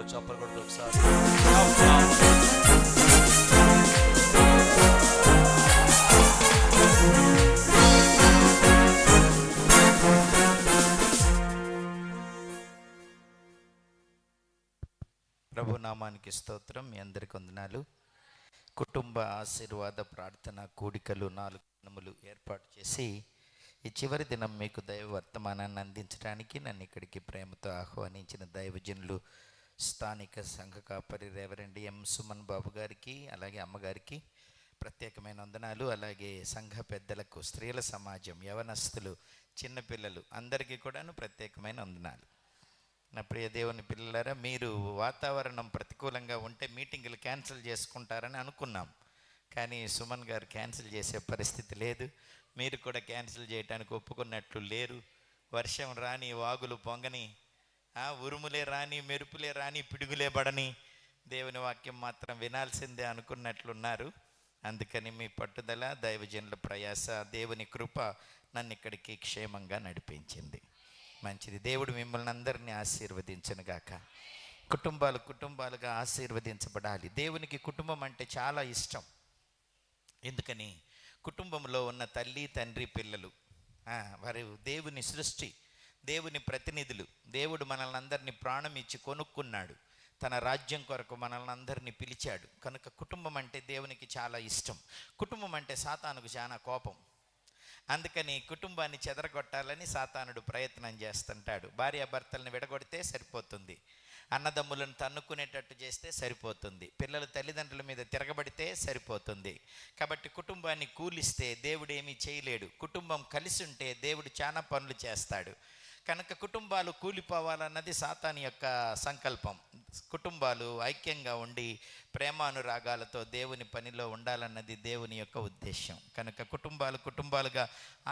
కూడా చెప్పకూడదు ఒకసారి. ప్రభు నామానికి స్తోత్రం. మీ అందరికి వందనాలు. కుటుంబ ఆశీర్వాద ప్రార్థన కూడికలు 4 దినములు ఏర్పాటు చేసి ఈ చివరి దినం మీకు దైవ వర్తమానాన్ని అందించడానికి నన్ను ఇక్కడికి ప్రేమతో ఆహ్వానించిన దైవజనులు స్థానిక సంఘ కాపరి రెవరెండ్ ఎం సుమన్ బాబు గారికి, అలాగే అమ్మగారికి ప్రత్యేకమైన వందనాలు. అలాగే సంఘ పెద్దలకు, స్త్రీల సమాజం, యవనస్తులు, చిన్నపిల్లలు అందరికీ కూడాను ప్రత్యేకమైన వందనాలు. నా ప్రియ దేవుని పిల్లలారా, మీరు వాతావరణం ప్రతికూలంగా ఉంటే మీటింగులు క్యాన్సిల్ చేసుకుంటారని అనుకున్నాం. కానీ సుమన్ గారు క్యాన్సిల్ చేసే పరిస్థితి లేదు. మీరు కూడా క్యాన్సిల్ చేయడానికి ఒప్పుకున్నట్లు లేరు. వర్షం రాని, వాగులు పొంగని, ఉరుములే రాని, మెరుపులే రాని, పిడుగులే పడని, దేవుని వాక్యం మాత్రం వినాల్సిందే అనుకున్నట్లున్నారు. అందుకని మీ పట్టుదల, దైవజనుల ప్రయాస, దేవుని కృప నన్ను ఇక్కడికి క్షేమంగా నడిపించింది. మంచిది. దేవుడు మిమ్మల్ని అందరినీ ఆశీర్వదించనుగాక. కుటుంబాలుగా ఆశీర్వదించబడాలి. దేవునికి కుటుంబం అంటే చాలా ఇష్టం. ఎందుకని? కుటుంబంలో ఉన్న తల్లి, తండ్రి, పిల్లలు వారు దేవుని సృష్టి, దేవుని ప్రతినిధులు. దేవుడు మనల్ని అందరినీ ప్రాణం ఇచ్చి కొనుక్కున్నాడు. తన రాజ్యం కొరకు మనల్ని అందరినీ పిలిచాడు. కనుక కుటుంబం అంటే దేవునికి చాలా ఇష్టం. కుటుంబం అంటే సాతానుకు చాలా కోపం. అందుకని కుటుంబాన్ని చెదరగొట్టాలని సాతానుడు ప్రయత్నం చేస్తుంటాడు. భార్యాభర్తలను విడగొడితే సరిపోతుంది, అన్నదమ్ములను తన్నుకునేటట్టు చేస్తే సరిపోతుంది, పిల్లలు తల్లిదండ్రుల మీద తిరగబడితే సరిపోతుంది. కాబట్టి కుటుంబాన్ని కూలిస్తే దేవుడు ఏమీ చేయలేడు. కుటుంబం కలిసి ఉంటే దేవుడు చాలా పనులు చేస్తాడు. కనుక కుటుంబాలు కూలిపోవాలన్నది సాతాను యొక్క సంకల్పం. కుటుంబాలు ఐక్యంగా ఉండి ప్రేమానురాగాలతో దేవుని పనిలో ఉండాలన్నది దేవుని యొక్క ఉద్దేశం. కనుక కుటుంబాలుగా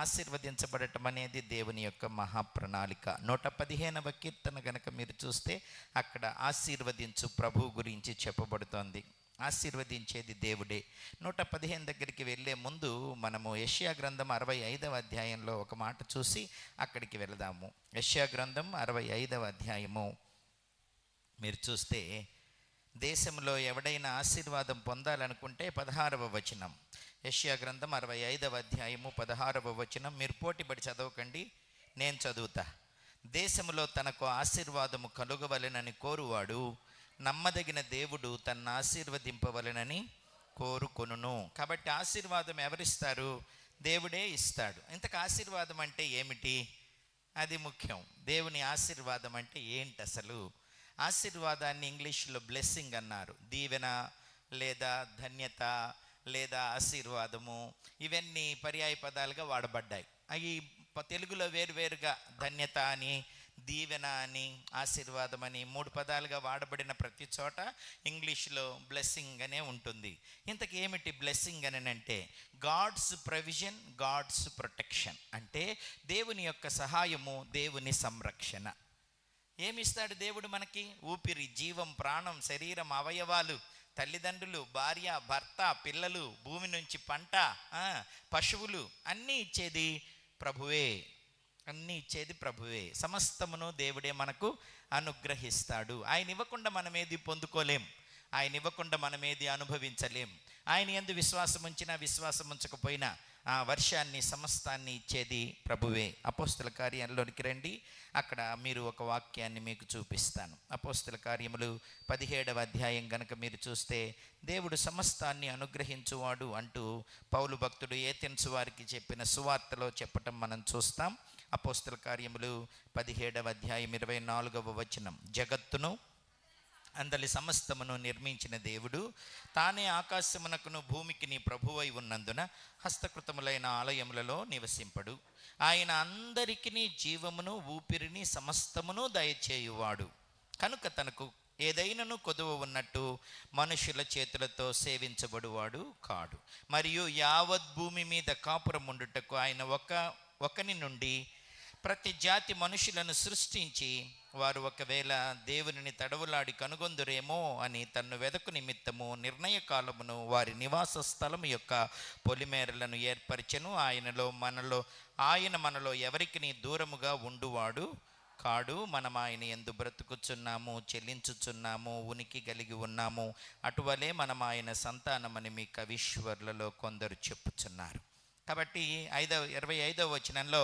ఆశీర్వదించబడటం అనేది దేవుని యొక్క మహాప్రణాళిక. 115వ కీర్తన గనక మీరు చూస్తే అక్కడ ఆశీర్వదించు ప్రభు గురించి చెప్పబడుతోంది. ఆశీర్వదించేది దేవుడే. 115 దగ్గరికి వెళ్ళే ముందు మనము యెషయా గ్రంథం 65వ అధ్యాయంలో ఒక మాట చూసి అక్కడికి వెళదాము. యెషయా గ్రంథం 65వ అధ్యాయము మీరు చూస్తే, దేశంలో ఎవడైనా ఆశీర్వాదం పొందాలనుకుంటే 16వ వచనం. యెషయా గ్రంథం 65వ అధ్యాయము 16వ వచనం. మీరు పోటీపడి చదవకండి, నేను చదువుతా. దేశంలో తనకు ఆశీర్వాదము కలుగవలెనని కోరువాడు నమ్మదగిన దేవుడు తన్ను ఆశీర్వదింపవలెనని కోరుకొనును. కాబట్టి ఆశీర్వాదం ఎవరిస్తారు? దేవుడే ఇస్తాడు. ఇంతకు ఆశీర్వాదం అంటే ఏమిటి? అది ముఖ్యం. దేవుని ఆశీర్వాదం అంటే ఏంటి అసలు? ఆశీర్వాదాన్ని ఇంగ్లీష్లో బ్లెస్సింగ్ అన్నారు. దీవెన లేదా ధన్యత లేదా ఆశీర్వాదము, ఇవన్నీ పర్యాయ పదాలుగా వాడబడ్డాయి. అవి తెలుగులో వేరువేరుగా ధన్యత అని, దీవెన అని, ఆశీర్వాదం అని 3 పదాలుగా వాడబడిన ప్రతి చోట ఇంగ్లీష్లో బ్లెస్సింగ్ అనే ఉంటుంది. ఇంతకు ఏమిటి బ్లెస్సింగ్ అని అంటే? God's provision, God's protection. అంటే దేవుని యొక్క సహాయము, దేవుని సంరక్షణ. ఏమిస్తాడు దేవుడు మనకి? ఊపిరి, జీవం, ప్రాణం, శరీరం, అవయవాలు, తల్లిదండ్రులు, భార్య, భర్త, పిల్లలు, భూమి నుంచి పంట, పశువులు అన్నీ ఇచ్చేది ప్రభువే. అన్నీ ఇచ్చేది ప్రభువే. సమస్తమును దేవుడే మనకు అనుగ్రహిస్తాడు. ఆయన ఇవ్వకుండా మనం ఏది పొందుకోలేం. ఆయన ఇవ్వకుండా మనం ఏది అనుభవించలేం. ఆయన యందు విశ్వాసం ఉంచినా, విశ్వాసం ఉంచకపోయినా ఆ వర్షాన్ని, సమస్తాన్ని ఇచ్చేది ప్రభువే. అపోస్తల కార్యంలోనికి రండి, అక్కడ మీరు ఒక వాక్యాన్ని మీకు చూపిస్తాను. అపోస్తల కార్యములు 17వ అధ్యాయం గనక మీరు చూస్తే, దేవుడు సమస్తాన్ని అనుగ్రహించువాడు అంటూ పౌలు భక్తుడు ఏథెన్సు వారికి చెప్పిన సువార్తలో చెప్పటం మనం చూస్తాం. అపోస్తల కార్యములు 17వ అధ్యాయం 24వ వచనం. జగత్తును అందలి సమస్తమును నిర్మించిన దేవుడు తానే ఆకాశమునకును భూమికి నీ ప్రభువై ఉన్నందున హస్తకృతములైన ఆలయములలో నివసింపడు. ఆయన అందరికీ జీవమును, ఊపిరిని, సమస్తమును దయచేయువాడు. కనుక తనకు ఏదైనాను కొదువ ఉన్నట్టు మనుషుల చేతులతో సేవించబడువాడు కాడు. మరియు యావత్ భూమి మీద కాపురం ఉండుటకు ఆయన ఒకని నుండి ప్రతి జాతి మనుషులను సృష్టించి, వారు ఒకవేళ దేవునిని తడవులాడి కనుగొందురేమో అని తన్ను వెదకు నిమిత్తము నిర్ణయ కాలమును వారి నివాస స్థలము యొక్క పొలిమేరలను ఏర్పరిచెను. ఆయన మనలో ఎవరికి దూరముగా ఉండువాడు కాడు. మనం ఆయన యందు బ్రతుకుచున్నాము, చెల్లించుచున్నాము, ఉనికి కలిగి ఉన్నాము. అటువలే మనం ఆయన సంతానమని మీ కవీశ్వర్లలో కొందరు చెప్పుచున్నారు. కాబట్టి 25వ వచనంలో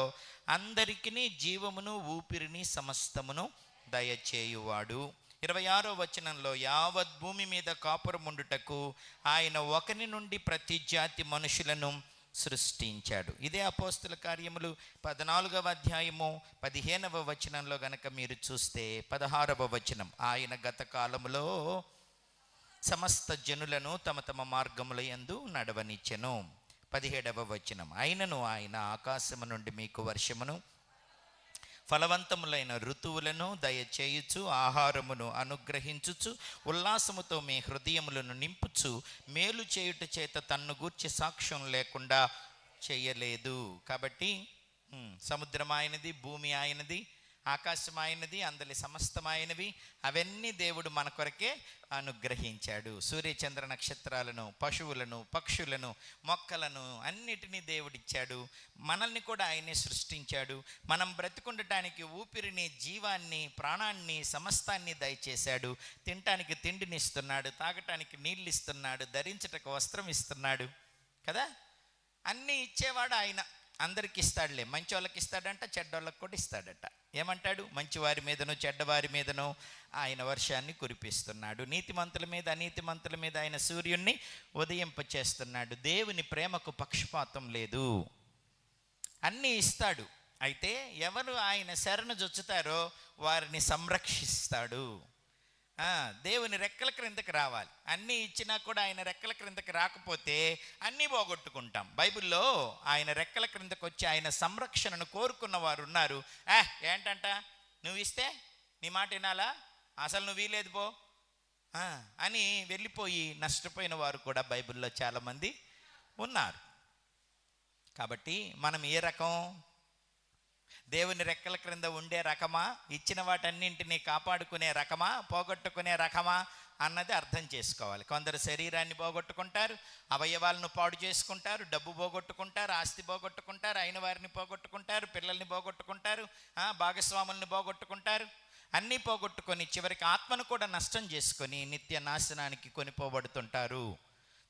అందరికిని జీవమును ఊపిరిని సమస్తమును దయచేయువాడు. 26వ వచనంలో యావత్ భూమి మీద కాపురముండుటకు ఆయన ఒకని నుండి ప్రతి జాతి మనుషులను సృష్టించాడు. ఇదే అపోస్తుల కార్యములు 14వ అధ్యాయము 15వ వచనంలో గనక మీరు చూస్తే 16వ వచనం, ఆయన గత కాలములో సమస్త జనులను తమ తమ మార్గముల యందు నడవనిచ్చెను. 17వ వచనం, అయినను ఆయన ఆకాశము నుండి మీకు వర్షమును ఫలవంతములైన ఋతువులను దయచేయుచు ఆహారమును అనుగ్రహించుచు ఉల్లాసముతో మీ హృదయములను నింపుచు మేలు చేయుట చేత తన్ను గూర్చి సాక్ష్యం లేకుండా చేయలేదు. కాబట్టి సముద్రం ఆయనది, భూమి ఆయనది, ఆకాశం ఆయనది, అందలి సమస్తమైనవి అవన్నీ దేవుడు మన కొరకే అనుగ్రహించాడు. సూర్యచంద్ర నక్షత్రాలను, పశువులను, పక్షులను, మొక్కలను అన్నిటినీ దేవుడిచ్చాడు. మనల్ని కూడా ఆయనే సృష్టించాడు. మనం బ్రతికుండటానికి ఊపిరిని, జీవాన్ని, ప్రాణాన్ని, సమస్తాన్ని దయచేశాడు. తినటానికి తిండిని ఇస్తున్నాడు, తాగటానికి నీళ్ళు ఇస్తున్నాడు, ధరించటకు వస్త్రం ఇస్తున్నాడు కదా. అన్నీ ఇచ్చేవాడు ఆయన. అందరికి ఇస్తాడులే, మంచి వాళ్ళకి ఇస్తాడంట, చెడ్డోళ్ళకి కూడా ఇస్తాడట. ఏమంటాడు? మంచివారి మీదను చెడ్డవారి మీదను ఆయన వర్షాన్ని కురిపిస్తున్నాడు. నీతిమంతుల మీద అనీతిమంతుల మీద ఆయన సూర్యుణ్ణి ఉదయింపచేస్తున్నాడు. దేవుని ప్రేమకు పక్షపాతం లేదు, అన్నీ ఇస్తాడు. అయితే ఎవరు ఆయన శరణు జొచ్చుతారో వారిని సంరక్షిస్తాడు. దేవుని రెక్కల క్రిందకి రావాలి. అన్నీ ఇచ్చినా కూడా ఆయన రెక్కల క్రిందకి రాకపోతే అన్నీ పోగొట్టుకుంటాం. బైబిల్లో ఆయన రెక్కల క్రిందకు వచ్చి ఆయన సంరక్షణను కోరుకున్న వారు ఉన్నారు. ఏంటంట, నువ్వు ఇస్తే నీ మాట వినాలా, అసలు నువ్వు వీలేదు పో అని వెళ్ళిపోయి నష్టపోయిన వారు కూడా బైబిల్లో చాలామంది ఉన్నారు. కాబట్టి మనం ఏ రకం? దేవుని రెక్కల క్రింద ఉండే రకమా, ఇచ్చిన వాటన్నింటినీ కాపాడుకునే రకమా, పోగొట్టుకునే రకమా అన్నది అర్థం చేసుకోవాలి. కొందరు శరీరాన్ని పోగొట్టుకుంటారు, అవయవాలను పాడు చేసుకుంటారు, డబ్బు పోగొట్టుకుంటారు, ఆస్తి పోగొట్టుకుంటారు, అయిన వారిని పోగొట్టుకుంటారు, పిల్లల్ని పోగొట్టుకుంటారు, భాగస్వాముల్ని పోగొట్టుకుంటారు. అన్నీ పోగొట్టుకొని చివరికి ఆత్మను కూడా నష్టం చేసుకొని నిత్య నాశనానికి కొనిపోబడుతుంటారు.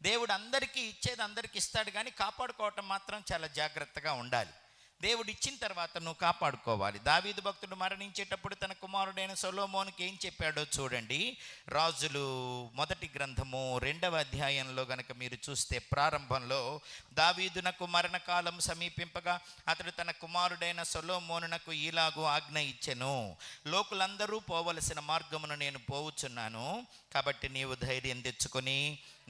దేవుడు అందరికీ ఇచ్చేది అందరికీ ఇస్తాడు, కానీ కాపాడుకోవటం మాత్రం చాలా జాగ్రత్తగా ఉండాలి. దేవుడు ఇచ్చిన తర్వాత నువ్వు కాపాడుకోవాలి. దావీదు భక్తుడు మరణించేటప్పుడు తన కుమారుడైన సొలొమోనుకి ఏం చెప్పాడో చూడండి. రాజులు మొదటి గ్రంథము 2వ అధ్యాయంలో గనక మీరు చూస్తే ప్రారంభంలో దావీదునకు మరణకాలం సమీపింపగా అతడు తన కుమారుడైన సొలొమోనునకు ఈలాగు ఆజ్ఞ ఇచ్చెను, లోకులందరూ పోవలసిన మార్గమును నేను పోవుచున్నాను, కాబట్టి నీవు ధైర్యం తెచ్చుకొని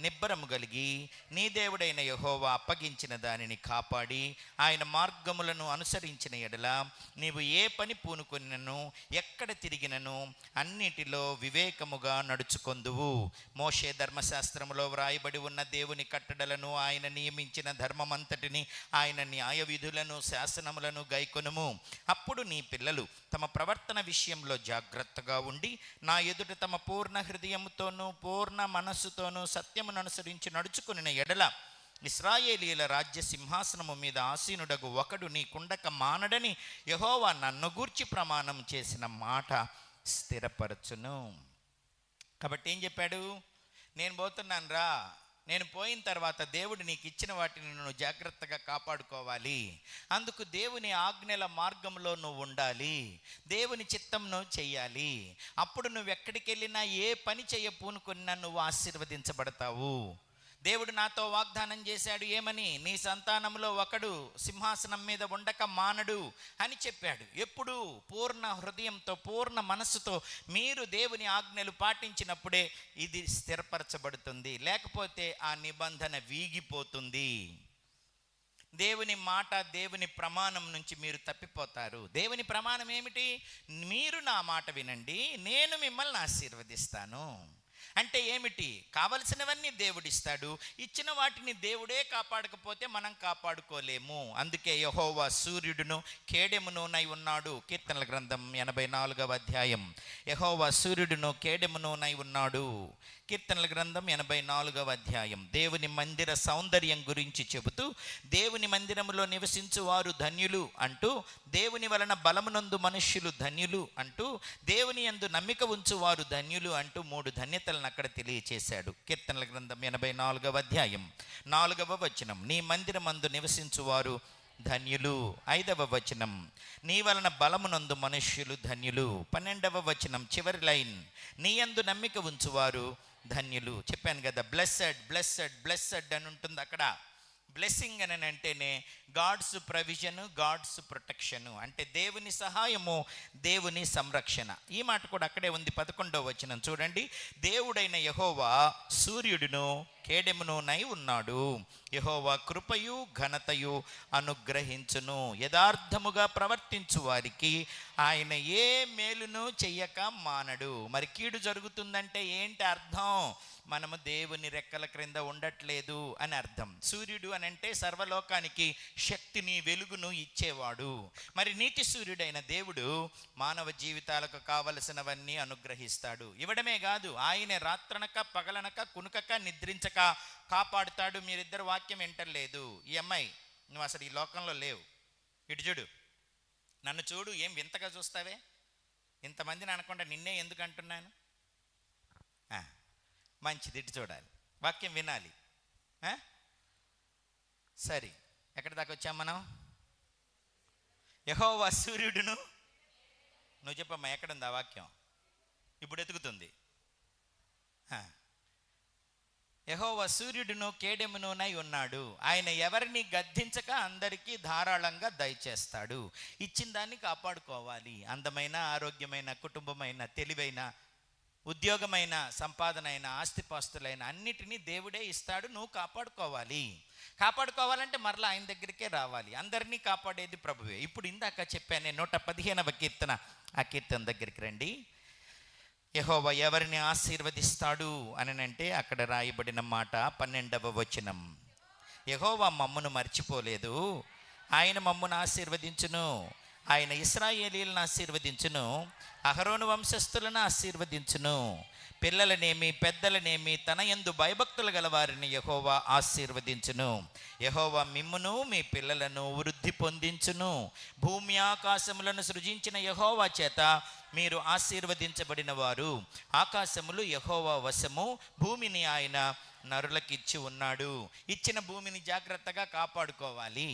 నిబ్బరము కలిగి నీ దేవుడైన యెహోవా అప్పగించిన దానిని కాపాడి ఆయన మార్గములను అనుసరించిన ఎడల నీవు ఏ పని పూనుకొనినను ఎక్కడ తిరిగినను అన్నిటిలో వివేకముగా నడుచుకొందువు. మోషే ధర్మశాస్త్రములో వ్రాయబడి ఉన్న దేవుని కట్టడలను, ఆయన నియమించిన ధర్మమంతటిని, ఆయన న్యాయ విధులను, శాసనములను గైకొనుము. అప్పుడు నీ పిల్లలు తమ ప్రవర్తన విషయంలో జాగ్రత్తగా ఉండి నా ఎదుట తమ పూర్ణ హృదయముతోనూ పూర్ణ మనస్సుతోనూ సత్యమును అనుసరించి నడుచుకుని ఎడల ఇశ్రాయేలీయుల రాజ్య సింహాసనము మీద ఆసీనుడగు ఒకడు నీకుండక మానడని యెహోవా నన్ను గూర్చి ప్రమాణం చేసిన మాట స్థిరపరచును. కాబట్టి ఏం చెప్పాడు? నేను పోతున్నాను రా, నేను పోయిన తర్వాత దేవుడు నీకు ఇచ్చిన వాటిని నువ్వు జాగ్రత్తగా కాపాడుకోవాలి. అందుకు దేవుని ఆజ్ఞల మార్గంలో నువ్వు ఉండాలి, దేవుని చిత్తం నువ్వు చెయ్యాలి. అప్పుడు నువ్వు ఎక్కడికి వెళ్ళినా ఏ పని చెయ్య పూనుకున్నా నువ్వు ఆశీర్వదించబడతావు. దేవుడు నాతో వాగ్దానం చేశాడు, ఏమని? నీ సంతానంలో ఒకడు సింహాసనం మీద ఉండక మానడు అని చెప్పాడు. ఎప్పుడు? పూర్ణ హృదయంతో పూర్ణ మనస్సుతో మీరు దేవుని ఆజ్ఞలు పాటించినప్పుడే ఇది స్థిరపరచబడుతుంది, లేకపోతే ఆ నిబంధన వీగిపోతుంది. దేవుని మాట, దేవుని ప్రమాణం నుంచి మీరు తప్పిపోతారు. దేవుని ప్రమాణం ఏమిటి? మీరు నా మాట వినండి, నేను మిమ్మల్ని ఆశీర్వదిస్తాను. అంటే ఏమిటి? కావలసినవన్నీ దేవుడిస్తాడు. ఇచ్చిన వాటిని దేవుడే కాపాడకపోతే మనం కాపాడుకోలేము. అందుకే యెహోవా సూర్యుడును కేడెమునై ఉన్నాడు. కీర్తనల గ్రంథం 84వ అధ్యాయం. యెహోవా సూర్యుడును కేడెమునై ఉన్నాడు. కీర్తనల గ్రంథం 84వ అధ్యాయం. దేవుని మందిర సౌందర్యం గురించి చెబుతూ, దేవుని మందిరములో నివసించు వారు ధన్యులు అంటూ, దేవుని వలన బలమునందు మనుష్యులు ధన్యులు అంటూ, దేవుని యందు నమ్మిక ఉంచు వారు ధన్యులు అంటూ 3 ధన్యతలను అక్కడ తెలియచేశాడు. కీర్తనల గ్రంథం 84వ అధ్యాయం 4వ వచనం, నీ మందిరమందు నివసించువారు ధన్యులు. 5వ వచనం, నీ వలన బలమునందు మనుష్యులు ధన్యులు. 12వ వచనం చివరి లైన్, నీ యందు నమ్మిక ఉంచువారు ధన్యులు. చెప్పాను కదా, బ్లెస్సెడ్ బ్లెస్సెడ్ బ్లెస్సెడ్ అని ఉంటుంది అక్కడ. బ్లెస్సింగ్ అని అంటేనే గాడ్స్ ప్రొవిజన్, గాడ్స్ ప్రొటెక్షన్, అంటే దేవుని సహాయము, దేవుని సంరక్షణ. ఈ మాట కూడా అక్కడే ఉంది. 11వ వచనం చూడండి, దేవుడైన యెహోవా సూర్యుడును కేడెమునై ఉన్నాడు. యెహోవా కృపయు ఘనతయు అనుగ్రహించును. యథార్థముగా ప్రవర్తించు వారికి ఆయన ఏ మేలును చెయ్యక మానడు. మరి కీడు జరుగుతుందంటే ఏంటి అర్థం? మనము దేవుని రెక్కల క్రింద ఉండట్లేదు అని అర్థం. సూర్యుడు అని అంటే సర్వలోకానికి శక్తిని, వెలుగును ఇచ్చేవాడు. మరి నీతి సూర్యుడైన దేవుడు మానవ జీవితాలకు కావలసినవన్నీ అనుగ్రహిస్తాడు. ఇవ్వడమే కాదు, ఆయనే రాత్రనక పగలనక కునుకక నిద్రించక కాపాడుతాడు. మీరిద్దరు వాక్యం వింటలేదు. ఈ అమ్మాయి, నువ్వు అసలు ఈ లోకంలో లేవు, ఇటు చూడు, నన్ను చూడు, ఏం వింతగా చూస్తావే, ఇంతమందిని అనకుండా నిన్నే ఎందుకు అంటున్నాను? మంచిది, ఇటు చూడాలి, వాక్యం వినాలి. సరే, ఎక్కడి దాకా వచ్చాం మనం? యెహోవా సూర్యుడును, నువ్వు చెప్పమ్మా ఎక్కడుంది ఆ వాక్యం? ఇప్పుడు ఎతుకుతుంది. యెహోవా సూర్యుడును కేడెమునై ఉన్నాడు. ఆయన ఎవరిని గద్దించక అందరికీ ధారాళంగా దయచేస్తాడు. ఇచ్చిన దాన్ని కాపాడుకోవాలి. అందమైన, ఆరోగ్యమైన, కుటుంబమైన, తెలివైన, ఉద్యోగమైన, సంపాదన అయిన, ఆస్తిపాస్తులైన అన్నిటినీ దేవుడే ఇస్తాడు. నువ్వు కాపాడుకోవాలి. కాపాడుకోవాలంటే మరలా ఆయన దగ్గరికే రావాలి. అందరినీ కాపాడేది ప్రభువే. ఇప్పుడు ఇందాక చెప్పానే 115వ కీర్తన, ఆ కీర్తన దగ్గరికి రండి. యెహోవా ఎవరిని ఆశీర్వదిస్తాడు అని అంటే అక్కడ రాయబడిన మాట 12వ వచనం, యెహోవా మమ్మును మర్చిపోలేదు, ఆయన మమ్మును ఆశీర్వదించును. ఆయన ఇశ్రాయేలీయులను ఆశీర్వదించును, అహరోను వంశస్థులను ఆశీర్వదించును. పిల్లలనేమి పెద్దలనేమి తన యందు భయభక్తులు గల వారిని యెహోవా ఆశీర్వదించును. యెహోవా మిమ్మును మీ పిల్లలను వృద్ధి పొందించును. భూమి ఆకాశములను సృజించిన యెహోవా చేత మీరు ఆశీర్వదించబడిన వారు. ఆకాశములు యెహోవా వశము, భూమిని ఆయన నరులకిచ్చి ఉన్నాడు. ఇచ్చిన భూమిని జాగ్రత్తగా కాపాడుకోవాలి.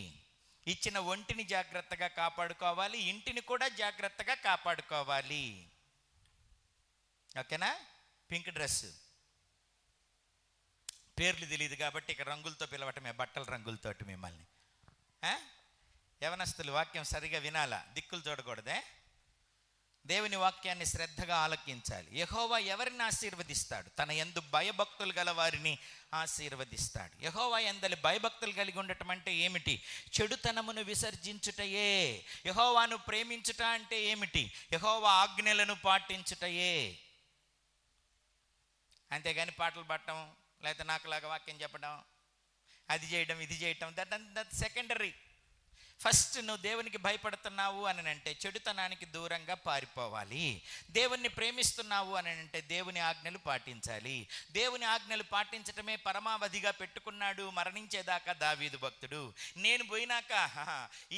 ఇచ్చిన ఒంటిని జాగ్రత్తగా కాపాడుకోవాలి. ఇంటిని కూడా జాగ్రత్తగా కాపాడుకోవాలి. ఓకేనా? పింక్ డ్రెస్, పేర్లు తెలియదు కాబట్టి ఇక రంగులతో పిలవటమే, బట్టల రంగులతోటి మిమ్మల్ని. యవనస్తులు వాక్యం సరిగా వినాలా, దిక్కులు చూడకూడదే. దేవుని వాక్యాన్ని శ్రద్ధగా ఆలకించాలి. యెహోవా ఎవరిని ఆశీర్వదిస్తాడు? తన యందు భయభక్తులు గల వారిని ఆశీర్వదిస్తాడు. యెహోవా యందలి భయభక్తులు కలిగి ఉండటం అంటే ఏమిటి? చెడుతనమును విసర్జించుటయే. యెహోవాను ప్రేమించుట అంటే ఏమిటి? యెహోవా ఆజ్ఞలను పాటించుటయే. అంతేగాని పాటలు పాడటం, లేకపోతే నాకులాగా వాక్యం చెప్పడం, అది చేయడం, ఇది చేయటం, దట్ సెకండరీ. ఫస్ట్ నువ్వు దేవునికి భయపడుతున్నావు అని అంటే చెడుతనానికి దూరంగా పారిపోవాలి. దేవుణ్ణి ప్రేమిస్తున్నావు అని అంటే దేవుని ఆజ్ఞలు పాటించాలి. దేవుని ఆజ్ఞలు పాటించటమే పరమావధిగా పెట్టుకున్నాడు మరణించేదాకా దావీదు భక్తుడు. నేను పోయినాక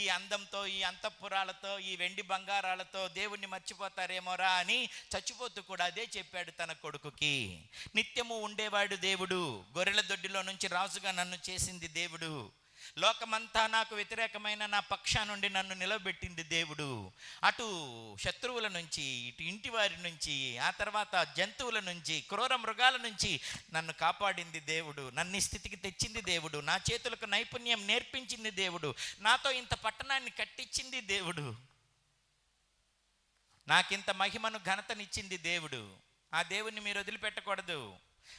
ఈ అందంతో, ఈ అంతఃపురాలతో, ఈ వెండి బంగారాలతో దేవుణ్ణి మర్చిపోతారేమోరా అని చచ్చిపోతూ కూడా అదే చెప్పాడు తన కొడుకుకి. నిత్యము ఉండేవాడు దేవుడు. గొర్రెల దొడ్డిలో నుంచి రాజుగా నన్ను చేసింది దేవుడు. లోకమంతా నాకు వ్యతిరేకమైన నా పక్షా నుండి నన్ను నిలబెట్టింది దేవుడు. అటు శత్రువుల నుంచి, ఇటు ఇంటి వారి నుంచి, ఆ తర్వాత జంతువుల నుంచి, క్రూర మృగాల నుంచి నన్ను కాపాడింది దేవుడు. నన్ను స్థితికి తెచ్చింది దేవుడు. నా చేతులకు నైపుణ్యం నేర్పించింది దేవుడు. నాతో ఇంత పట్టణాన్ని కట్టించింది దేవుడు. నాకింత మహిమను, ఘనతనిచ్చింది దేవుడు. ఆ దేవుణ్ణి మీరు వదిలిపెట్టకూడదు.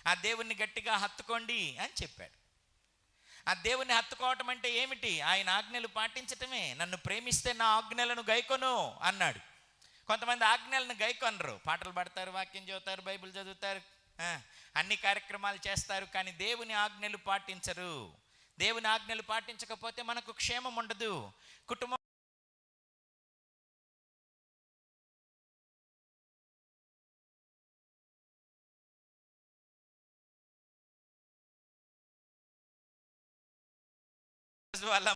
ఆ దేవుణ్ణి గట్టిగా హత్తుకోండి అని చెప్పాడు. ఆ దేవుని హత్తుకోవటం అంటే ఏమిటి? ఆయన ఆజ్ఞలు పాటించటమే. నన్ను ప్రేమిస్తే నా ఆజ్ఞలను గైకొను అన్నాడు. కొంతమంది ఆజ్ఞలను గైకొనరు. పాటలు పాడతారు, వాక్యం చదువుతారు, బైబిల్ చదువుతారు, అన్ని కార్యక్రమాలు చేస్తారు, కానీ దేవుని ఆజ్ఞలు పాటించరు. దేవుని ఆజ్ఞలు పాటించకపోతే మనకు క్షేమం ఉండదు. కుటుంబం వాళ్ళ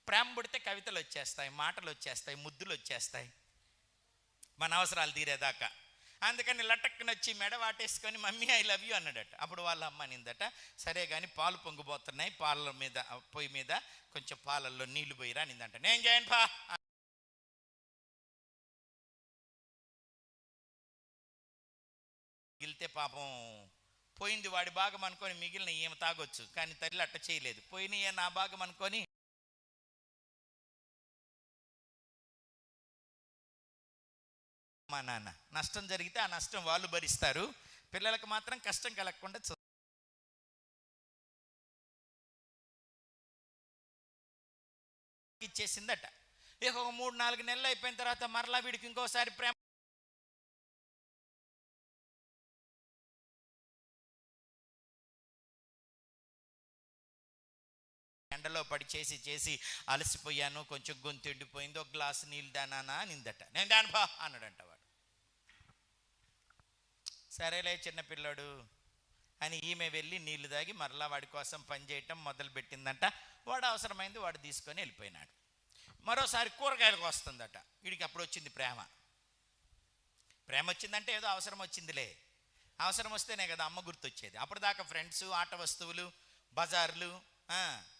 ప్రేమ పుడితే కవితలు వచ్చేస్తాయి, మాటలు వచ్చేస్తాయి, ముద్దులు వచ్చేస్తాయి మన అవసరాలు తీరేదాకా. అందుకని లటక్కున వచ్చి మెడ వాటేసుకొని మమ్మీ ఐ లవ్ యూ అన్నాడట. అప్పుడు వాళ్ళ అమ్మ అనిందట, సరే కానీ పాలు పొంగిపోతున్నాయి, పాల మీద పొయ్యి మీద కొంచెం పాలల్లో నీళ్లు పోయిరా అనిందంట. నేను చేయను పా. మిగిలితే పాపం పోయింది వాడి భాగం అనుకొని మిగిలిన ఏమి తాగొచ్చు, కానీ తల్లి అట్ట చేయలేదు. పోయినాయే నా భాగం అనుకొని మా నాన్న. నష్టం జరిగితే ఆ నష్టం వాళ్ళు భరిస్తారు, పిల్లలకు మాత్రం కష్టం కలగకుండా ఇచ్చేసిందట. ఇక ఒక 3-4 నెలలు అయిపోయిన తర్వాత మరలా వీడికి ఇంకోసారి ప్రేమ. ఎండలో పడి చేసి చేసి అలసిపోయాను, కొంచెం గొంతు ఎండిపోయింది, ఒక గ్లాసు నీళ్ళు దానా నిందట. నేను దానిపా అన్నాడంట వాడు. సరేలే చిన్నపిల్లాడు అని ఈమె వెళ్ళి నీళ్లు తాగి మరలా వాడి కోసం పనిచేయటం మొదలు పెట్టిందంట. వాడు అవసరమైంది వాడు తీసుకొని వెళ్ళిపోయినాడు. మరోసారి కూరగాయలకు వస్తుందట. వీడికి అప్పుడు వచ్చింది ప్రేమ. ప్రేమ వచ్చిందంటే ఏదో అవసరం వచ్చిందిలే. అవసరం వస్తేనే కదా అమ్మ గుర్తొచ్చేది. అప్పుడు దాకా ఫ్రెండ్స్, ఆట వస్తువులు, బజార్లు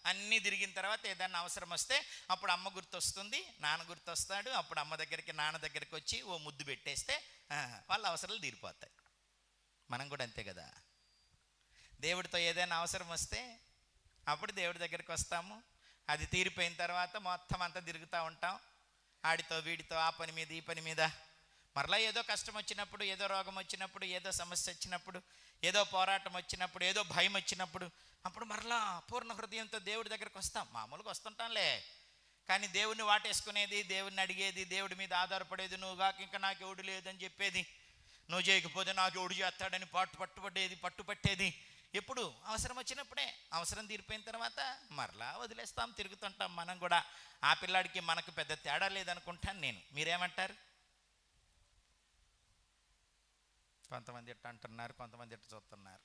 అన్నీ తిరిగిన తర్వాత ఏదన్నా అవసరం వస్తే అప్పుడు అమ్మ గుర్తొస్తుంది, నాన్న గుర్తొస్తాడు. అప్పుడు అమ్మ దగ్గరికి, నాన్న దగ్గరికి వచ్చి ఓ ముద్దు పెట్టేస్తే వాళ్ళ అవసరాలు తీరిపోతాయి. మనం కూడా అంతే కదా. దేవుడితో ఏదైనా అవసరం వస్తే అప్పుడు దేవుడి దగ్గరికి వస్తాము. అది తీరిపోయిన తర్వాత మొత్తం అంతా తిరుగుతూ ఉంటాం, ఆడితో వీడితో, ఆ పని మీద ఈ పని మీద. మరలా ఏదో కష్టం వచ్చినప్పుడు, ఏదో రోగం వచ్చినప్పుడు, ఏదో సమస్య వచ్చినప్పుడు, ఏదో పోరాటం వచ్చినప్పుడు, ఏదో భయం వచ్చినప్పుడు, అప్పుడు మరలా పూర్ణ హృదయంతో దేవుడి దగ్గరికి వస్తాం. మామూలుగా వస్తుంటాంలే, కానీ దేవుడిని వాటేసుకునేది, దేవుడిని అడిగేది, దేవుడి మీద ఆధారపడేది, నువ్వు కాక ఇంకా నాకు ఎవడు లేదని చెప్పేది, నువ్వు చేయకపోతే నాకు ఎవడు చేస్తాడని పట్టుపట్టేది. ఎప్పుడు అవసరం వచ్చినప్పుడే. అవసరం తీరిపోయిన తర్వాత మరలా వదిలేస్తాం, తిరుగుతుంటాం. మనం కూడా ఆ పిల్లాడికి మనకు పెద్ద తేడా లేదనుకుంటాను నేను. మీరేమంటారు? కొంతమంది ఎట్ట అంటున్నారు, కొంతమంది ఎట్ట చూస్తున్నారు.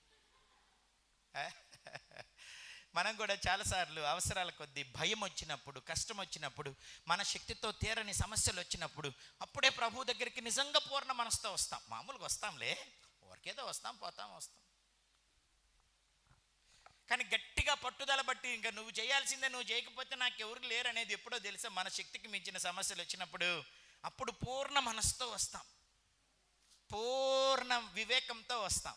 మనం కూడా చాలాసార్లు అవసరాల కొద్దీ భయం వచ్చినప్పుడు, కష్టం వచ్చినప్పుడు, మన శక్తితో తీరని సమస్యలు వచ్చినప్పుడు అప్పుడే ప్రభు దగ్గరికి నిజంగా పూర్ణ మనసుతో వస్తాం. మామూలుగా వస్తాంలే, ఊరికేదో వస్తాం, పోతాం, వస్తాం. కానీ గట్టిగా పట్టుదల బట్టి ఇంకా నువ్వు చేయాల్సిందే, నువ్వు చేయకపోతే నాకు ఎవరు లేరు అనేది ఎప్పుడో తెలుసా? మన శక్తికి మించిన సమస్యలు వచ్చినప్పుడు అప్పుడు పూర్ణ మనసుతో వస్తాం, పూర్ణ వివేకంతో వస్తాం.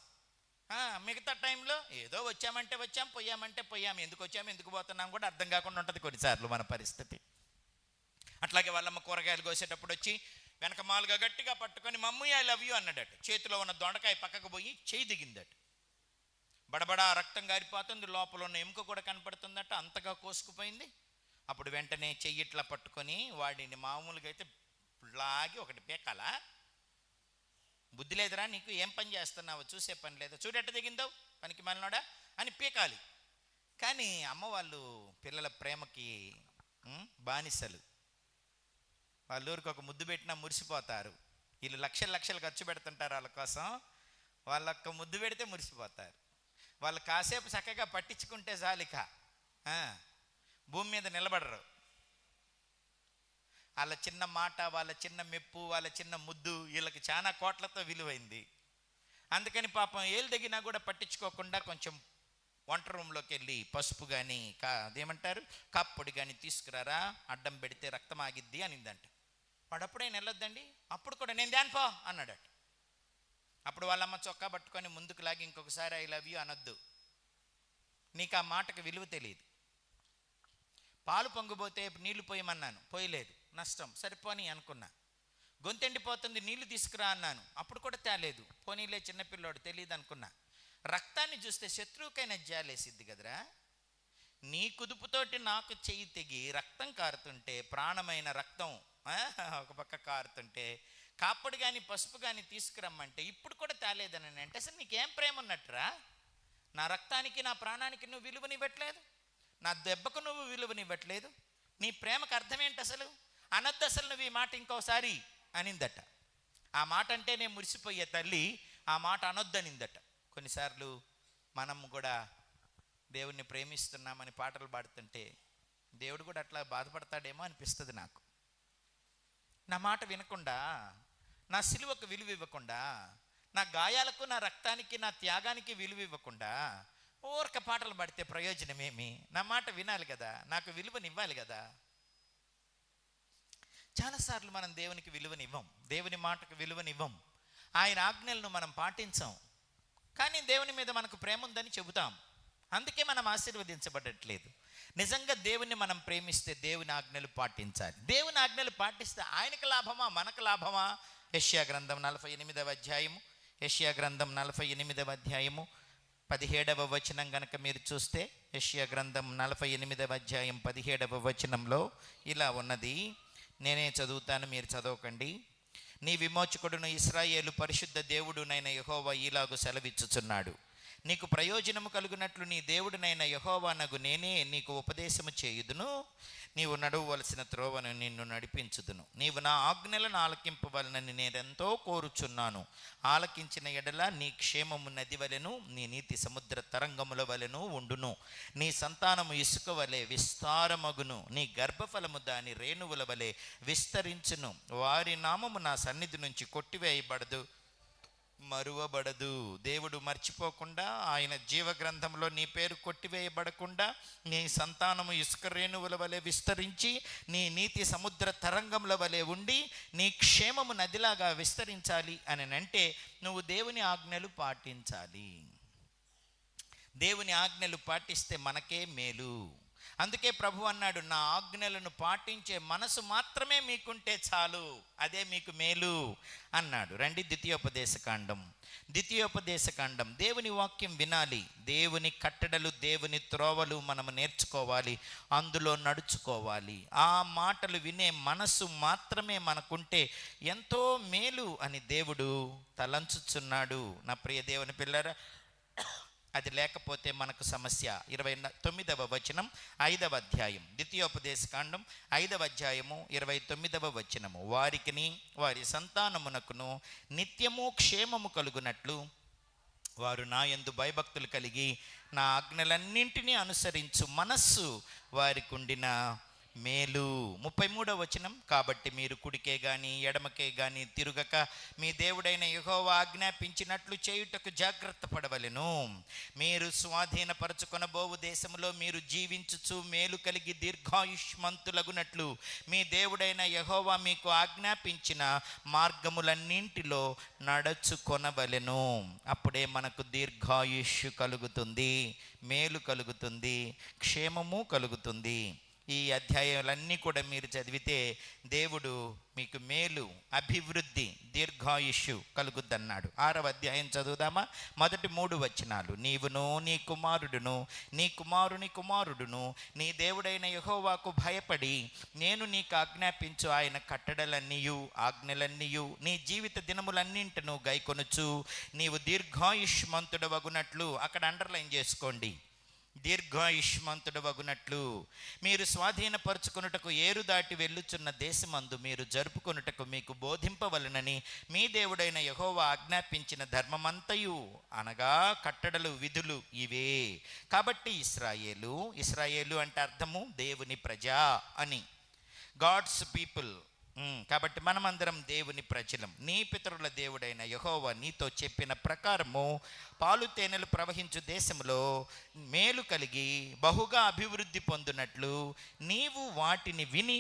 మిగతా టైంలో ఏదో వచ్చామంటే వచ్చాం, పోయామంటే పోయాం. ఎందుకు వచ్చాము, ఎందుకు పోతున్నాం కూడా అర్థం కాకుండా ఉంటుంది కొన్నిసార్లు మన పరిస్థితి. అట్లాగే వాళ్ళమ్మ కూరగాయలు కోసేటప్పుడు వచ్చి వెనక మాలుగా గట్టిగా పట్టుకొని మమ్మీ ఐ లవ్ యూ అన్నాడట. చేతిలో ఉన్న దొండకాయ పక్కకు పోయి చేయి దిగిందట. బడబడా రక్తం గారిపోతుంది, లోపల ఉన్న ఎముక కూడా కనపడుతుందట, అంతగా కోసుకుపోయింది. అప్పుడు వెంటనే చెయ్యి ఇట్లా పట్టుకొని వాడిని మామూలుగా అయితే లాగి ఒకటి పీకాల. బుద్ధి లేదురా నీకు, ఏం పని చేస్తున్నావు, చూసే పని లేదా, చూడెట్ట దిగిందో పనికి మనలోడా అని పీకాలి. కానీ అమ్మ వాళ్ళు పిల్లల ప్రేమకి బానిసలు. వాళ్ళ ఊరికి ఒక ముద్దు పెట్టినా మురిసిపోతారు. వీళ్ళు లక్షలు ఖర్చు పెడుతుంటారు వాళ్ళ కోసం. వాళ్ళొక్క ముద్దు పెడితే మురిసిపోతారు. వాళ్ళు కాసేపు చక్కగా పట్టించుకుంటే చాలిక భూమి మీద నిలబడరు. వాళ్ళ చిన్న మాట, వాళ్ళ చిన్న మెప్పు, వాళ్ళ చిన్న ముద్దు వీళ్ళకి చాలా కోట్లతో విలువైంది. అందుకని పాపం ఏళ్ళు తగినా కూడా పట్టించుకోకుండా కొంచెం వంట రూమ్లోకి వెళ్ళి పసుపు కానీ అదేమంటారు కప్పొడి కానీ తీసుకురారా, అడ్డం పెడితే రక్తం ఆగిద్ది అనిందంట. వాడప్పుడే వెళ్ళొద్దండి. అప్పుడు కూడా నేను దానిపో అన్నాడట. అప్పుడు వాళ్ళమ్మ చొక్కా పట్టుకొని ముందుకు లాగి ఇంకొకసారి ఐ లవ్ యూ అనొద్దు, నీకు ఆ మాటకు విలువ తెలియదు. పాలు పొంగిపోతే నీళ్లు పోయమన్నాను, పోయలేదు, నష్టం, సరిపోని అనుకున్నా. గొంతెండిపోతుంది, నీళ్లు తీసుకురా అన్నాను, అప్పుడు కూడా తేలేదు, పోనీలే చిన్నపిల్లోడు తెలియదు అనుకున్నా. రక్తాన్ని చూస్తే శత్రువుకైనా జాలేసిద్ది కదరా. నీ కుదుపుతోటి నాకు చెయ్యి తెగి రక్తం కారుతుంటే, ప్రాణమైన రక్తం ఒక పక్క కారుతుంటే కాపడు కానీ పసుపు కానీ తీసుకురమ్మంటే ఇప్పుడు కూడా తేలేదని అంటే అసలు నీకేం ప్రేమ ఉన్నట్టురా? నా రక్తానికి నా ప్రాణానికి నువ్వు విలువనివ్వట్లేదు, నా దెబ్బకు నువ్వు విలువనివ్వట్లేదు, నీ ప్రేమకు అర్థం ఏంటి అసలు? అనొద్దు అసలు నువ్వు ఈ మాట ఇంకోసారి అనిందట. ఆ మాట అంటే నేను మురిసిపోయే తల్లి ఆ మాట అనొద్దనిందట. కొన్నిసార్లు మనం కూడా దేవుణ్ణి ప్రేమిస్తున్నామని పాటలు పాడుతుంటే దేవుడు కూడా అట్లా బాధపడతాడేమో అనిపిస్తుంది నాకు. నా మాట వినకుండా, నా సిలువకు విలువ ఇవ్వకుండా, నా గాయాలకు నా రక్తానికి నా త్యాగానికి విలువ ఇవ్వకుండా ఊరక పాటలు పాడితే ప్రయోజనమేమి? నా మాట వినాలి కదా, నాకు విలువనివ్వాలి కదా. చాలాసార్లు మనం దేవునికి విలువనివ్వం, దేవుని మాటకు విలువనివ్వం, ఆయన ఆజ్ఞలను మనం పాటించాం. కానీ దేవుని మీద మనకు ప్రేమ ఉందని చెబుతాం, అందుకే మనం ఆశీర్వదించబడట్లేదు. నిజంగా దేవుని మనం ప్రేమిస్తే దేవుని ఆజ్ఞలు పాటించాలి. దేవుని ఆజ్ఞలు పాటిస్తే ఆయనకు లాభమా మనకు లాభమా? యెషయా గ్రంథం 48వ అధ్యాయము, యెషయా గ్రంథం 48వ అధ్యాయము 17వ వచనం గనక మీరు చూస్తే, యెషయా గ్రంథం 48వ అధ్యాయం 17వ వచనంలో ఇలా ఉన్నది. నేనే చదువుతాను, మీరు చదవకండి. నీ విమోచకుడును ఇశ్రాయేలు పరిశుద్ధ దేవుడునైన యెహోవా ఈలాగు సెలవిచ్చుచున్నాడు. నీకు ప్రయోజనము కలుగునట్లు నీ దేవుడినైన యెహోవానగు నేనే నీకు ఉపదేశము చేయుదును, నీవు నడవవలసిన త్రోవను నిన్ను నడిపించుదును. నీవు నా ఆజ్ఞలను ఆలకింపవలనని నేనెంతో కోరుచున్నాను. ఆలకించిన ఎడల నీ క్షేమము నది వలెను, నీ నీతి సముద్ర తరంగముల వలెను ఉండును. నీ సంతానము ఇసుక వలె విస్తారమగును, నీ గర్భఫలము దాని రేణువుల వలె విస్తరించును. వారి నామము నా సన్నిధి నుంచి కొట్టివేయబడదు, మరువబడదు. దేవుడు మర్చిపోకుండా, ఆయన జీవ గ్రంథంలో నీ పేరు కొట్టివేయబడకుండా, నీ సంతానము ఇసుక రేణువుల వలె విస్తరించి, నీ నీతి సముద్ర తరంగముల వలె ఉండి, నీ క్షేమము నదిలాగా విస్తరించాలి అని అంటే నువ్వు దేవుని ఆజ్ఞలు పాటించాలి. దేవుని ఆజ్ఞలు పాటిస్తే మనకే మేలు. అందుకే ప్రభు అన్నాడు, నా ఆజ్ఞలను పాటించే మనసు మాత్రమే మీకుంటే చాలు, అదే మీకు మేలు అన్నాడు. రండి ద్వితీయోపదేశకాండం. దేవుని వాక్యం వినాలి, దేవుని కట్టడలు, దేవుని త్రోవలు మనము నేర్చుకోవాలి, అందులో నడుచుకోవాలి. ఆ మాటలు వినే మనసు మాత్రమే మనకుంటే ఎంతో మేలు అని దేవుడు తలంచుచున్నాడు. నా ప్రియ దేవుని పిల్లరా, అది లేకపోతే మనకు సమస్య. 29వ వచనం 5వ అధ్యాయం, ద్వితీయోపదేశకాండం 5వ అధ్యాయము 29వ వచనము. వారికిని వారి సంతానమునకును నిత్యము క్షేమము కలుగునట్లు వారు నా యందు భయభక్తులు కలిగి నా ఆజ్ఞలన్నింటినీ అనుసరించు మనస్సు వారికి ఉండిన మేలు. 33వ వచనం. కాబట్టి మీరు కుడికే గాని ఎడమకే గాని తిరుగక మీ దేవుడైన యెహోవా ఆజ్ఞాపించినట్లు చేయుటకు జాగ్రత్త పడవలెను. మీరు స్వాధీనపరచుకొనబోవు దేశంలో మీరు జీవించుచు మేలు కలిగి దీర్ఘాయుష్మంతులగునట్లు మీ దేవుడైన యెహోవా మీకు ఆజ్ఞాపించిన మార్గములన్నింటిలో నడుచుకొనవలెను. అప్పుడే మనకు దీర్ఘాయుష్ కలుగుతుంది, మేలు కలుగుతుంది, క్షేమము కలుగుతుంది. ఈ అధ్యాయాలన్నీ కూడా మీరు చదివితే దేవుడు మీకు మేలు, అభివృద్ధి, దీర్ఘాయుష్యు కలుగుద్దన్నాడు. 6వ అధ్యాయం చదువుదామా? మొదటి 3 వచనాలు. నీవును నీ కుమారుడును నీ కుమారుని కుమారుడును నీ దేవుడైన యెహోవాకు భయపడి నేను నీకు ఆజ్ఞాపించు ఆయన కట్టడలన్నీయు ఆజ్ఞలన్నీయు నీ జీవిత దినములన్నింటిను గైకొనుచు నీవు దీర్ఘాయుష్మంతుడవగునట్లు, అక్కడ అండర్లైన్ చేసుకోండి, దీర్ఘాయుష్మంతుడవగునట్లు మీరు స్వాధీనపరుచుకొనుటకు ఏరు దాటి వెళ్ళుచున్న దేశమందు మీరు జరుపుకొనుటకు మీకు బోధింపవలనని మీ దేవుడైన యెహోవా ఆజ్ఞాపించిన ధర్మమంతయు, అనగా కట్టడలు, విధులు ఇవే. కాబట్టి ఇశ్రాయేలు అంటే అర్థము దేవుని ప్రజ అని, గాడ్స్ పీపుల్. కాబట్టి మనమందరం దేవుని ప్రజలం. నీ పితరుల దేవుడైన యెహోవా నీతో చెప్పిన ప్రకారము పాలు తేనెలు ప్రవహించు దేశంలో మేలు కలిగి బహుగా అభివృద్ధి పొందినట్లు నీవు వాటిని విని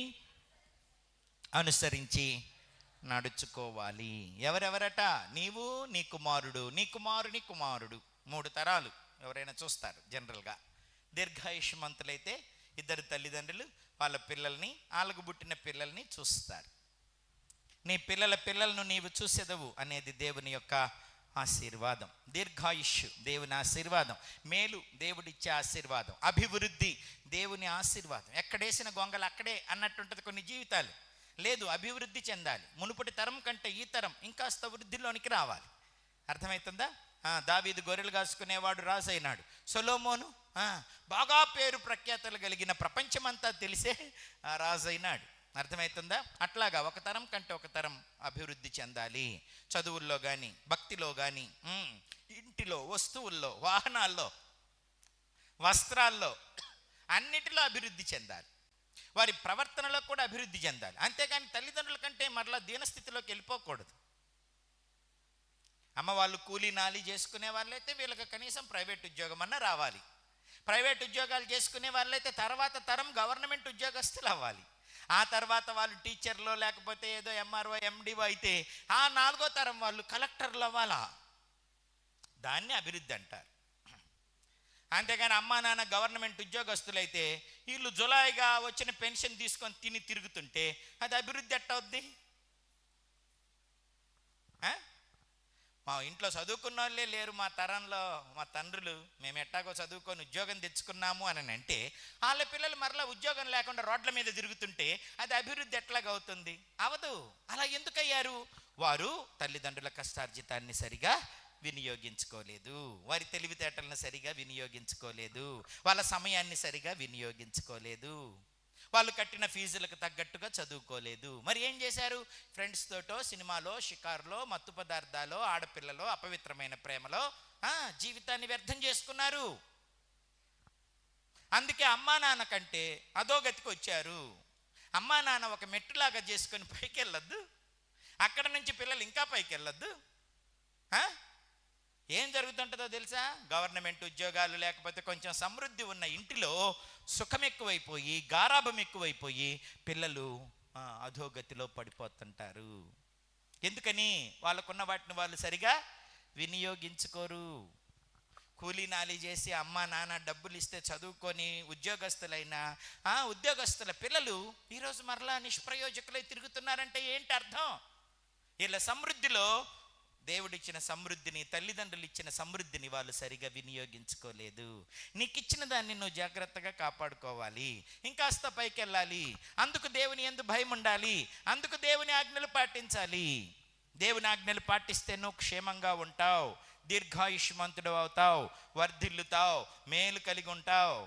అనుసరించి నడుచుకోవాలి. ఎవరెవరట? నీవు, నీ కుమారుడు, నీ కుమారుని కుమారుడు. 3 తరాలు ఎవరైనా చూస్తారు జనరల్గా. దీర్ఘాయుష్మంతులైతే 2 తల్లిదండ్రులు వాళ్ళ పిల్లల్ని, వాళ్ళకు పుట్టిన పిల్లల్ని చూస్తారు. నీ పిల్లల పిల్లలను నీవు చూసేదవు అనేది దేవుని యొక్క ఆశీర్వాదం. దీర్ఘాయుష్ దేవుని ఆశీర్వాదం, మేలు దేవుడిచ్చే ఆశీర్వాదం, అభివృద్ధి దేవుని ఆశీర్వాదం. ఎక్కడేసిన గొంగలు అక్కడే అన్నట్టుంటుంది కొన్ని జీవితాలు. లేదు, అభివృద్ధి చెందాలి. మునుపటి తరం కంటే ఈ తరం ఇంకాస్త వృద్ధిలోనికి రావాలి. అర్థమవుతుందా? దావీదు గొర్రెలు కాసుకునేవాడు రాజు అయినాడు. సొలొమోను బాగా పేరు ప్రఖ్యాతలు కలిగిన, ప్రపంచమంతా తెలిసే రాజు అయినాడు. అర్థమవుతుందా? అట్లాగా ఒక తరం కంటే ఒక తరం అభివృద్ధి చెందాలి. చదువుల్లో కానీ, భక్తిలో కానీ, ఇంటిలో, వస్తువుల్లో, వాహనాల్లో, వస్త్రాల్లో, అన్నిటిలో అభివృద్ధి చెందాలి. వారి ప్రవర్తనలో కూడా అభివృద్ధి చెందాలి. అంతేగాని తల్లిదండ్రుల కంటే మరలా దీనస్థితిలోకి వెళ్ళిపోకూడదు. అమ్మ వాళ్ళు కూలీ నాలి చేసుకునే వాళ్ళైతే వీళ్ళకి కనీసం ప్రైవేట్ ఉద్యోగం అన్నా రావాలి. ప్రైవేట్ ఉద్యోగాలు చేసుకునే వాళ్ళైతే తర్వాత తరం గవర్నమెంట్ ఉద్యోగస్తులు అవ్వాలి. ఆ తర్వాత వాళ్ళు టీచర్లో లేకపోతే ఏదో ఎంఆర్ఓ ఎండిఓ అయితే ఆ 4వ తరం వాళ్ళు కలెక్టర్లు అవ్వాలా. దాన్ని అభివృద్ధి అంటారు. అంతేగాని అమ్మా నాన్న గవర్నమెంట్ ఉద్యోగస్తులైతే వీళ్ళు జులాయిగా వచ్చిన పెన్షన్ తీసుకొని తిని తిరుగుతుంటే అది అభివృద్ధి ఎట్ట అవుద్ది? మా ఇంట్లో చదువుకున్న వాళ్ళే లేరు, మా తరంలో మా తండ్రులు మేము ఎట్టాగో చదువుకొని ఉద్యోగం తెచ్చుకున్నాము అని అంటే వాళ్ళ పిల్లలు మరలా ఉద్యోగం లేకుండా రోడ్ల మీద తిరుగుతుంటే అది అభివృద్ధి ఎట్లాగా అవుతుంది? అవదు. అలా ఎందుకయ్యారు? వారు తల్లిదండ్రుల కష్టార్జితాన్ని సరిగా వినియోగించుకోలేదు, వారి తెలివితేటలను సరిగా వినియోగించుకోలేదు, వాళ్ళ సమయాన్ని సరిగా వినియోగించుకోలేదు, వాళ్ళు కట్టిన ఫీజులకు తగ్గట్టుగా చదువుకోలేదు. మరి ఏం చేశారు? ఫ్రెండ్స్ తోటో, సినిమాలో, షికారులో, మత్తు పదార్థాలు, ఆడపిల్లలో, అపవిత్రమైన ప్రేమలో జీవితాన్ని వ్యర్థం చేసుకున్నారు. అందుకే అమ్మా నాన్న కంటే అధోగతికి వచ్చారు. అమ్మా నాన్న ఒక మెట్టులాగా చేసుకొని పైకి వెళ్ళొద్దు, అక్కడ నుంచి పిల్లలు ఇంకా పైకి వెళ్ళొద్దు. ఏం జరుగుతుంటుందో తెలుసా? గవర్నమెంట్ ఉద్యోగాలు లేకపోతే కొంచెం సమృద్ధి ఉన్న ఇంటిలో సుఖం ఎక్కువైపోయి, గారాభం ఎక్కువైపోయి పిల్లలు అధోగతిలో పడిపోతుంటారు. ఎందుకని? వాళ్ళకున్న వాటిని వాళ్ళు సరిగా వినియోగించుకోరు. కూలీ నాలి చేసి అమ్మ నాన్న డబ్బులు ఇస్తే చదువుకొని ఉద్యోగస్తులైన ఉద్యోగస్తుల పిల్లలు ఈరోజు మరలా నిష్ప్రయోజకులై తిరుగుతున్నారంటే ఏంటి అర్థం? వీళ్ళ సమృద్ధిలో దేవుడిచ్చిన సమృద్ధిని, తల్లిదండ్రులు ఇచ్చిన సమృద్ధిని వాళ్ళు సరిగా వినియోగించుకోలేదు. నీకు ఇచ్చిన దాన్ని నువ్వు జాగ్రత్తగా కాపాడుకోవాలి, ఇంకాస్త పైకి వెళ్ళాలి. అందుకు దేవుని యందు భయం ఉండాలి, అందుకు దేవుని ఆజ్ఞలు పాటించాలి. దేవుని ఆజ్ఞలు పాటిస్తే నువ్వు క్షేమంగా ఉంటావు, దీర్ఘాయుష్మంతుడు అవుతావు, వర్ధిల్లుతావు, మేలు కలిగి ఉంటావు.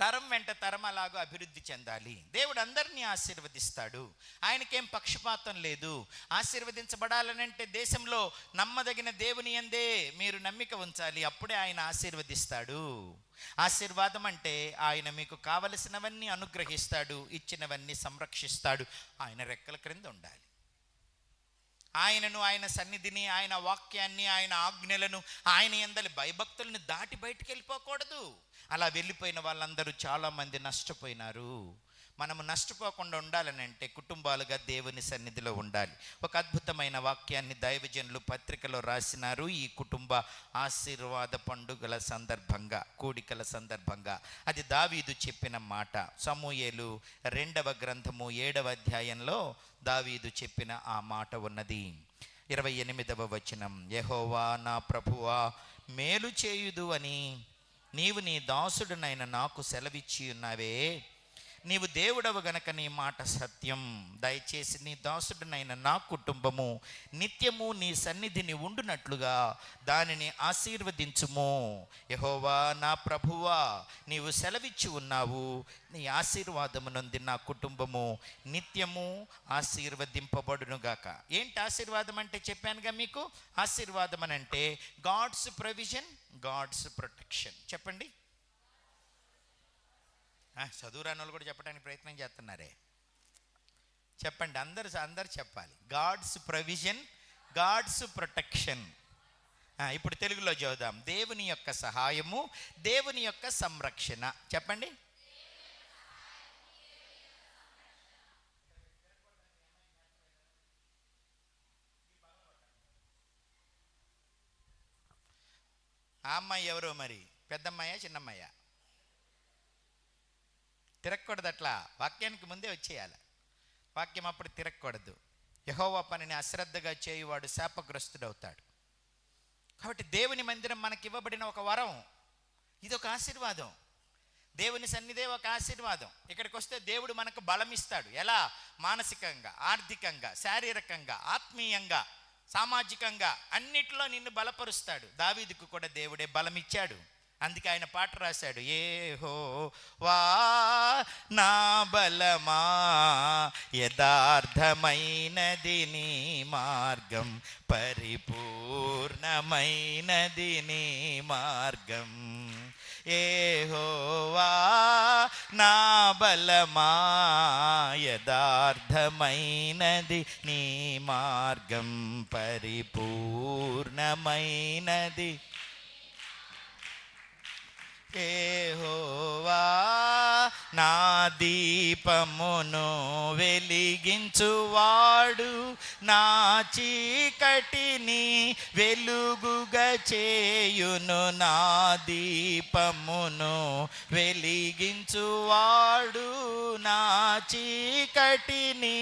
తరం వెంట తరం అలాగూ అభివృద్ధి చెందాలి. దేవుడు అందరినీ ఆశీర్వదిస్తాడు, ఆయనకేం పక్షపాతం లేదు. ఆశీర్వదించబడాలనంటే దేశంలో నమ్మదగిన దేవుని యందే మీరు నమ్మిక ఉంచాలి, అప్పుడే ఆయన ఆశీర్వదిస్తాడు. ఆశీర్వాదం అంటే ఆయన మీకు కావలసినవన్నీ అనుగ్రహిస్తాడు, ఇచ్చినవన్నీ సంరక్షిస్తాడు. ఆయన రెక్కల క్రింద ఉండాలి. ఆయనను, ఆయన సన్నిధిని, ఆయన వాక్యాన్ని, ఆయన ఆజ్ఞలను, ఆయన యందలి భయభక్తులను దాటి బయటికి వెళ్ళిపోకూడదు. అలా వెళ్ళిపోయిన వాళ్ళందరూ చాలామంది నష్టపోయినారు. మనము నష్టపోకుండా ఉండాలనంటే కుటుంబాలుగా దేవుని సన్నిధిలో ఉండాలి. ఒక అద్భుతమైన వాక్యాన్ని దైవజనులు పత్రికలో రాసినారు. ఈ కుటుంబ ఆశీర్వాద పండుగల సందర్భంగా, కూడికల సందర్భంగా అది దావీదు చెప్పిన మాట. సమూయేలు 2వ గ్రంథము 7వ అధ్యాయంలో దావీదు చెప్పిన ఆ మాట ఉన్నది. 28వ వచనం, యెహోవా నా ప్రభువా మేలు చేయుదు అని నీవు నీ దాసుడునైన నాకు సెలవిచ్చి ఉన్నావే. నీవు దేవుడవు గనక నీ మాట సత్యం. దయచేసి నీ దాసుడునైన నా కుటుంబము నిత్యము నీ సన్నిధిని ఉండునట్లుగా దానిని ఆశీర్వదించుము. యెహోవా నా ప్రభువా నీవు సెలవిచ్చి ఉన్నావు, నీ ఆశీర్వాదము నొంది నా కుటుంబము నిత్యము ఆశీర్వదింపబడునుగాక. ఏంటి ఆశీర్వాదం అంటే? చెప్పానుగా మీకు. ఆశీర్వాదం అని అంటే గాడ్స్ ప్రొవిజన్, గాడ్స్ ప్రొటెక్షన్. చెప్పండి. చదువు రాని వాళ్ళు కూడా చెప్పడానికి ప్రయత్నం చేస్తున్నారే. చెప్పండి, అందరు చెప్పాలి. God's provision, God's protection. ఇప్పుడు తెలుగులో చదువుదాం. దేవుని యొక్క సహాయము, దేవుని యొక్క సంరక్షణ. చెప్పండి. ఆ అమ్మాయి ఎవరో మరి? పెద్దమ్మాయా చిన్నమ్మాయా? తిరగకూడదు. అట్లా వాక్యానికి ముందే వచ్చేయాలి. వాక్యం అప్పుడు తిరగకూడదు. యెహోవా పనిని అశ్రద్ధగా చేయువాడు శాపగ్రస్తుడవుతాడు. కాబట్టి దేవుని మందిరం మనకి ఇవ్వబడిన ఒక వరం, ఇదొక ఆశీర్వాదం. దేవుని సన్నిధే ఒక ఆశీర్వాదం. ఇక్కడికి వస్తే దేవుడు మనకు బలం ఇస్తాడు. ఎలా? మానసికంగా, ఆర్థికంగా, శారీరకంగా, ఆత్మీయంగా, సామాజికంగా అన్నిటిలో నిన్ను బలపరుస్తాడు. దావీదుకు కూడా దేవుడే బలం ఇచ్చాడు. అందుకే ఆయన పాట రాశాడు, యెహోవా నా బలమా, యథార్థమైనది నీ మార్గం, పరిపూర్ణమైనది నీ మార్గం. యెహోవా నా బలమా, యథార్థమైనది నీ మార్గం, పరిపూర్ణమైనది. యెహోవా నా దీపమును వెలిగించువాడు, నా చీకటిని వెలుగుగా చేయును. నా దీపమును వెలిగించువాడు, నా చీకటిని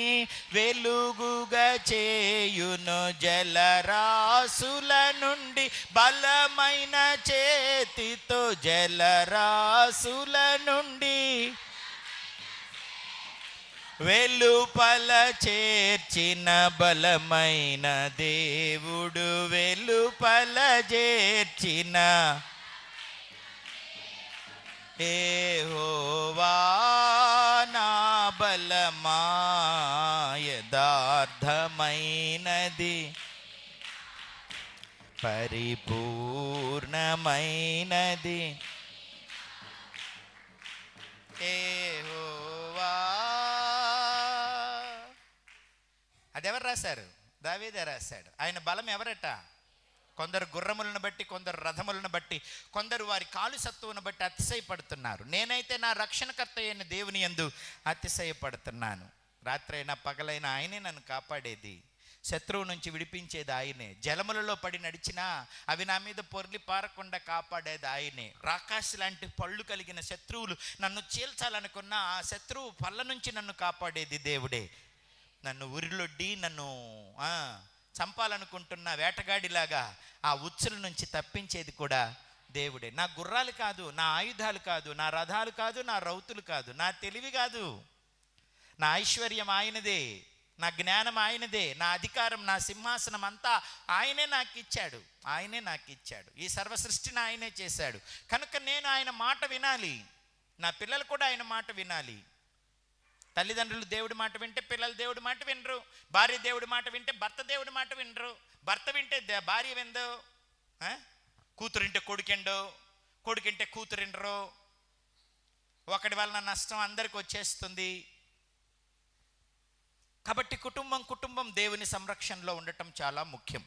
వెలుగుగా చేయును. జలరాశుల నుండి బలమైన చేతితో, జలరాశుల నుండి వెలుపల చేర్చిన బలమైన దేవుడు, వెలుపల చేర్చిన యెహోవా నా బలమా, యథార్థమైనది పరిపూర్ణమైనది యెహోవా. అదెవరు రాశారు? దావీదే రాశాడు. ఆయన బలం ఎవరట? కొందరు గుర్రములను బట్టి, కొందరు రథములను బట్టి, కొందరు వారి కాలు సత్తువును బట్టి అతిశయపడుతున్నారు. నేనైతే నా రక్షణకర్త అయిన దేవుని యందు అతిశయపడుతున్నాను. రాత్రైనా పగలైనా ఆయనే నన్ను కాపాడేది, శత్రువు నుంచి విడిపించేది ఆయనే. జలములలో పడి నడిచినా అవి నా మీద పొర్లి పారకుండా కాపాడేది ఆయనే. రాకాసి లాంటి పళ్ళు కలిగిన శత్రువులు నన్ను చీల్చాలనుకున్న ఆ శత్రువు పళ్ళ నుంచి నన్ను కాపాడేది దేవుడే. నన్ను ఉరిలొడ్డి నన్ను చంపాలనుకుంటున్న వేటగాడిలాగా ఆ ఉచ్చుల నుంచి తప్పించేది కూడా దేవుడే. నా గుర్రాలు కాదు, నా ఆయుధాలు కాదు, నా రథాలు కాదు, నా రౌతులు కాదు, నా తెలివి కాదు, నా ఐశ్వర్యం ఆయనదే, నా జ్ఞానం ఆయనదే, నా అధికారం, నా సింహాసనం అంతా ఆయనే నాకు ఇచ్చాడు. ఆయనే నాకు ఇచ్చాడు. ఈ సర్వ సృష్టిని ఆయనే చేశాడు. కనుక నేను ఆయన మాట వినాలి, నా పిల్లలు కూడా ఆయన మాట వినాలి. తల్లిదండ్రులు దేవుడి మాట వింటే పిల్లలు దేవుడి మాట వినరు. భార్య దేవుడి మాట వింటే భర్త దేవుడి మాట వినరు. భర్త వింటే భార్య విందో, కూతురింటే కొడుకెండో, కొడుకింటే కూతురిండ్రో. ఒకటి వలన నష్టం అందరికి వచ్చేస్తుంది. కాబట్టి కుటుంబం దేవుని సంరక్షణలో ఉండటం చాలా ముఖ్యం.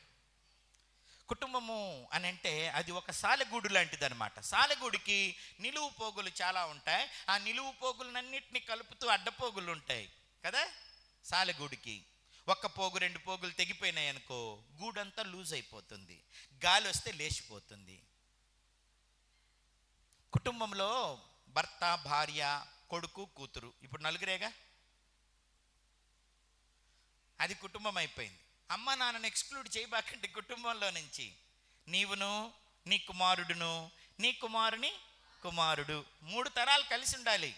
కుటుంబము అని అంటే అది ఒక సాలెగూడు లాంటిది అనమాట. సాలెగూడికి నిలువు పోగులు చాలా ఉంటాయి. ఆ నిలువు పోగులన్నింటినీ కలుపుతూ అడ్డపోగులు ఉంటాయి కదా. సాలెగూడికి ఒక్క పోగు, రెండు పోగులు తెగిపోయినాయి అనుకో, గూడంతా లూజ్ అయిపోతుంది, గాలి వస్తే లేచిపోతుంది. కుటుంబంలో భర్త, భార్య, కొడుకు, కూతురు, ఇప్పుడు నలుగురేగా, అది కుటుంబం అయిపోయింది. అమ్మ నాన్నను ఎక్స్క్లూడ్ చేయబాకండి కుటుంబంలో నుంచి. నీవును, నీ కుమారుడును, నీ కుమారుని కుమారుడు, 3 తరాలు కలిసి ఉండాలి.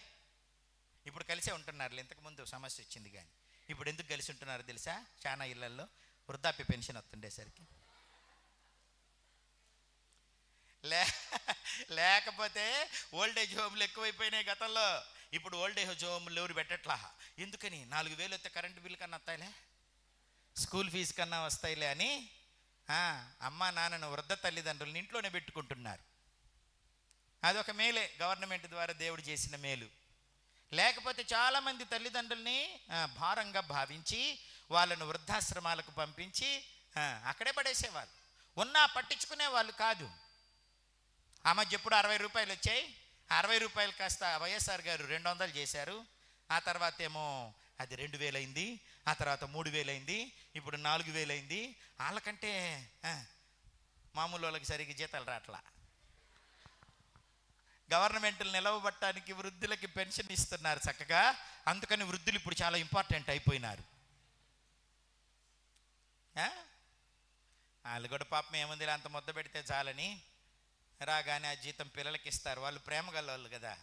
ఇప్పుడు కలిసే ఉంటున్నారు. ఇంతకుముందు సమస్య వచ్చింది కానీ ఇప్పుడు ఎందుకు కలిసి ఉంటున్నారు తెలుసా? చాలా ఇళ్లలో వృద్ధాప్య పెన్షన్ వస్తుండేసరికి. లేకపోతే ఓల్డేజ్ హోమ్లు ఎక్కువైపోయినాయి గతంలో. ఇప్పుడు ఓల్డేజ్ హోమ్లు ఎవరు పెట్టట్లా. ఎందుకని? 4,000 వస్తే కరెంటు బిల్లు కన్నా వస్తాయిలే, స్కూల్ ఫీజు కన్నా వస్తాయిలే అని అమ్మా నాన్నను, వృద్ధ తల్లిదండ్రులను ఇంట్లోనే పెట్టుకుంటున్నారు. అదొక మేలే, గవర్నమెంట్ ద్వారా దేవుడు చేసిన మేలు. లేకపోతే చాలామంది తల్లిదండ్రుల్ని భారంగా భావించి వాళ్ళను వృద్ధాశ్రమాలకు పంపించి అక్కడే పడేసేవాళ్ళు. ఉన్నా పట్టించుకునే వాళ్ళు కాదు. ఆ మధ్య ఎప్పుడు 60 రూపాయలు వచ్చాయి. 60 రూపాయలు కాస్త వైఎస్ఆర్ గారు 200 చేశారు. ఆ తర్వాత ఏమో అది 2,000 అయింది, ఆ తర్వాత 3,000 అయింది, ఇప్పుడు 4,000 అయింది. వాళ్ళకంటే మామూలు వాళ్ళకి సరిగ్గా జీతాలు రాట్లా. గవర్నమెంట్లు నిలవబట్టడానికి వృద్ధులకి పెన్షన్ ఇస్తున్నారు చక్కగా. అందుకని వృద్ధులు ఇప్పుడు చాలా ఇంపార్టెంట్ అయిపోయినారు. వాళ్ళు కూడా పాపం ఏముంది, అంత ముద్ద పెడితే చాలని రాగానే ఆ జీతం పిల్లలకి ఇస్తారు. వాళ్ళు ప్రేమ గల వాళ్ళు కదా.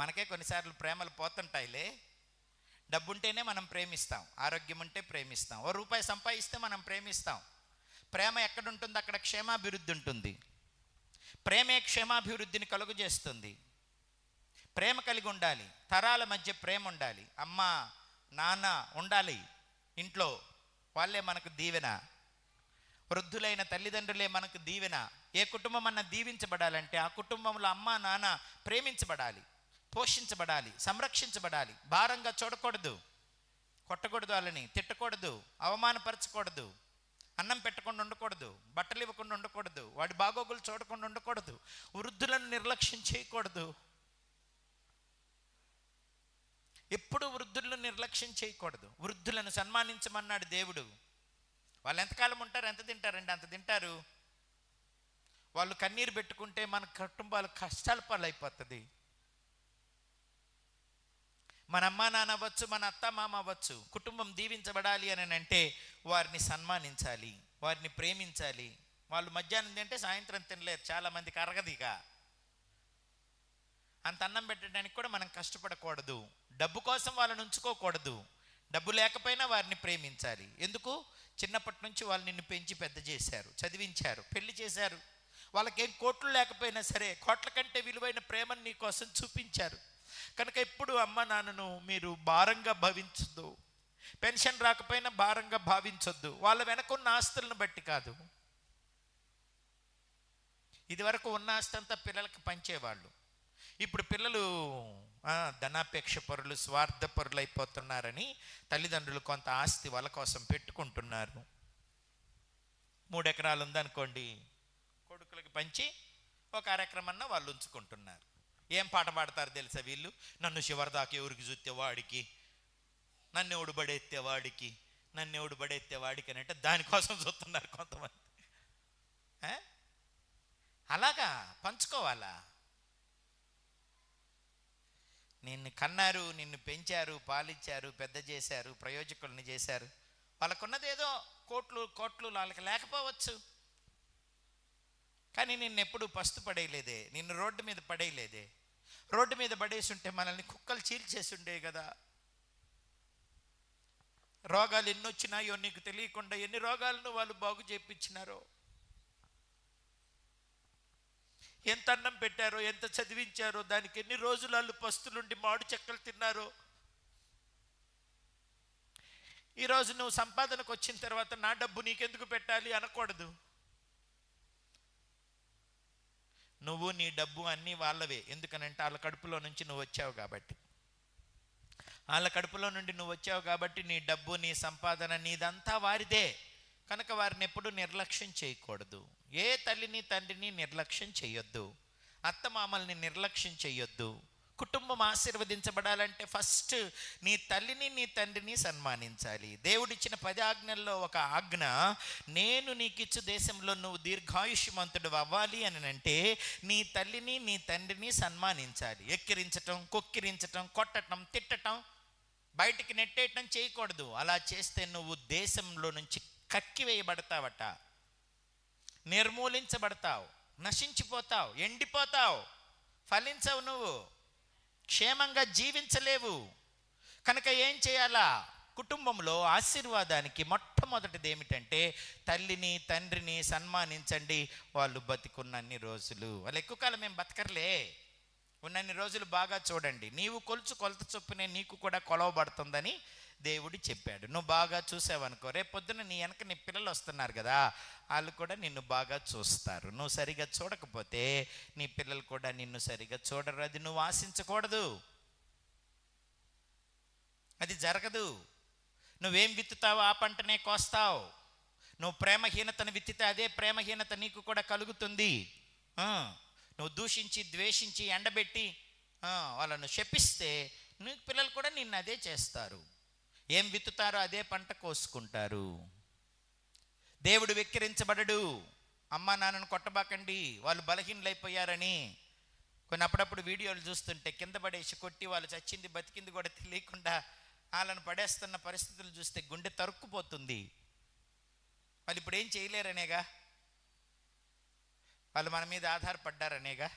మనకే కొన్నిసార్లు ప్రేమలు పోతుంటాయిలే. డబ్బుంటేనే మనం ప్రేమిస్తాం, ఆరోగ్యం ఉంటే ప్రేమిస్తాం, ఓ రూపాయి సంపాదిస్తే మనం ప్రేమిస్తాం. ప్రేమ ఎక్కడుంటుంది అక్కడ క్షేమాభివృద్ధి ఉంటుంది. ప్రేమే క్షేమాభివృద్ధిని కలుగు చేస్తుంది. ప్రేమ కలిగి ఉండాలి, తరాల మధ్య ప్రేమ ఉండాలి. అమ్మ నాన్న ఉండాలి ఇంట్లో, వాళ్ళే మనకు దీవెన. వృద్ధులైన తల్లిదండ్రులే మనకు దీవెన. ఏ కుటుంబం అన్న దీవించబడాలంటే ఆ కుటుంబంలో అమ్మ నాన్న ప్రేమించబడాలి, పోషించబడాలి, సంరక్షించబడాలి. భారంగా చూడకూడదు, కొట్టకూడదు, వాళ్ళని తిట్టకూడదు, అవమానపరచకూడదు, అన్నం పెట్టకుండా ఉండకూడదు, బట్టలు ఇవ్వకుండా ఉండకూడదు, వాడి బాగోగులు చూడకుండా ఉండకూడదు, వృద్ధులను నిర్లక్ష్యం చేయకూడదు. ఎప్పుడు వృద్ధులను నిర్లక్ష్యం చేయకూడదు. వృద్ధులను సన్మానించమన్నాడు దేవుడు. వాళ్ళు ఎంతకాలం ఉంటారు, ఎంత తింటారండి? అంత తింటారు. వాళ్ళు కన్నీరు పెట్టుకుంటే మన కుటుంబాలు కష్టాల పాలైపోతుంది. మన అమ్మా నాన్న అవ్వచ్చు, మన అత్త మామ అవ్వచ్చు, కుటుంబం దీవించబడాలి అని అంటే వారిని సన్మానించాలి, వారిని ప్రేమించాలి. వాళ్ళు మధ్యాహ్నం తింటే సాయంత్రం తినలేరు, చాలామందికి అరగదిగా. అంత అన్నం పెట్టడానికి కూడా మనం కష్టపడకూడదు. డబ్బు కోసం వాళ్ళని ఉంచుకోకూడదు. డబ్బు లేకపోయినా వారిని ప్రేమించాలి. ఎందుకు? చిన్నప్పటి నుంచి వాళ్ళు నిన్ను పెంచి పెద్ద చేశారు, చదివించారు, పెళ్లి చేశారు. వాళ్ళకేం కోట్లు లేకపోయినా సరే కోట్ల కంటే విలువైన ప్రేమను నీ కోసం చూపించారు. కనుక ఎప్పుడు అమ్మ నాన్నను మీరు భారంగా భావించొద్దు. పెన్షన్ రాకపోయినా భారంగా భావించొద్దు. వాళ్ళ వెనకున్న ఆస్తులను బట్టి కాదు. ఇదివరకు ఉన్న ఆస్తి అంతా పిల్లలకి పంచేవాళ్ళు. ఇప్పుడు పిల్లలు ధనాపేక్ష పరులు, స్వార్థ పరులు అయిపోతున్నారని తల్లిదండ్రులు కొంత ఆస్తి వాళ్ళ కోసం పెట్టుకుంటున్నారు. 3 ఎకరాలు ఉందనుకోండి, కొడుకులకి పంచి 1 అరెకరమన్నా వాళ్ళు ఉంచుకుంటున్నారు. ఏం పాట పాడతారు తెలుసా వీళ్ళు? నన్ను చివరిదాకా ఎవరికి చూస్తే వాడికి, నన్ను ఎవడు బడెత్తే వాడికి, నన్ను ఎవడు బడెత్తే వాడికి అని అంటే దానికోసం చూస్తున్నారు కొంతమంది. అలాగా పంచుకోవాలా? నిన్ను కన్నారు, నిన్ను పెంచారు, పాలిచ్చారు, పెద్ద చేశారు, ప్రయోజకుల్ని చేశారు. వాళ్ళకున్నది ఏదో కోట్లు కోట్లు వాళ్ళకి లేకపోవచ్చు, కానీ నిన్నెప్పుడు పస్తు పడేయలేదే, నిన్ను రోడ్డు మీద పడేయలేదే. రోడ్డు మీద పడేసి ఉంటే మనల్ని కుక్కలు చీల్చేసి ఉండే కదా. రోగాలు ఎన్ని వచ్చినాయో నీకు తెలియకుండా ఎన్ని రోగాలను వాళ్ళు బాగు చేయించినారో, ఎంత అన్నం పెట్టారో, ఎంత చదివించారో, దానికి ఎన్ని రోజులు వాళ్ళు పస్తులుండి మాడు చెక్కలు తిన్నారో. ఈరోజు నువ్వు సంపాదనకు వచ్చిన తర్వాత నా డబ్బు నీకెందుకు పెట్టాలి అనకూడదు. నువ్వు నీ డబ్బు అన్నీ వాళ్ళవే. ఎందుకనంటే వాళ్ళ కడుపులో నుంచి నువ్వు వచ్చావు కాబట్టి. వాళ్ళ కడుపులో నుండి నువ్వు వచ్చావు కాబట్టి నీ డబ్బు, నీ సంపాదన, నీదంతా వారిదే. కనుక వారిని ఎప్పుడు నిర్లక్ష్యం చేయకూడదు. ఏ తల్లిని తండ్రిని నిర్లక్ష్యం చేయొద్దు. అత్తమామల్ని నిర్లక్ష్యం చేయొద్దు. కుటుంబం ఆశీర్వదించబడాలంటే ఫస్ట్ నీ తల్లిని నీ తండ్రిని సన్మానించాలి. దేవుడిచ్చిన 10 ఆజ్ఞల్లో ఒక ఆజ్ఞ, నేను నీకిచ్చు దేశంలో నువ్వు దీర్ఘాయుష్మంతుడు అవ్వాలి అని అంటే నీ తల్లిని నీ తండ్రిని సన్మానించాలి. ఎక్కిరించటం, కొక్కిరించటం, కొట్టటం, తిట్టటం, బయటికి నెట్టేయటం చేయకూడదు. అలా చేస్తే నువ్వు దేశంలో నుంచి కక్కివేయబడతావట, నిర్మూలించబడతావు, నశించిపోతావు, ఎండిపోతావు, ఫలించవు, నువ్వు క్షేమంగా జీవించలేవు. కనుక ఏం చేయాలా? కుటుంబంలో ఆశీర్వాదానికి మొట్టమొదటిది ఏమిటంటే తల్లిని తండ్రిని సన్మానించండి. వాళ్ళు బతికున్నన్ని రోజులు, వాళ్ళు ఎక్కువ కాలం ఏం బతకర్లే, ఉన్నన్ని రోజులు బాగా చూడండి. నీవు కొలత చొప్పునే నీకు కూడా కొలవబడుతుందని దేవుడు చెప్పాడు. నువ్వు బాగా చూసావనుకో, రేపు పొద్దున నీ వెనక నీ పిల్లలు వస్తున్నారు కదా, వాళ్ళు కూడా నిన్ను బాగా చూస్తారు. నువ్వు సరిగా చూడకపోతే నీ పిల్లలు కూడా నిన్ను సరిగా చూడరు. అది నువ్వు ఆశించకూడదు, అది జరగదు. నువ్వేం విత్తుతావో ఆ పంటనే కోస్తావు. నువ్వు ప్రేమహీనతను విత్తితే అదే ప్రేమహీనత నీకు కూడా కలుగుతుంది. నువ్వు దూషించి, ద్వేషించి, ఎండబెట్టి వాళ్ళను శపిస్తే నీ పిల్లలు కూడా నిన్ను అదే చేస్తారు. ఏం విత్తుతారో అదే పంట కోసుకుంటారు. దేవుడు వెక్కిరించబడడు. అమ్మా నాన్నను కొట్టబాకండి, వాళ్ళు బలహీనలైపోయారని. కొన్ని అప్పుడప్పుడు వీడియోలు చూస్తుంటే కింద పడేసి కొట్టి వాళ్ళు చచ్చింది బతికింది కూడా తెలియకుండా వాళ్ళను పడేస్తున్న పరిస్థితులు చూస్తే గుండె తరుక్కుపోతుంది. వాళ్ళు ఇప్పుడు ఏం చేయలేరనేగా, వాళ్ళు మన మీద ఆధారపడ్డారనేగా.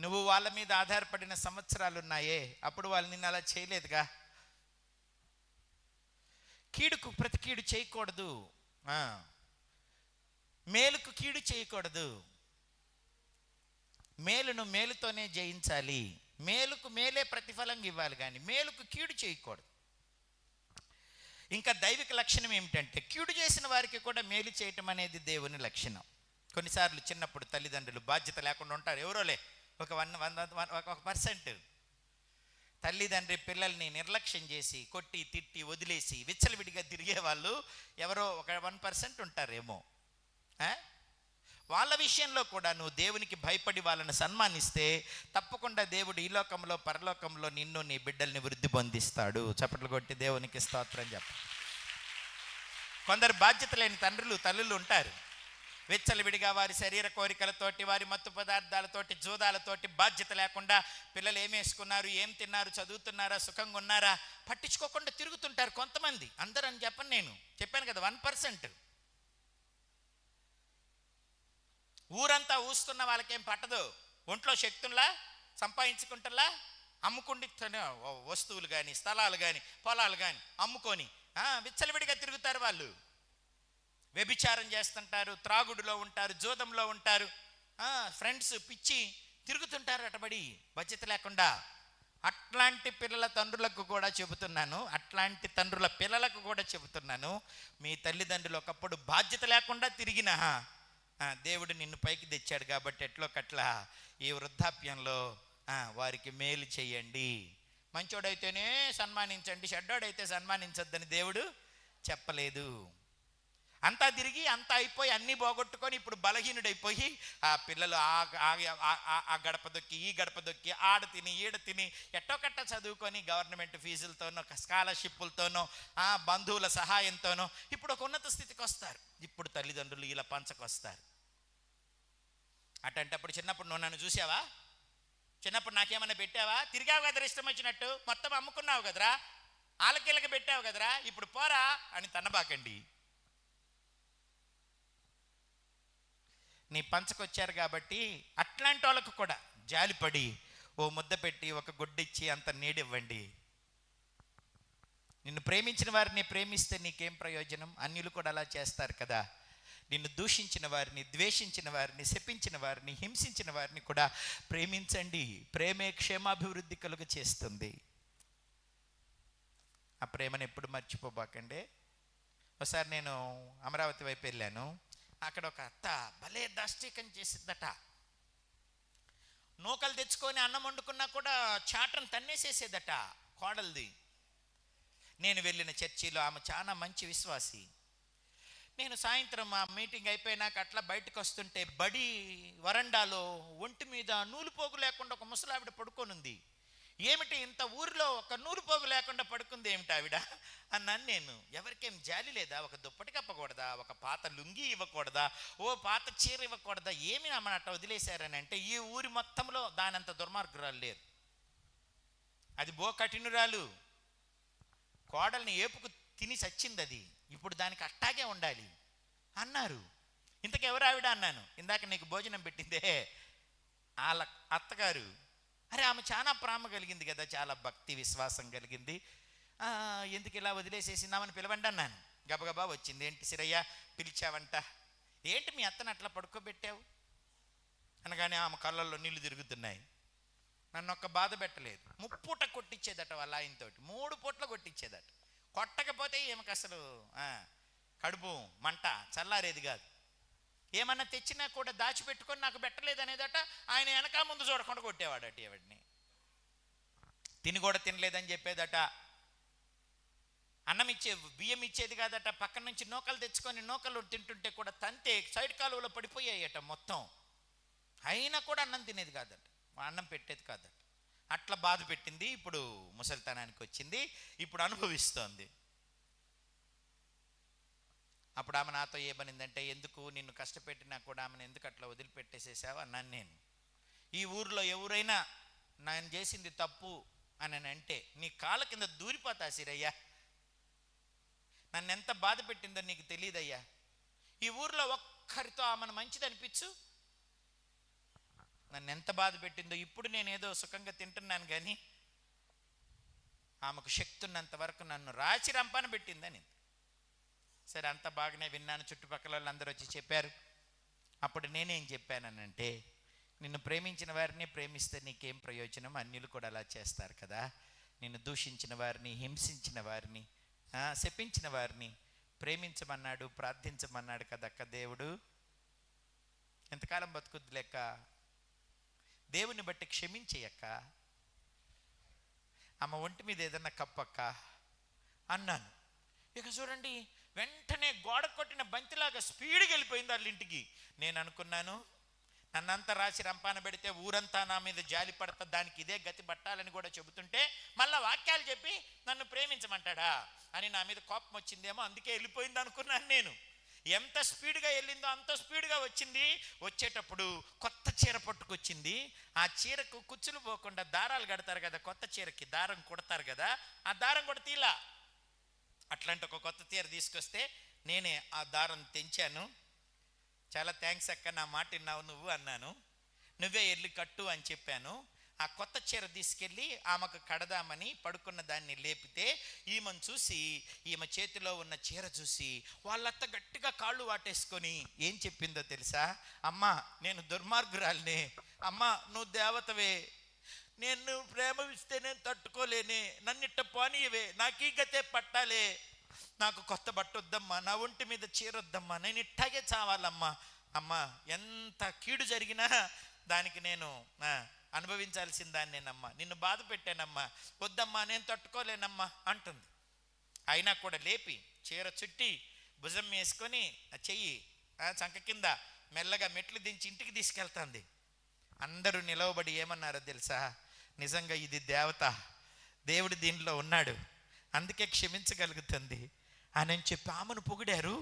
నువ్వు వాళ్ళ మీద ఆధారపడిన సంవత్సరాలు ఉన్నాయే, అప్పుడు వాళ్ళు నిన్ను అలా చేయలేదుగా. కీడుకు ప్రతి కీడు చేయకూడదు, మేలుకు కీడు చేయకూడదు. మేలును మేలుతోనే జయించాలి. మేలుకు మేలే ప్రతిఫలంగా ఇవ్వాలి, కానీ మేలుకు కీడు చేయకూడదు. ఇంకా దైవిక లక్షణం ఏమిటంటే, కీడు చేసిన వారికి కూడా మేలు చేయటం అనేది దేవుని లక్షణం. కొన్నిసార్లు చిన్నప్పుడు తల్లిదండ్రులు బాధ్యత లేకుండా ఉంటారు. ఎవరోలే ఒక 1% తల్లిదండ్రి పిల్లల్ని నిర్లక్ష్యం చేసి కొట్టి తిట్టి వదిలేసి విచ్చలవిడిగా తిరిగే వాళ్ళు ఎవరో ఒక 1% ఉంటారేమో. వాళ్ళ విషయంలో కూడా నువ్వు దేవునికి భయపడి వాళ్ళని సన్మానిస్తే తప్పకుండా దేవుడు ఈ లోకంలో పరలోకంలో నిన్ను నీ బిడ్డల్ని వృద్ధి పొందిస్తాడు. చప్పట్లు కొట్టి దేవునికి స్తోత్రం చెప్ప. కొందరు బాధ్యత లేని తండ్రులు తల్లులు ఉంటారు. విచ్చలవిడిగా వారి శరీర కోరికలతోటి, వారి మత్తు పదార్థాలతోటి, జూదాలతోటి బాధ్యత లేకుండా పిల్లలు ఏం వేసుకున్నారు, ఏం తిన్నారు, చదువుతున్నారా, సుఖంగా ఉన్నారా పట్టించుకోకుండా తిరుగుతుంటారు కొంతమంది. అందరూ అని చెప్పను, నేను చెప్పాను కదా 1%. ఊరంతా ఊస్తున్న వాళ్ళకేం పట్టదు. ఒంట్లో శక్తుల్లా సంపాదించుకుంటలా అమ్ముకుండి వస్తువులు కానీ స్థలాలు కానీ పొలాలు కానీ అమ్ముకొని విచ్చలవిడిగా తిరుగుతారు. వాళ్ళు వ్యభిచారం చేస్తుంటారు, త్రాగుడులో ఉంటారు, జూదంలో ఉంటారు, ఫ్రెండ్స్ పిచ్చి తిరుగుతుంటారు అటబడి బాధ్యత లేకుండా. అట్లాంటి పిల్లల తండ్రులకు కూడా చెబుతున్నాను, అట్లాంటి తండ్రుల పిల్లలకు కూడా చెబుతున్నాను, మీ తల్లిదండ్రులు ఒకప్పుడు బాధ్యత లేకుండా తిరిగిన దేవుడు నిన్ను పైకి తెచ్చాడు కాబట్టి ఎట్లో కట్లా ఈ వృద్ధాప్యంలో వారికి మేలు చేయండి. మంచోడైతేనే సన్మానించండి, చెడ్డోడైతే సన్మానించొద్దని దేవుడు చెప్పలేదు. అంతా తిరిగి అంతా అయిపోయి అన్నీ పోగొట్టుకొని ఇప్పుడు బలహీనుడైపోయి ఆ పిల్లలు ఆ గడప దొక్కి ఈ గడప దొక్కి ఆడ తిని ఈడ తిని ఎట్టో కట్ట చదువుకొని గవర్నమెంట్ ఫీజులతోనో స్కాలర్షిప్పులతోనో బంధువుల సహాయంతోనో ఇప్పుడు ఒక ఉన్నత స్థితికి వస్తారు. ఇప్పుడు తల్లిదండ్రులు ఇలా పంచకొస్తారు. అటంటప్పుడు చిన్నప్పుడు నువ్వు నన్ను చూసావా, చిన్నప్పుడు నాకేమన్నా పెట్టావా, తిరిగావు కదరా ఇష్టం వచ్చినట్టు, మొత్తం అమ్ముకున్నావు కదరా, ఆలకీలకి పెట్టావు కదరా, ఇప్పుడు పోరా అని తన్నబాకండి. నీ పంచకొచ్చారు కాబట్టి అట్లాంటి వాళ్ళకు కూడా జాలిపడి ఓ ముద్ద పెట్టి ఒక గుడ్డిచ్చి అంత నీడివ్వండి. నిన్ను ప్రేమించిన వారిని ప్రేమిస్తే నీకేం ప్రయోజనం? అన్యులు కూడా అలా చేస్తారు కదా. నిన్ను దూషించిన వారిని, ద్వేషించిన వారిని, శపించిన వారిని, హింసించిన వారిని కూడా ప్రేమించండి. ప్రేమే క్షేమాభివృద్ధి కలుగ చేస్తుంది. ఆ ప్రేమను ఎప్పుడు మర్చిపోబాకండి. ఒకసారి నేను అమరావతి వైపు వెళ్ళాను. అక్కడ ఒక అత్త భలే దాష్టీకం చేసిందట. నూకలు తెచ్చుకొని అన్నం వండుకున్నా కూడా చాటను తన్నేసేసేదట కోడల్ది. నేను వెళ్ళిన చర్చిలో ఆమె చాలా మంచి విశ్వాసి. నేను సాయంత్రం ఆ మీటింగ్ అయిపోయినాక అట్లా బయటకు వస్తుంటే బడి వరండాలో ఒంటి మీద నూలు పోగు లేకుండా ఒక ముసలావిడ పడుకొని ఉంది. ఏమిటి ఇంత ఊరిలో ఒక నూలు పోగు లేకుండా పడుకుంది ఏమిటి ఆవిడ అన్నాను నేను. ఎవరికేం జాలి లేదా? ఒక దుప్పటి కప్పకూడదా, ఒక పాత లుంగి ఇవ్వకూడదా, ఓ పాత చీర ఇవ్వకూడదా, ఏమి నమ్మని అట్ట వదిలేశారని అంటే ఈ ఊరి మొత్తంలో దానంత దుర్మార్గురాలు లేరు. అది బో కఠినురాలు, కోడల్ని ఏపుకు తిని చచ్చింది అది. ఇప్పుడు దానికి అట్టాగే ఉండాలి అన్నారు. ఇంతకెవరు ఆవిడ అన్నాను. ఇందాక నీకు భోజనం పెట్టిందే వాళ్ళ అత్తగారు. అరే ఆమె చాలా ప్రేమ కలిగింది కదా, చాలా భక్తి విశ్వాసం కలిగింది, ఎందుకు ఇలా వదిలేసేసిందామని పిలవండి అన్నాను. గబగబా వచ్చింది. ఏంటి సిరయ్య పిలిచావంట, ఏంటి మీ అత్తను అట్లా పడుకోబెట్టావు అనగానే ఆమె కళ్ళల్లో నీళ్లు తిరుగుతున్నాయి. నన్ను ఒక్క బాధ పెట్టలేదు. ముప్పూట కొట్టించేదట వాళ్ళ ఆయనతోటి, 3 పూట్ల కొట్టించేదట. కొట్టకపోతే ఏమకి అసలు కడుపు మంట చల్లారేది కాదు. ఏమన్నా తెచ్చినా కూడా దాచిపెట్టుకొని నాకు పెట్టలేదు అనేదట. ఆయన వెనక ముందు చూడకుండా కొట్టేవాడట. ఎవడిని తిని కూడా తినలేదని చెప్పేదట. అన్నం బియ్యం ఇచ్చేది కాదట. పక్కన నుంచి నూకలు తెచ్చుకొని నూకలు తింటుంటే కూడా తంతే సైడ్ కాలువలో పడిపోయాయట మొత్తం. అయినా కూడా అన్నం తినేది కాదట, అన్నం పెట్టేది కాదట. అట్లా బాధ పెట్టింది. ఇప్పుడు ముసలితనానికి వచ్చింది, ఇప్పుడు అనుభవిస్తోంది. అప్పుడు ఆమె నాతో ఏమనిందంటే, ఎందుకు నిన్ను కష్టపెట్టినా కూడా ఆమెను ఎందుకు అట్లా వదిలిపెట్టేసేసావు అన్నాను నేను. ఈ ఊరిలో ఎవరైనా నేను చేసింది తప్పు అని అంటే నీ కాళ్ళ కింద దూరిపోతా సిరయ్యా. నన్ను ఎంత బాధ పెట్టిందో నీకు తెలియదయ్యా. ఈ ఊరిలో ఒక్కరితో ఆమెను మంచిది అనిపించు, నన్ను ఎంత బాధ పెట్టిందో. ఇప్పుడు నేనేదో సుఖంగా తింటున్నాను, కానీ ఆమెకు శక్తి ఉన్నంత వరకు నన్ను రాచి రంపాన పెట్టిందని. సరే, అంత బాగానే విన్నాను. చుట్టుపక్కల వాళ్ళందరూ వచ్చి చెప్పారు. అప్పుడు నేనేం చెప్పానంటే, నిన్ను ప్రేమించిన వారిని ప్రేమిస్తే నీకేం ప్రయోజనం? అన్యులు కూడా అలా చేస్తారు కదా. నిన్ను దూషించిన వారిని, హింసించిన వారిని, శపించిన వారిని ప్రేమించమన్నాడు, ప్రార్థించమన్నాడు కదక్క దేవుడు. ఎంతకాలం బతుకుద్ది లెక్క? దేవుని బట్టి క్షమించేయక్క. ఆమె ఒంటి మీద ఏదన్నా కప్పక్క అన్నాను. ఇక చూడండి, వెంటనే గోడ కొట్టిన బంతిలాగా స్పీడ్గా వెళ్ళిపోయింది వాళ్ళ ఇంటికి. నేను అనుకున్నాను, నన్నంతా రాసి రంపాన పెడితే ఊరంతా నా మీద జాలి పడతా, దానికి ఇదే గతి పట్టాలని కూడా చెబుతుంటే మళ్ళా వాక్యాలు చెప్పి నన్ను ప్రేమించమంటాడా అని నా మీద కోపం వచ్చిందేమో, అందుకే వెళ్ళిపోయింది అనుకున్నాను నేను. ఎంత స్పీడ్గా వెళ్ళిందో అంత స్పీడ్గా వచ్చింది. వచ్చేటప్పుడు కొత్త చీర పట్టుకొచ్చింది. ఆ చీరకు కుచ్చులు పోకుండా దారాలు కడతారు కదా, కొత్త చీరకి దారం కుడతారు కదా, ఆ దారం కూడా తీలా. అట్లాంటి ఒక కొత్త చీర తీసుకొస్తే నేనే ఆ దారం తెంచాను. చాలా థ్యాంక్స్ అక్క, నా మాట విన్నావు నువ్వు అన్నాను. నువ్వే వెళ్ళి కట్టు అని చెప్పాను. ఆ కొత్త చీర తీసుకెళ్ళి ఆమెకు కడదామని పడుకున్న దాన్ని లేపితే ఈమెను చూసి, ఈమె చేతిలో ఉన్న చీర చూసి వాళ్ళంతా గట్టిగా కాళ్ళు వాటేసుకొని ఏం చెప్పిందో తెలుసా? అమ్మా, నేను దుర్మార్గురాలినే, అమ్మా నువ్వు దేవతవే, నేను ప్రేమ ఇస్తే నేను తట్టుకోలేనే, నన్నిట్ట పోనీయవే, నాకు ఈ గతే పట్టాలే, నాకు కొత్త బట్ట వద్దమ్మా, నా ఒంటి మీద చీర వద్దమ్మా, నేను ఇట్టాగే చావాలమ్మా, అమ్మా ఎంత కీడు జరిగినా దానికి నేను అనుభవించాల్సిన దాన్నేనమ్మా, నిన్ను బాధ పెట్టానమ్మా, వద్దమ్మా నేను తట్టుకోలేనమ్మా అంటుంది. అయినా కూడా లేపి చీర చుట్టి భుజం వేసుకొని ఆ చెయ్యి చంక కింద మెల్లగా మెట్లు దించి ఇంటికి తీసుకెళ్తాంది. అందరూ నిలవబడి ఏమన్నారో తెలుసా? నిజంగా ఇది దేవత, దేవుడు దీనిలో ఉన్నాడు, అందుకే క్షమించగలుగుతుంది అని చెప్పి ఆమెను పొగిడారు.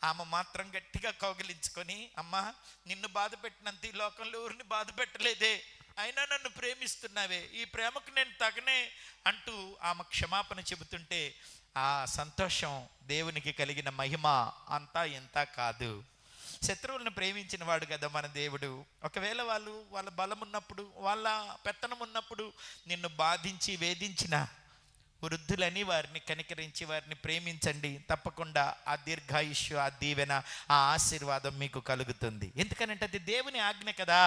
ఆమె మాత్రం గట్టిగా కౌగిలించుకొని, అమ్మా నిన్ను బాధ పెట్టినంత ఈ లోకంలో ఎవరిని బాధ పెట్టలేదే, అయినా నన్ను ప్రేమిస్తున్నావే, ఈ ప్రేమకు నేను తగనే అంటూ ఆమె క్షమాపణ చెబుతుంటే ఆ సంతోషం, దేవునికి కలిగిన మహిమ అంతా ఇంత కాదు. శత్రువులను ప్రేమించిన వాడు కదా మన దేవుడు. ఒకవేళ వాళ్ళ బలం ఉన్నప్పుడు, వాళ్ళ పెత్తనం ఉన్నప్పుడు నిన్ను బాధించి వేధించిన వృద్ధులని వారిని కనికరించి వారిని ప్రేమించండి. తప్పకుండా ఆ దీర్ఘాయుష్యు, ఆ దీవెన, ఆ ఆశీర్వాదం మీకు కలుగుతుంది. ఎందుకనంటే అది దేవుని ఆజ్ఞ కదా.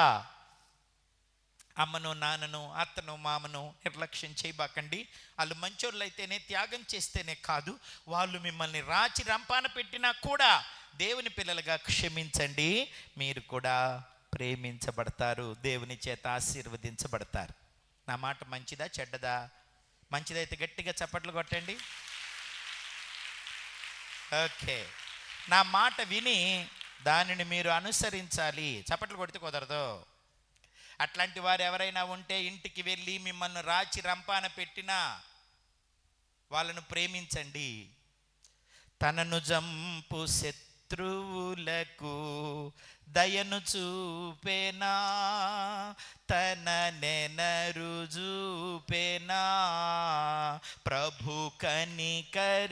అమ్మను, నాన్నను, అత్తను, మామను నిర్లక్ష్యం చేయబాకండి. వాళ్ళు మంచోళ్ళు అయితేనే, త్యాగం చేస్తేనే కాదు, వాళ్ళు మిమ్మల్ని రాచి రంపాన పెట్టినా కూడా దేవుని పిల్లలుగా క్షమించండి. మీరు కూడా ప్రేమించబడతారు, దేవుని చేత ఆశీర్వదించబడతారు. నా మాట మంచిదా చెడ్డదా? మంచిదైతే గట్టిగా చప్పట్లు కొట్టండి. ఓకే, నా మాట విని దానిని మీరు అనుసరించాలి. చప్పట్లు కొడితే కుదరదు. అట్లాంటి వారు ఎవరైనా ఉంటే ఇంటికి వెళ్ళి మిమ్మల్ని రాచి రంపాన పెట్టినా వాళ్ళను ప్రేమించండి. తనను జంపు శత్రువులకు దయను చూపేనా, తన నెనరు చూపేనా, ప్రభు కనికరించేనా,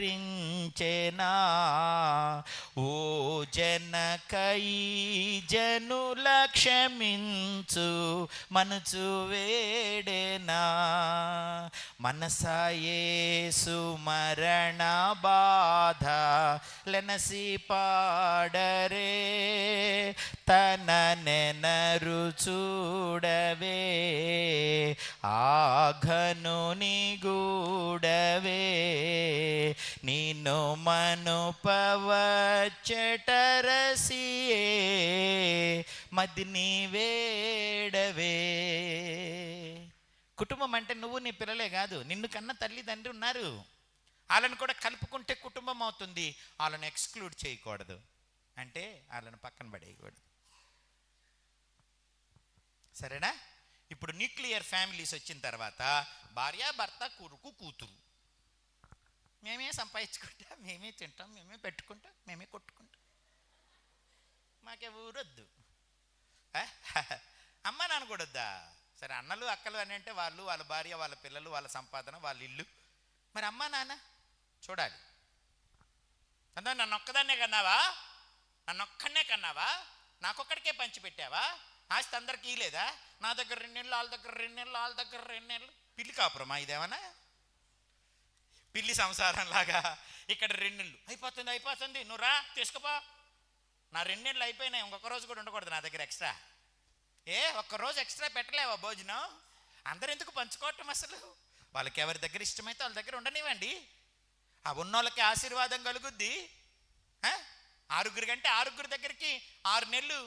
ఓ జనకై జనుల క్షమించు మనసు వేడేనా, మనసాయేసు మరణ బాధ లెనసి పాడరే, తన నెనరు చూడవే, ఆఘనుని గూడవే, నిన్ను మనుపవచ్చటరసియే మదిని వేడవే. కుటుంబం అంటే నువ్వు నీ పిల్లలే కాదు, నిన్ను కన్న తల్లి తండ్రి ఉన్నారు. వాళ్ళని కూడా కలుపుకుంటే కుటుంబం అవుతుంది. వాళ్ళని ఎక్స్క్లూడ్ చేయకూడదు, అంటే వాళ్ళని పక్కన పడేయకూడదు. సరేనా? ఇప్పుడు న్యూక్లియర్ ఫ్యామిలీస్ వచ్చిన తర్వాత భార్య, భర్త, కొడుకు, కూతురు, మేమే సంపాదించుకుంటాం, మేమే తింటాం, మేమే పెట్టుకుంటాం, మేమే కొట్టుకుంటాం, మాకే ఊరొద్దు. అమ్మ నాన్న కూడా వద్దా? సరే, అన్నలు అక్కలు అని అంటే వాళ్ళు, వాళ్ళ భార్య, వాళ్ళ పిల్లలు, వాళ్ళ సంపాదన, వాళ్ళ ఇల్లు. మరి అమ్మ నాన్న చూడాలి. అంతా నన్ను ఒక్కదాన్నే కన్నావా, నన్ను ఒక్కడనే కన్నావా, నాకొక్కడికే పంచిపెట్టావా, ఆస్తి అందరికీ ఇలేదా? నా దగ్గర 2 నెలలు, వాళ్ళ దగ్గర 2 నెలలు, వాళ్ళ దగ్గర 2 నెలలు. పిల్లి కాపురమా ఇదేమన్నా? పిల్లి సంసారం లాగా ఇక్కడ 2 నెలలు అయిపోతుంది, నువ్వు రా తీసుకుపో. నా 2 నెలలు అయిపోయినాయి, ఇంకొక రోజు కూడా ఉండకూడదు నా దగ్గర ఎక్స్ట్రా. ఒక్కరోజు ఎక్స్ట్రా పెట్టలేవా భోజనం? అందరు ఎందుకు పంచుకోవటం? అసలు వాళ్ళకి ఎవరి దగ్గర ఇష్టమైతే వాళ్ళ దగ్గర ఉండనివ్వండి. ఆ ఉన్నోళ్ళకి ఆశీర్వాదం కలుగుద్ది. 6 కంటే 6 దగ్గరికి 6 నెలలు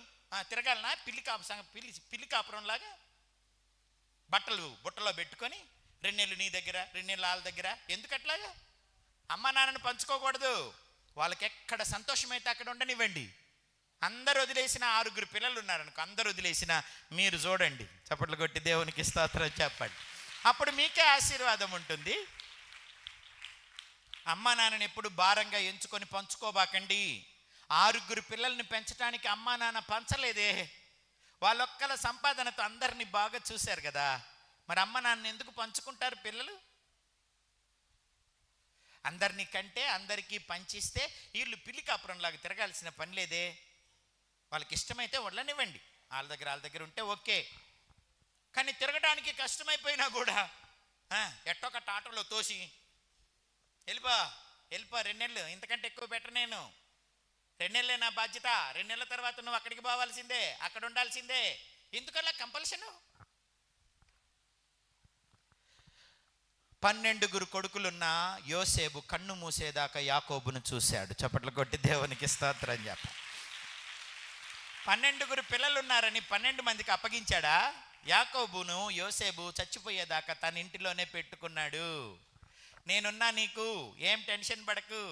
తిరగాలనా? పిల్లి కాపురం లాగా బట్టలు బుట్టలో పెట్టుకొని 2 నెలలు నీ దగ్గర, 2 నెలలు వాళ్ళ దగ్గర. ఎందుకు అట్లాగా? అమ్మ నాన్నని పంచుకోకూడదు. వాళ్ళకి ఎక్కడ సంతోషమైతే అక్కడ ఉండనివ్వండి. అందరు వదిలేసిన 6 పిల్లలు ఉన్నారనుకో, అందరు వదిలేసిన మీరు చూడండి, చప్పట్లు కొట్టి దేవునికి స్తోత్రం చెప్పండి. అప్పుడు మీకే ఆశీర్వాదం ఉంటుంది. అమ్మ నాన్నని ఎప్పుడు భారంగా ఎంచుకొని పంచుకోబాకండి. 6 పిల్లల్ని పెంచడానికి అమ్మా నాన్న పంచలేదే. వాళ్ళొక్కల సంపాదనతో అందరినీ బాగా చూశారు కదా. మరి అమ్మ నాన్న ఎందుకు పంచుకుంటారు పిల్లలు? అందరినీ కంటే అందరికీ పంచిస్తే వీళ్ళు పిల్లి కాపురంలాగా తిరగాల్సిన పని లేదే. వాళ్ళకి ఇష్టమైతే వడ్లనివ్వండి, వాళ్ళ దగ్గర ఉంటే ఓకే. కానీ తిరగడానికి కష్టమైపోయినా కూడా ఎట్టొక ఆటోలో తోసి వెళ్ళిపో 2 నెలలు, ఇంతకంటే ఎక్కువ బెటర్. నేను 2 నెలలే నా బాధ్యత, 2 నెలల తర్వాత నువ్వు అక్కడికి పోవాల్సిందే, అక్కడ ఉండాల్సిందే. ఎందుకలా కంపల్షను? 12 కొడుకులున్న యోసేపు కన్ను మూసేదాకా యాకోబును చూశాడు. చప్పట్లు కొట్టి దేవునికి స్తోత్రం చెప్ప. 12 పిల్లలు ఉన్నారని 12 మందికి అప్పగించాడా? యాకోబును యోసేపు చచ్చిపోయేదాకా తన ఇంటిలోనే పెట్టుకున్నాడు. నేనున్నా, నీకు ఏం టెన్షన్ పడకు,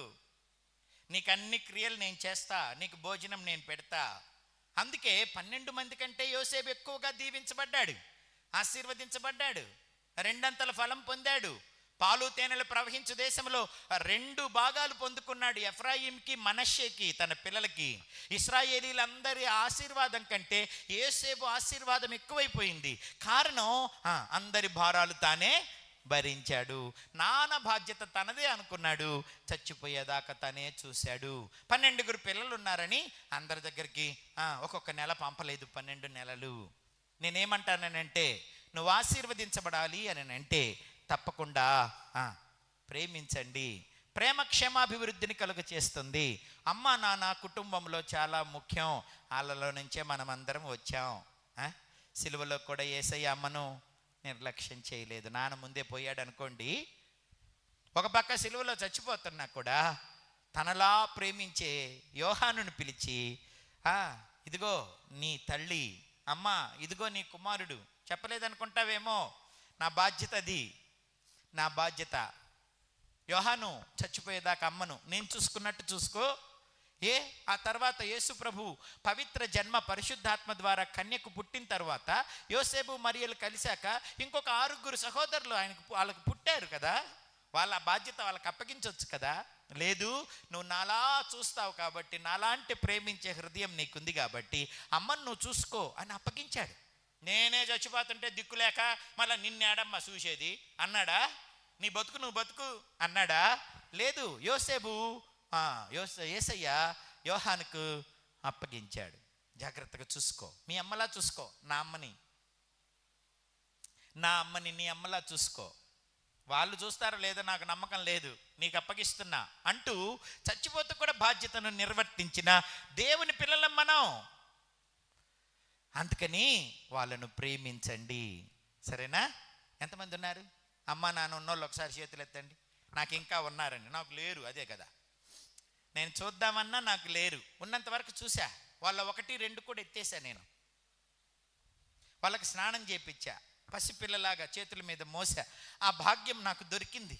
నీకు అన్ని క్రియలు నేను చేస్తా, నీకు భోజనం నేను పెడతా. అందుకే 12 మంది కంటే యోసేపు ఎక్కువగా దీవించబడ్డాడు, ఆశీర్వదించబడ్డాడు, 2 ఫలం పొందాడు. పాలు తేనెలు ప్రవహించు దేశంలో 2 భాగాలు పొందుకున్నాడు. ఎఫ్రాయింకి, మనష్షేకి, తన పిల్లలకి. ఇశ్రాయేలీలందరి ఆశీర్వాదం కంటే యోసేపు ఆశీర్వాదం ఎక్కువైపోయింది. కారణం అందరి భారాలు తానే భరించాడు. నాన్న బాధ్యత తనదే అనుకున్నాడు. చచ్చిపోయేదాకా తనే చూశాడు. 12 పిల్లలు ఉన్నారని అందరి దగ్గరికి ఒక్కొక్క నెల పంపలేదు. 12 నెలలు. నేనేమంటానంటే, నువ్వు ఆశీర్వదించబడాలి అని అంటే తప్పకుండా ప్రేమించండి. ప్రేమ క్షేమాభివృద్ధిని కలుగ చేస్తుంది. అమ్మ నాన్న కుటుంబంలో చాలా ముఖ్యం. వాళ్ళలో నుంచే మనం అందరం వచ్చాం. సిలువలో కూడా యేసయ్య అమ్మను నిర్లక్ష్యం చేయలేదు. నాన్న ముందే పోయాడు అనుకోండి, ఒక పక్క సిలువలో చచ్చిపోతున్నా కూడా తనలా ప్రేమించే యోహానుని పిలిచి, ఇదిగో నీ తల్లి, అమ్మ ఇదిగో నీ కుమారుడు. చెప్పలేదనుకుంటావేమో, నా బాధ్యత అది, నా బాధ్యత. యోహాను చచ్చిపోయేదాకా అమ్మను నేను చూసుకున్నట్టు చూసుకో. ఆ తర్వాత యేసు ప్రభు పవిత్ర జన్మ పరిశుద్ధాత్మ ద్వారా కన్యకు పుట్టిన తర్వాత యోసేపు మరియలు కలిశాక ఇంకొక 6 సహోదరులు వాళ్ళకు పుట్టారు కదా. వాళ్ళ బాధ్యత వాళ్ళకి అప్పగించవచ్చు కదా. లేదు, నువ్వు నాలా చూస్తావు కాబట్టి, నాలాంటి ప్రేమించే హృదయం నీకుంది కాబట్టి అమ్మను నువ్వు చూసుకో అని అప్పగించాడు. నేనే చచ్చిపోతుంటే దిక్కులేక మళ్ళీ నిన్నేడమ్మా చూసేది అన్నాడా? నీ బతుకు నువ్వు బతుకు అన్నాడా? లేదు. యేసయ్య యోహానుకు అప్పగించాడు. జాగ్రత్తగా చూసుకో, మీ అమ్మలా చూసుకో, నా అమ్మని నీ అమ్మలా చూసుకో. వాళ్ళు చూస్తారో లేదో నాకు నమ్మకం లేదు, నీకు అప్పగిస్తున్నా అంటూ చచ్చిపోతూ కూడా బాధ్యతను నిర్వర్తించిన దేవుని పిల్లలం మనం. అందుకని వాళ్ళను ప్రేమించండి. సరేనా? ఎంతమంది ఉన్నారు? అమ్మ నాన్న ఉన్నోళ్ళు ఒకసారి చేతులు ఎత్తండి. నాకు ఇంకా ఉన్నారండి. నాకు లేరు, అదే కదా. నేను చూద్దామన్నా నాకు లేరు. ఉన్నంత వరకు చూసా. వాళ్ళ 1, 2 కూడా ఎత్తేసా. నేను వాళ్ళకి స్నానం చేయించా, పసిపిల్లలాగా చేతుల మీద మోసా. ఆ భాగ్యం నాకు దొరికింది.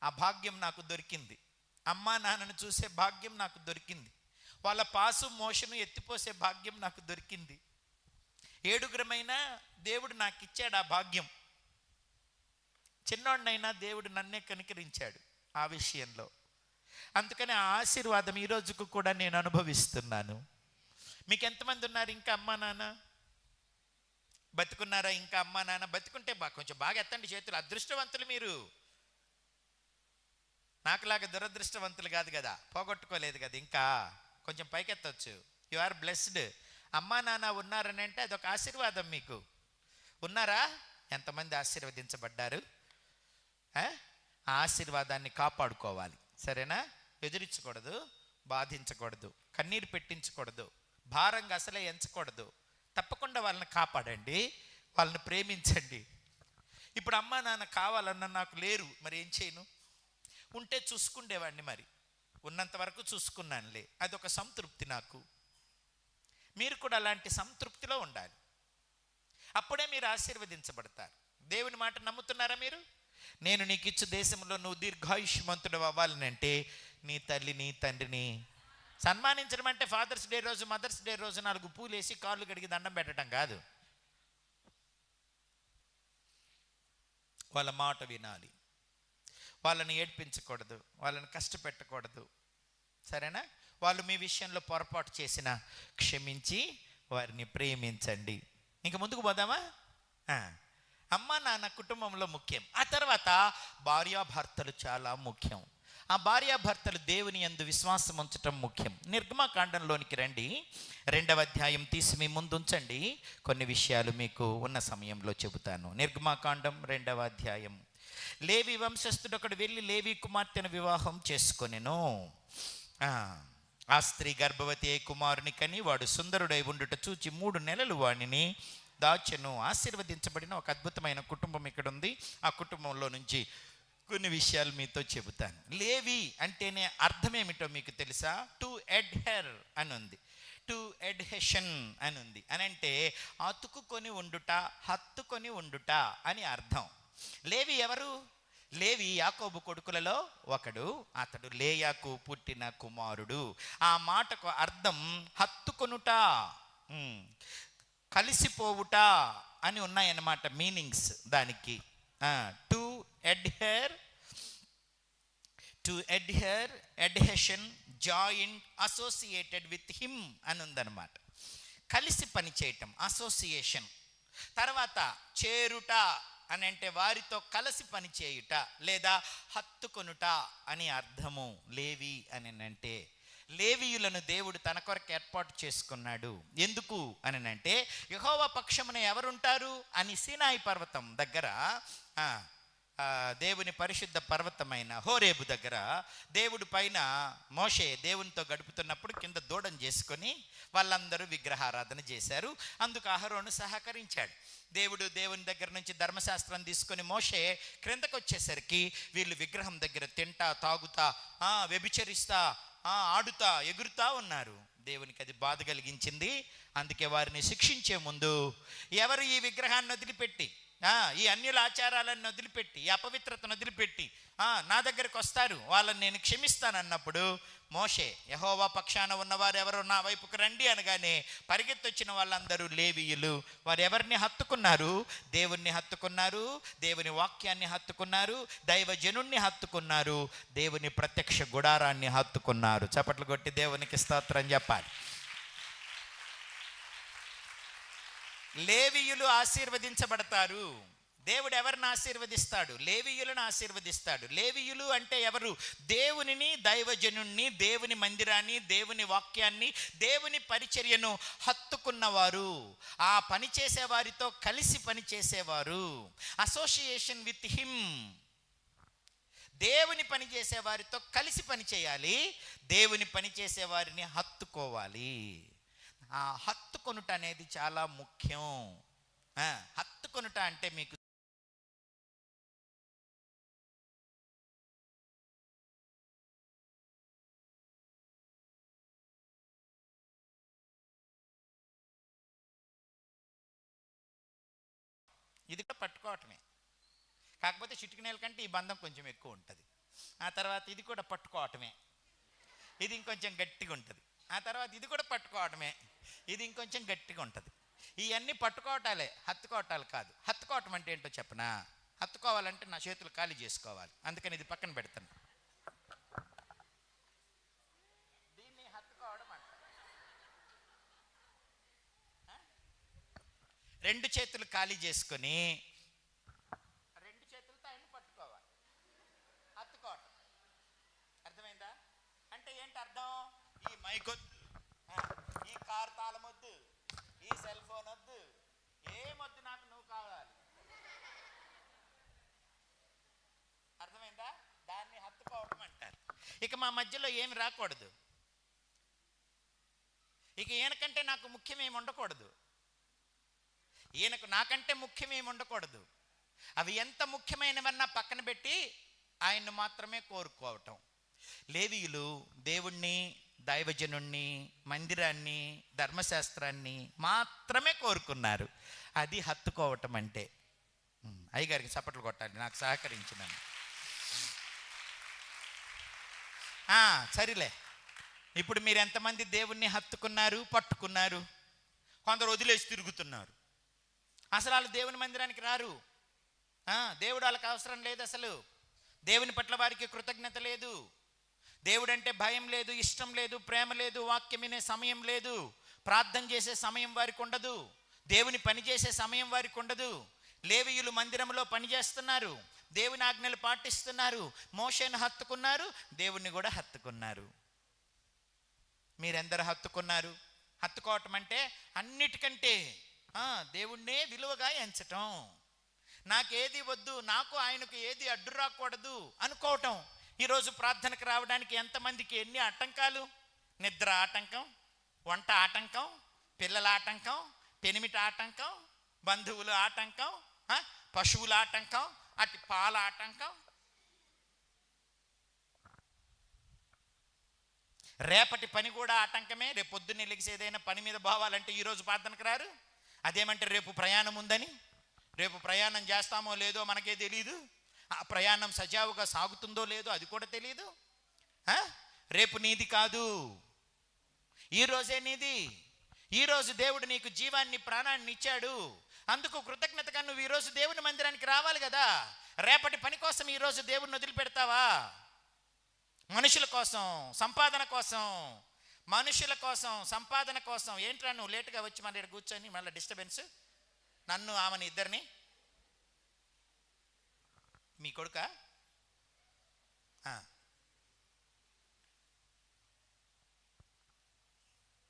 ఆ భాగ్యం నాకు దొరికింది. అమ్మా నాన్నను చూసే భాగ్యం నాకు దొరికింది. వాళ్ళ పాసు మోషను ఎత్తిపోసే భాగ్యం నాకు దొరికింది. 7 దేవుడు నాకు ఇచ్చాడు ఆ భాగ్యం. చిన్నోడినైనా దేవుడు నన్నే కనికరించాడు ఆ విషయంలో. అందుకని ఆ ఆశీర్వాదం ఈ రోజుకు కూడా నేను అనుభవిస్తున్నాను. మీకు ఎంతమంది ఉన్నారు ఇంకా అమ్మా నాన్న? బతుకున్నారా ఇంకా అమ్మా నాన్న? బతుకుంటే కొంచెం బాగా ఎత్తండి చేతులు. అదృష్టవంతులు మీరు. నాకులాగా దురదృష్టవంతులు కాదు కదా, పోగొట్టుకోలేదు కదా ఇంకా. కొంచెం పైకెత్తవచ్చు. You are blessed. అమ్మా నాన్న ఉన్నారని అంటే అదొక ఆశీర్వాదం. మీకు ఉన్నారా? ఎంతమంది ఆశీర్వదించబడ్డారు? ఆ ఆశీర్వాదాన్ని కాపాడుకోవాలి, సరేనా? ఎదిరించకూడదు, బాధించకూడదు, కన్నీరు పెట్టించకూడదు, భారంగా అసలే ఎంచకూడదు. తప్పకుండా వాళ్ళని కాపాడండి, వాళ్ళని ప్రేమించండి. ఇప్పుడు అమ్మా నాన్న కావాలన్న నాకు లేరు, మరి ఏం చేయను? ఉంటే చూసుకుండేవాడిని, మరి ఉన్నంత వరకు చూసుకున్నానులే, అదొక సంతృప్తి నాకు. మీరు కూడా అలాంటి సంతృప్తిలో ఉండాలి. అప్పుడే మీరు ఆశీర్వదించబడతారు. దేవుని మాట నమ్ముతున్నారా మీరు? నేను నీకు ఇచ్చు దేశంలో నువ్వు దీర్ఘాయుష్మంతుడు అవ్వాలని అంటే నీ తల్లిని తండ్రిని సన్మానించడం అంటే ఫాదర్స్ డే రోజు, మదర్స్ డే రోజు 4 పూలు వేసి కాళ్ళు కడిగి దండం పెట్టడం కాదు. వాళ్ళ మాట వినాలి, వాళ్ళని ఏడ్పించకూడదు, వాళ్ళని కష్టపెట్టకూడదు, సరేనా? వాళ్ళు మీ విషయంలో పొరపాటు చేసిన క్షమించి వారిని ప్రేమించండి. ఇంక ముందుకు పోదామా? అమ్మ నాన్న కుటుంబంలో ముఖ్యం. ఆ తర్వాత భార్యాభర్తలు చాలా ముఖ్యం. ఆ భార్యాభర్తలు దేవుని యందు విశ్వాసం ఉంచటం ముఖ్యం. నిర్గమకాండంలోనికి రండి, 2వ అధ్యాయం తీసి మీ ముందు ఉంచండి. కొన్ని విషయాలు మీకు ఉన్న సమయంలో చెబుతాను. నిర్గమకాండం 2వ అధ్యాయం. లేవి వంశస్థుడు ఒకడు వెళ్ళి లేవి కుమార్తెను వివాహం చేసుకొనెను. ఆ స్త్రీ గర్భవతి అయి కుమారుని కని వాడు సుందరుడై ఉండుట చూచి 3 నెలలు వాడిని దాచెను. ఆశీర్వదించబడిన ఒక అద్భుతమైన కుటుంబం ఇక్కడ ఉంది. ఆ కుటుంబంలో నుంచి కొన్ని విషయాలు మీతో చెబుతాను. లేవి అంటేనే అర్థం ఏమిటో మీకు తెలుసా? టు అడ్హెర్ అని ఉంది, టు అడ్హెషన్ అని ఉంది. అని అంటే అతుకుకొని ఉండుట, హత్తుకొని ఉండుట అని అర్థం. లేవి ఎవరు? లేవి యాకోబు కొడుకులలో ఒకడు. అతడు లేయాకు పుట్టిన కుమారుడు. ఆ మాటకు అర్థం హత్తుకొనుట, కలిసిపోవుట అని ఉన్నాయన్నమాట మీనింగ్స్ దానికి. To adhere, to adhere, adhesion, joint, associated with him అని ఉందన్నమాట. కలిసి పని చేయటం, అసోసియేషన్. తర్వాత చేరుట అని అంటే వారితో కలిసి పని చేయుట లేదా హత్తుకొనుట అని అర్థము. లేవి అని అంటే లేవీయులను దేవుడు తన కొరకు ఏర్పాటు చేసుకున్నాడు. ఎందుకు అని అంటే యెహోవా పక్షమున ఎవరుంటారు అని సీనాయి పర్వతం దగ్గర, దేవుని పరిశుద్ధ పర్వతమైన హోరేబు దగ్గర దేవుడి పైన మోషే దేవునితో గడుపుతున్నప్పుడు కింద దూడం చేసుకొని వాళ్ళందరూ విగ్రహారాధన చేశారు. అందుకు అహరోను సహకరించాడు. దేవుని దగ్గర నుంచి ధర్మశాస్త్రం తీసుకొని మోషే క్రిందకు వచ్చేసరికి వీళ్ళు విగ్రహం దగ్గర తింటా, తాగుతా, వ్యభిచరిస్తా, ఆడుతా, ఎగురుతా ఉన్నారు. దేవునికి అది బాధ కలిగించింది. అందుకే వారిని శిక్షించే ముందు ఎవరు ఈ విగ్రహాన్ని వదిలిపెట్టి, ఈ అన్యుల ఆచారాలను వదిలిపెట్టి, ఈ అపవిత్రతను వదిలిపెట్టి నా దగ్గరకు వస్తారు, వాళ్ళని నేను క్షమిస్తానన్నప్పుడు మోషే యెహోవా పక్షాన ఉన్నవారు ఎవరు నా వైపుకు రండి అనగానే పరిగెత్తొచ్చిన వాళ్ళందరూ లేవీయులు. వారు ఎవరిని హత్తుకున్నారు? దేవుణ్ణి హత్తుకున్నారు, దేవుని వాక్యాన్ని హత్తుకున్నారు, దైవజనుణ్ణి హత్తుకున్నారు, దేవుని ప్రత్యక్ష గుడారాన్ని హత్తుకున్నారు. చప్పట్లు కొట్టి దేవునికి స్తోత్రం చెప్పాలి. లేవీయులు ఆశీర్వదించబడతారు. దేవుడు ఎవరిని ఆశీర్వదిస్తాడు? లేవీయులను ఆశీర్వదిస్తాడు. లేవీయులు అంటే ఎవరు? దేవునిని, దైవజనుణ్ణి, దేవుని మందిరాన్ని, దేవుని వాక్యాన్ని, దేవుని పరిచర్యను హత్తుకున్నవారు, ఆ పని చేసేవారితో కలిసి పని చేసేవారు. Association with him. దేవుని పని చేసేవారితో కలిసి పని చేయాలి, దేవుని పని చేసేవారిని హత్తుకోవాలి. హత్తుకొనుట అనేది చాలా ముఖ్యం. హత్తుకొనుట అంటే మీకు ఇది కూడా పట్టుకోవటమే, కాకపోతే చిటికినేల కంటే ఈ బంధం కొంచెం ఎక్కువ ఉంటుంది. ఆ తర్వాత ఇది కూడా పట్టుకోవటమే, ఇది ఇంకొంచెం గట్టిగా ఉంటుంది. ఆ తర్వాత ఇది కూడా పట్టుకోవటమే, ఇది ఇంకొంచెం గట్టిగా ఉంటుంది. ఇవన్నీ పట్టుకోవటాలే, హత్తుకోవటాలు కాదు. హత్తుకోవటం అంటే ఏంటో చెప్పనా? హత్తుకోవాలంటే నా చేతులు ఖాళీ చేసుకోవాలి, అందుకని ఇది పక్కన పెడతాను. దీన్ని హత్తుకోవడం అంటారు. 2 చేతులు ఖాళీ చేసుకొని 2 చేతులతో ఆయన్ని పట్టుకోవాలి, హత్తుకోవటం. అర్థమైందా? అంటే ఏంటి అర్థం? ఈ మైకొద్దు, ఇక మా మధ్యలో ఏమి రాకూడదు. ఇక ఈయనకంటే నాకు ముఖ్యమేమి ఉండకూడదు. ఈయనకు నాకంటే ముఖ్యమేమి ఉండకూడదు. అవి ఎంత ముఖ్యమైనవన్నా పక్కన పెట్టి ఆయన్ని మాత్రమే కోరుకోవటం. లేవీయులు దేవుణ్ణి, దైవజనుణ్ణి, మందిరాన్ని, ధర్మశాస్త్రాన్ని మాత్రమే కోరుకున్నారు. అది హత్తుకోవటం అంటే. అయ్యగారికి చప్పట్లు కొట్టాలి నాకు సహకరించినాను. సరిలే, ఇప్పుడు మీరు ఎంతమంది దేవుణ్ణి హత్తుకున్నారు, పట్టుకున్నారు? కొందరు వదిలేసి తిరుగుతున్నారు. అసలు వాళ్ళు దేవుని మందిరానికి రారు. దేవుడు వాళ్ళకి అవసరం లేదు. అసలు దేవుని పట్ల వారికి కృతజ్ఞత లేదు. దేవుడు అంటే భయం లేదు, ఇష్టం లేదు, ప్రేమ లేదు, వాక్యం వినే సమయం లేదు, ప్రార్థన చేసే సమయం వారికి ఉండదు, దేవుని పని చేసే సమయం వారికి ఉండదు. లేవీయులు మందిరంలో పనిచేస్తున్నారు, దేవుని ఆజ్ఞలు పాటిస్తున్నారు, మోషేను హత్తుకున్నారు, దేవుణ్ణి కూడా హత్తుకున్నారు. మీరెందరు హత్తుకున్నారు? హత్తుకోవటం అంటే అన్నిటికంటే దేవుణ్ణే విలువగా ఎంచటం. నాకేది వద్దు, నాకు ఆయనకు ఏది అడ్డు రాకూడదు అనుకోవటం. ఈరోజు ప్రార్థనకు రావడానికి ఎంతమందికి ఎన్ని ఆటంకాలు? నిద్ర ఆటంకం, వంట ఆటంకం, పిల్లల ఆటంకం, పెనిమిటి ఆటంకం, బంధువుల ఆటంకం, పశువుల ఆటంకం, అటు పాల ఆటంకం. రేపటి పని కూడా ఆటంకమే. రేపు పొద్దున్నే లెగిసి ఏదైనా పని మీద పోవాలంటే ఈరోజు ప్రార్థనకు రారు. అదేమంటే రేపు ప్రయాణం ఉందని. రేపు ప్రయాణం చేస్తామో లేదో మనకే తెలియదు. ఆ ప్రయాణం సజావుగా సాగుతుందో లేదో అది కూడా తెలియదు. రేపు నీది కాదు, ఈరోజే నీది. ఈరోజు దేవుడు నీకు జీవాన్ని, ప్రాణాన్ని ఇచ్చాడు. అందుకు కృతజ్ఞతగా నువ్వు ఈరోజు దేవుని మందిరానికి రావాలి కదా. రేపటి పని కోసం ఈరోజు దేవుడిని వదిలిపెడతావా? మనుషుల కోసం, సంపాదన కోసం, మనుషుల కోసం, సంపాదన కోసం. ఏంట్రా నువ్వు లేటుగా వచ్చి మన ఇక్కడ కూర్చొని మళ్ళీ డిస్టర్బెన్స్, నన్ను ఆమెని ఇద్దరిని. మీ కొడుక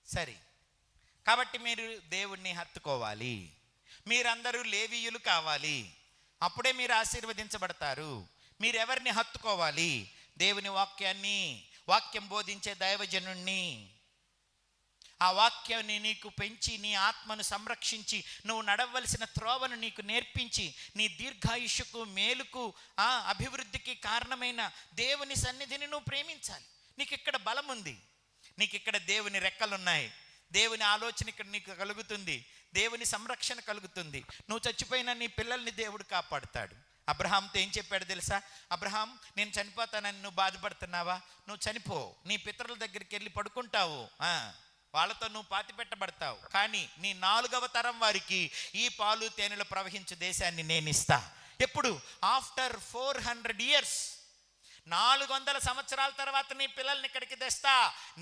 సరే. కాబట్టి మీరు దేవుణ్ణి హత్తుకోవాలి. మీరందరూ లేవీయులు కావాలి. అప్పుడే మీరు ఆశీర్వదించబడతారు. మీరెవరిని హత్తుకోవాలి? దేవుని వాక్యాన్ని, వాక్యం బోధించే దైవజనుణ్ణి. ఆ వాక్యాన్ని నీకు పెంచి, నీ ఆత్మను సంరక్షించి, నువ్వు నడవలసిన త్రోవను నీకు నేర్పించి, నీ దీర్ఘాయుష్కు, మేలుకు, అభివృద్ధికి కారణమైన దేవుని సన్నిధిని నువ్వు ప్రేమించాలి. నీకు ఇక్కడ బలం ఉంది, నీకు ఇక్కడ దేవుని రెక్కలున్నాయి, దేవుని ఆలోచన ఇక్కడ నీకు కలుగుతుంది, దేవుని సంరక్షణ కలుగుతుంది. నువ్వు చచ్చిపోయినా నీ పిల్లల్ని దేవుడు కాపాడుతాడు. అబ్రహాంతో ఏం చెప్పాడు తెలుసా? అబ్రహాం, నేను చనిపోతానని నువ్వు బాధపడుతున్నావా? నువ్వు చనిపో, నీ పితరుల దగ్గరికి వెళ్ళి పడుకుంటావు, వాళ్ళతో నువ్వు పాతి పెట్టబడతావు. కానీ నీ 4వ తరం వారికి ఈ పాలు తేనెలు ప్రవహించే దేశాన్ని నేను ఇస్తా. ఎప్పుడు? ఆఫ్టర్ 400 years, 400 సంవత్సరాల తర్వాత నీ పిల్లల్ని ఇక్కడికి తెస్తా.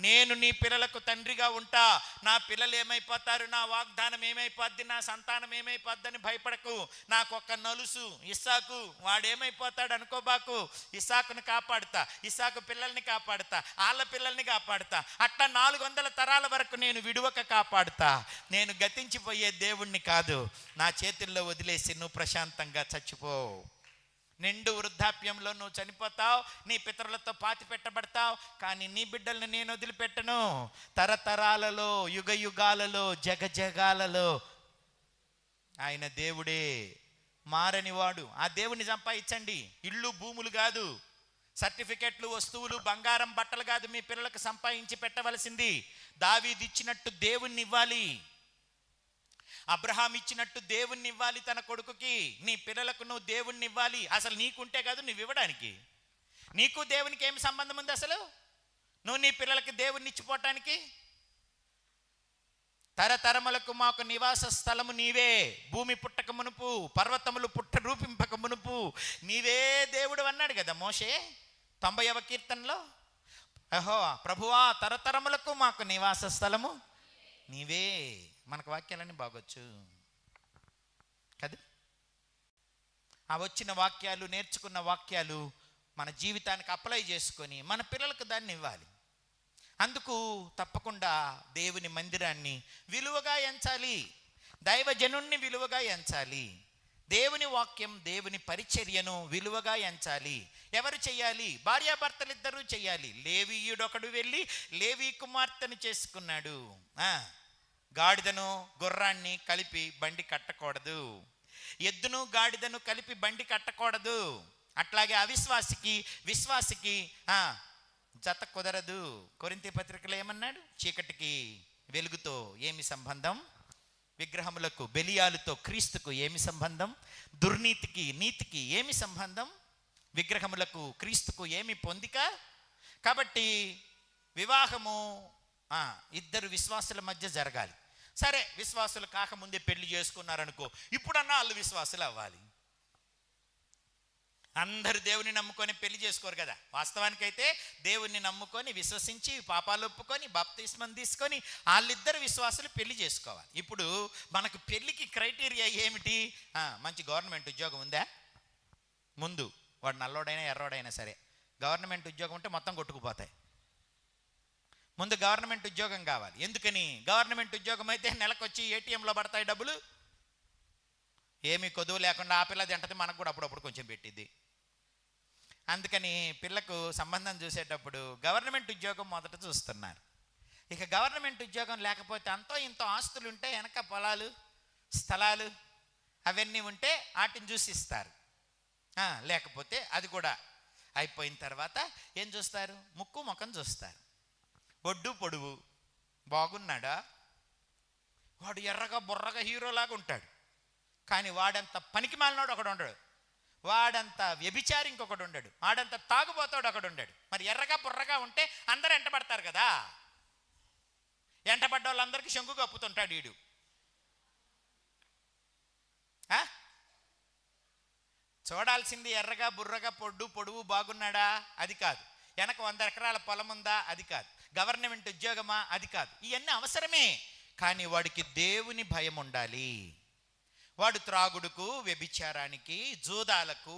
నేను నీ పిల్లలకు తండ్రిగా ఉంటా. నా పిల్లలు ఏమైపోతారు, నా వాగ్దానం ఏమైపోద్ది, నా సంతానం ఏమైపోద్దని భయపడకు. నాకు ఒక్క నలుసు ఇస్సాకు, వాడేమైపోతాడు అనుకోబాకు. ఇస్సాకుని కాపాడుతా, ఇస్సాకు పిల్లల్ని కాపాడుతా, వాళ్ళ పిల్లల్ని కాపాడుతా. అట్లా 400 తరాల వరకు నేను విడువక కాపాడుతా. నేను గతించిపోయే దేవుణ్ణి కాదు. నా చేతుల్లో వదిలేసి నువ్వు ప్రశాంతంగా చచ్చిపో. నిండు వృద్ధాప్యంలో నువ్వు చనిపోతావు, నీ పితరులతో పాతి పెట్టబడతావు. కానీ నీ బిడ్డల్ని నేను వదిలిపెట్టను. తరతరాలలో, యుగ యుగాలలో, జగజగాలలో ఆయన దేవుడే, మారనివాడు. ఆ దేవుని సంపాదించండి. ఇల్లు, భూములు కాదు, సర్టిఫికెట్లు, వస్తువులు, బంగారం, బట్టలు కాదు మీ పిల్లలకు సంపాదించి పెట్టవలసింది. దావీదు ఇచ్చినట్టు దేవుణ్ణి ఇవ్వాలి. అబ్రహాం ఇచ్చినట్టు దేవుణ్ణి ఇవ్వాలి తన కొడుకుకి. నీ పిల్లలకు నువ్వు దేవుణ్ణి ఇవ్వాలి. అసలు నీకుంటే కాదు నువ్వు ఇవ్వడానికి. నీకు దేవునికి ఏమి సంబంధం ఉంది అసలు? నువ్వు నీ పిల్లలకి దేవుణ్ణి ఇచ్చిపోవటానికి. తరతరములకు మాకు నివాస స్థలము నీవే. భూమి పుట్టక మునుపు, పర్వతములు రూపింపక మునుపు నీవే దేవుడు అన్నాడు కదా మోషే 90వ కీర్తనలో. ప్రభువా, తరతరములకు మాకు నివాస స్థలము నీవే. మనకు వాక్యాలన్నీ బాగొచ్చు కదా. ఆ వచ్చిన వాక్యాలు, నేర్చుకున్న వాక్యాలు మన జీవితానికి అప్లై చేసుకొని మన పిల్లలకు దాన్ని ఇవ్వాలి. అందుకు తప్పకుండా దేవుని మందిరాన్ని విలువగా ఎంచాలి, దైవజనుణ్ణి విలువగా ఎంచాలి. దేవుని వాక్యం, దేవుని పరిచర్యను విలువగా ఎంచాలి. ఎవరు చెయ్యాలి? భార్యాభర్తలు ఇద్దరూ చెయ్యాలి. లేవీయుడొకడు వెళ్ళి లేవీ కుమార్తెను చేసుకున్నాడు. గాడిదను గుర్రాన్ని కలిపి బండి కట్టకూడదు, ఎద్దును గాడిదను కలిపి బండి కట్టకూడదు. అట్లాగే అవిశ్వాసికి విశ్వాసికి జత కుదరదు. కొరింథీ పత్రికలో ఏమన్నాడు? చీకటికి వెలుగుతో ఏమి సంబంధం? విగ్రహములకు బెలియాలతో క్రీస్తుకు ఏమి సంబంధం? దుర్నీతికి నీతికి ఏమి సంబంధం? విగ్రహములకు క్రీస్తుకు ఏమి పొందిక? కాబట్టి వివాహము ఇద్దరు విశ్వాసుల మధ్య జరగాలి. సరే, విశ్వాసులు కాకముందే పెళ్లి చేసుకున్నారనుకో, ఇప్పుడన్నా వాళ్ళు విశ్వాసులు అవ్వాలి. అందరు దేవుని నమ్ముకొని పెళ్లి చేసుకోరు కదా. వాస్తవానికైతే దేవుణ్ణి నమ్ముకొని విశ్వసించి పాపాలు ఒప్పుకొని బాప్తిస్మం తీసుకొని వాళ్ళిద్దరు విశ్వాసులు పెళ్లి చేసుకోవాలి. ఇప్పుడు మనకు పెళ్లికి క్రైటీరియా ఏమిటి? మంచి గవర్నమెంట్ ఉద్యోగం ఉందా? ముందు వాడు నల్లోడైనా ఎర్రోడైనా సరే గవర్నమెంట్ ఉద్యోగం ఉంటే మొత్తం కొట్టుకుపోతాయి. ముందు గవర్నమెంట్ ఉద్యోగం కావాలి. ఎందుకని? గవర్నమెంట్ ఉద్యోగం అయితే నెలకొచ్చి ఏటీఎంలో పడతాయి డబ్బులు. ఏమీ కొదువు లేకుండా ఆ పిల్లది ఎంటది, మనకు కూడా అప్పుడప్పుడు కొంచెం పెట్టిద్ది. అందుకని పిల్లకు సంబంధం చూసేటప్పుడు గవర్నమెంట్ ఉద్యోగం మొదట చూస్తున్నారు. ఇక గవర్నమెంట్ ఉద్యోగం లేకపోతే అంతో ఇంతో ఆస్తులు ఉంటే, వెనక పొలాలు స్థలాలు అవన్నీ ఉంటే వాటిని చూసి ఇస్తారు. లేకపోతే అది కూడా అయిపోయిన తర్వాత ఏం చూస్తారు? ముక్కు ముఖం చూస్తారు. ఒడ్డు పొడువు బాగున్నాడా? వాడు ఎర్రగా బుర్రగా హీరోలాగా ఉంటాడు, కానీ వాడంత పనికి మాలినోడు ఒకడు ఉండడు, వాడంత వ్యభిచారి ఇంకొకడు ఉండడు, వాడంత తాగుబోతాడు ఒకడు ఉండడు. మరి ఎర్రగా బుర్రగా ఉంటే అందరూ ఎంటబడతారు కదా. ఎంటబడ్డ వాళ్ళందరికీ శంకు కప్పుతుంటాడు వీడు. చూడాల్సింది ఎర్రగా బుర్రగా పొడువు బాగున్నాడా అది కాదు. వెనక 100 ఎకరాల పొలం ఉందా అది కాదు. గవర్నమెంట్ ఉద్యోగమా అది కాదు. ఇవన్నీ అవసరమే, కానీ వాడికి దేవుని భయం ఉండాలి. వాడు త్రాగుడుకు, వ్యభిచారానికి, జూదాలకు,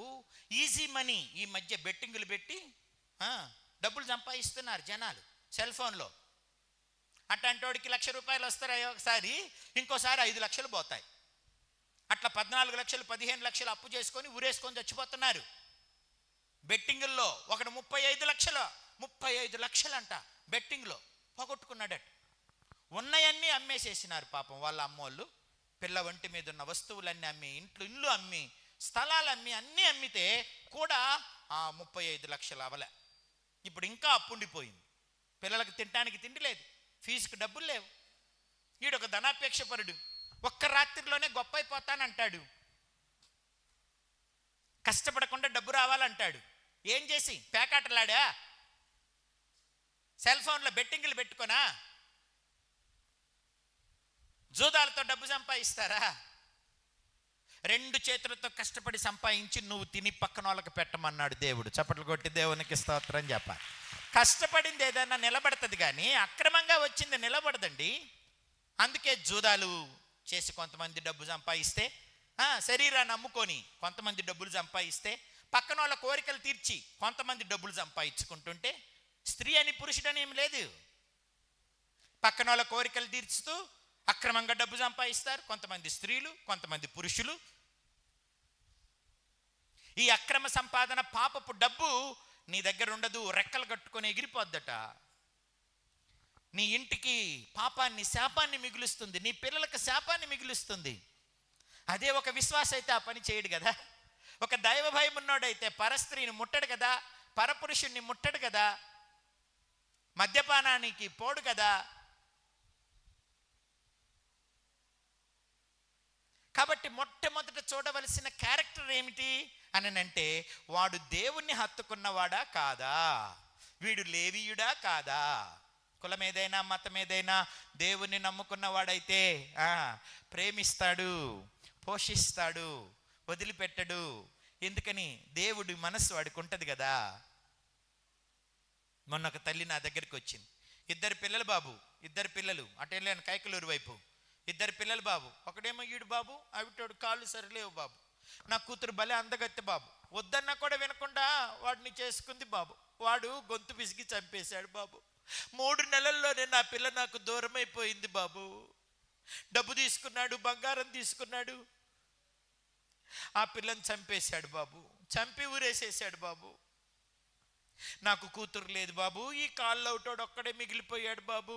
ఈజీ మనీ, ఈ మధ్య బెట్టింగులు పెట్టి డబ్బులు సంపాదిస్తున్నారు జనాలు సెల్ ఫోన్లో. అట్లాంటి వాడికి ₹1,00,000 వస్తాయి ఒకసారి, ఇంకోసారి 5 లక్షలు పోతాయి. అట్లా 14 లక్షలు 15 లక్షలు అప్పు చేసుకొని ఊరేసుకొని చచ్చిపోతున్నారు బెట్టింగుల్లో. ఒకడు 35 లక్షలు అంట బెట్టింగ్లో పోగొట్టుకున్నాడట. ఉన్నయన్నీ అమ్మేసేసినారు పాపం వాళ్ళ అమ్మోళ్ళు. పిల్ల ఒంటి మీద ఉన్న వస్తువులన్నీ అమ్మి, ఇల్లు అమ్మి, స్థలాలు అమ్మి, అన్నీ అమ్మితే కూడా 35 లక్షలు అవలే. ఇప్పుడు ఇంకా అప్పుండిపోయింది. పిల్లలకు తినడానికి తిండి లేదు, ఫీజుకి డబ్బులు లేవు. వీడొక ధనాపేక్ష పరుడు, ఒక్క రాత్రిలోనే గొప్ప అయిపోతానంటాడు. కష్టపడకుండా డబ్బు రావాలంటాడు. ఏం చేసి? పేకాటలాడా? సెల్ ఫోన్లో బెట్టింగులు పెట్టుకోనా? జూదాలతో డబ్బు సంపాదిస్తారా? 2 చేతులతో కష్టపడి సంపాదించి నువ్వు తిని పక్కన వాళ్ళకి పెట్టమన్నాడు దేవుడు. చప్పట్లు కొట్టి దేవునికి స్తోత్రం చెప్పాలి. కష్టపడింది ఏదైనా నిలబడుతుంది, కానీ అక్రమంగా వచ్చింది నిలబడదండి. అందుకే జూదాలు చేసి కొంతమంది డబ్బు సంపాదిస్తే, శరీరాన్ని అమ్ముకొని కొంతమంది డబ్బులు సంపాదిస్తే, పక్కన వాళ్ళ కోరికలు తీర్చి కొంతమంది డబ్బులు సంపాదించుకుంటుంటే, స్త్రీ అని పురుషుడని ఏం లేదు. పక్కన వాళ్ళ కోరికలు తీర్చుతూ అక్రమంగా డబ్బు సంపాదిస్తారు కొంతమంది స్త్రీలు, కొంతమంది పురుషులు. ఈ అక్రమ సంపాదన పాపపు డబ్బు నీ దగ్గర ఉండదు, రెక్కలు కట్టుకొని ఎగిరిపోద్దట. నీ ఇంటికి పాపాన్ని, శాపాన్ని మిగులుస్తుంది, నీ పిల్లలకు శాపాన్ని మిగులుస్తుంది. అదే ఒక విశ్వాస అయితే ఆ పని చేయడు కదా. ఒక దైవ భయం ఉన్నాడైతే పరస్త్రీని ముట్టడు కదా, పరపురుషుణ్ణి ముట్టడు కదా, మద్యపానానికి పోడు కదా. కాబట్టి మొట్టమొదట చూడవలసిన క్యారెక్టర్ ఏమిటి అని అంటే, వాడు దేవుణ్ణి హత్తుకున్నవాడా కాదా, వీడు లేవీయుడా కాదా. కులం ఏదైనా మతం ఏదైనా దేవుణ్ణి నమ్ముకున్నవాడైతే ప్రేమిస్తాడు, పోషిస్తాడు, వదిలిపెట్టడు. ఎందుకని? దేవుడి మనస్సు వాడికి ఉంటుంది కదా. మొన్న ఒక తల్లి నా దగ్గరికి వచ్చింది. 2 పిల్లలు బాబు, 2 పిల్లలు అటు వెళ్ళాను కైకలూరు వైపు. 2 పిల్లలు బాబు. ఒకడేమో ఈడు బాబు, అవిటోడు కాళ్ళు సరిలేవు బాబు. నా కూతురు భలే అందగత్తె బాబు. వద్దన్నా కూడా వినకుండా వాడిని చేసుకుంది బాబు. వాడు గొంతు పిసికి చంపేశాడు బాబు. 3 నెలల్లోనే నా పిల్ల నాకు దూరం అయిపోయింది బాబు. డబ్బు తీసుకున్నాడు, బంగారం తీసుకున్నాడు. ఆ పిల్లని చంపేశాడు బాబు, చంపి ఊరేసేసాడు బాబు. నాకు కూతురు లేదు బాబు, ఈ కాళ్ళు అవుతాడు ఒక్కడే మిగిలిపోయాడు బాబు.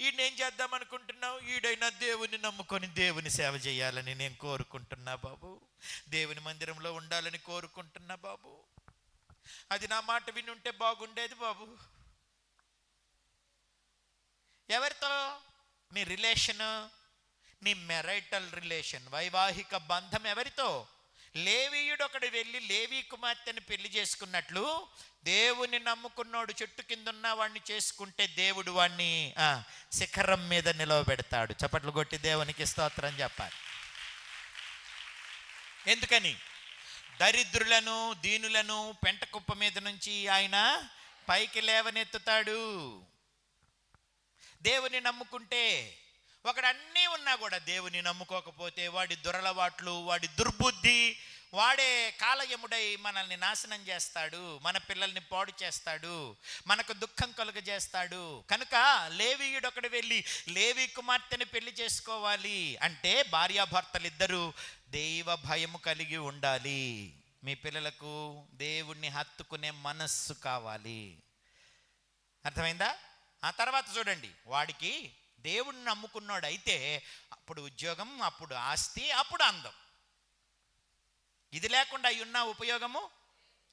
ఈయనేం చేద్దాం అనుకుంటున్నావు? ఈడైనా దేవుని నమ్ముకొని దేవుని సేవ చేయాలని నేను కోరుకుంటున్నా బాబు, దేవుని మందిరంలో ఉండాలని కోరుకుంటున్నా బాబు. అది నా మాట విని ఉంటే బాగుండేది బాబు. ఎవరితో? నీ రిలేషను, నీ మెరైటల్ రిలేషన్, వైవాహిక బంధం ఎవరితో? లేవీయుడు ఒకడు వెళ్ళి లేవీ కుమార్తెని పెళ్లి చేసుకున్నట్లు దేవుని నమ్ముకున్నోడు చెట్టు కింద ఉన్న వాడిని చేసుకుంటే దేవుడు వాడిని శిఖరం మీద నిలవబెడతాడు. చప్పట్లు కొట్టి దేవునికి స్తోత్రం చెప్పాలి. ఎందుకని? దరిద్రులను దీనులను పెంట కుప్ప మీద నుంచి ఆయన పైకి లేవనెత్తుతాడు. దేవుని నమ్ముకుంటే. ఒకడు అన్నీ ఉన్నా కూడా దేవుని నమ్ముకోకపోతే వాడి దురలవాట్లు, వాడి దుర్బుద్ధి, వాడే కాలయముడై మనల్ని నాశనం చేస్తాడు, మన పిల్లల్ని పాడు చేస్తాడు, మనకు దుఃఖం కలుగజేస్తాడు. కనుక లేవీయుడు ఒకడు వెళ్ళి లేవీ కుమార్తెని పెళ్లి చేసుకోవాలి అంటే భార్యాభర్తలు ఇద్దరు దైవ భయము కలిగి ఉండాలి. మీ పిల్లలకు దేవుణ్ణి హత్తుకునే మనస్సు కావాలి. అర్థమైందా? ఆ తర్వాత చూడండి, వాడికి దేవుణ్ణి నమ్ముకున్నాడు అయితే అప్పుడు ఉద్యోగం, అప్పుడు ఆస్తి, అప్పుడు అందం. ఇది లేకుండా ఉన్న ఉపయోగము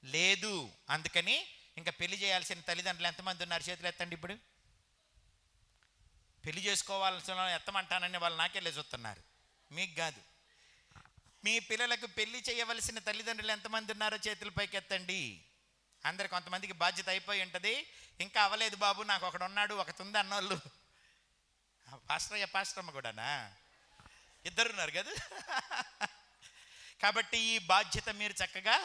లేదు. అందుకని ఇంకా పెళ్లి చేయాల్సిన తల్లిదండ్రులు ఎంతమంది ఉన్నారు? చేతులు ఎత్తండి. ఇప్పుడు పెళ్లి చేసుకోవాల్సిన ఎత్తమంటానని వాళ్ళు నాకెళ్ళి చూస్తున్నారు, మీకు కాదు. మీ పిల్లలకు పెళ్లి చేయవలసిన తల్లిదండ్రులు ఎంతమంది ఉన్నారో చేతుల పైకి ఎత్తండి. అందరు కొంతమందికి బాధ్యత అయిపోయి ఉంటుంది, ఇంకా అవ్వలేదు బాబు, నాకు ఒకడు ఉన్నాడు, ఒకటి ఉంది అన్నోళ్ళు. పాస్టరమ్మ కూడానా? ఇద్దరున్నారు కదా. కాబట్టి ఈ బాధ్యత మీరు చక్కగా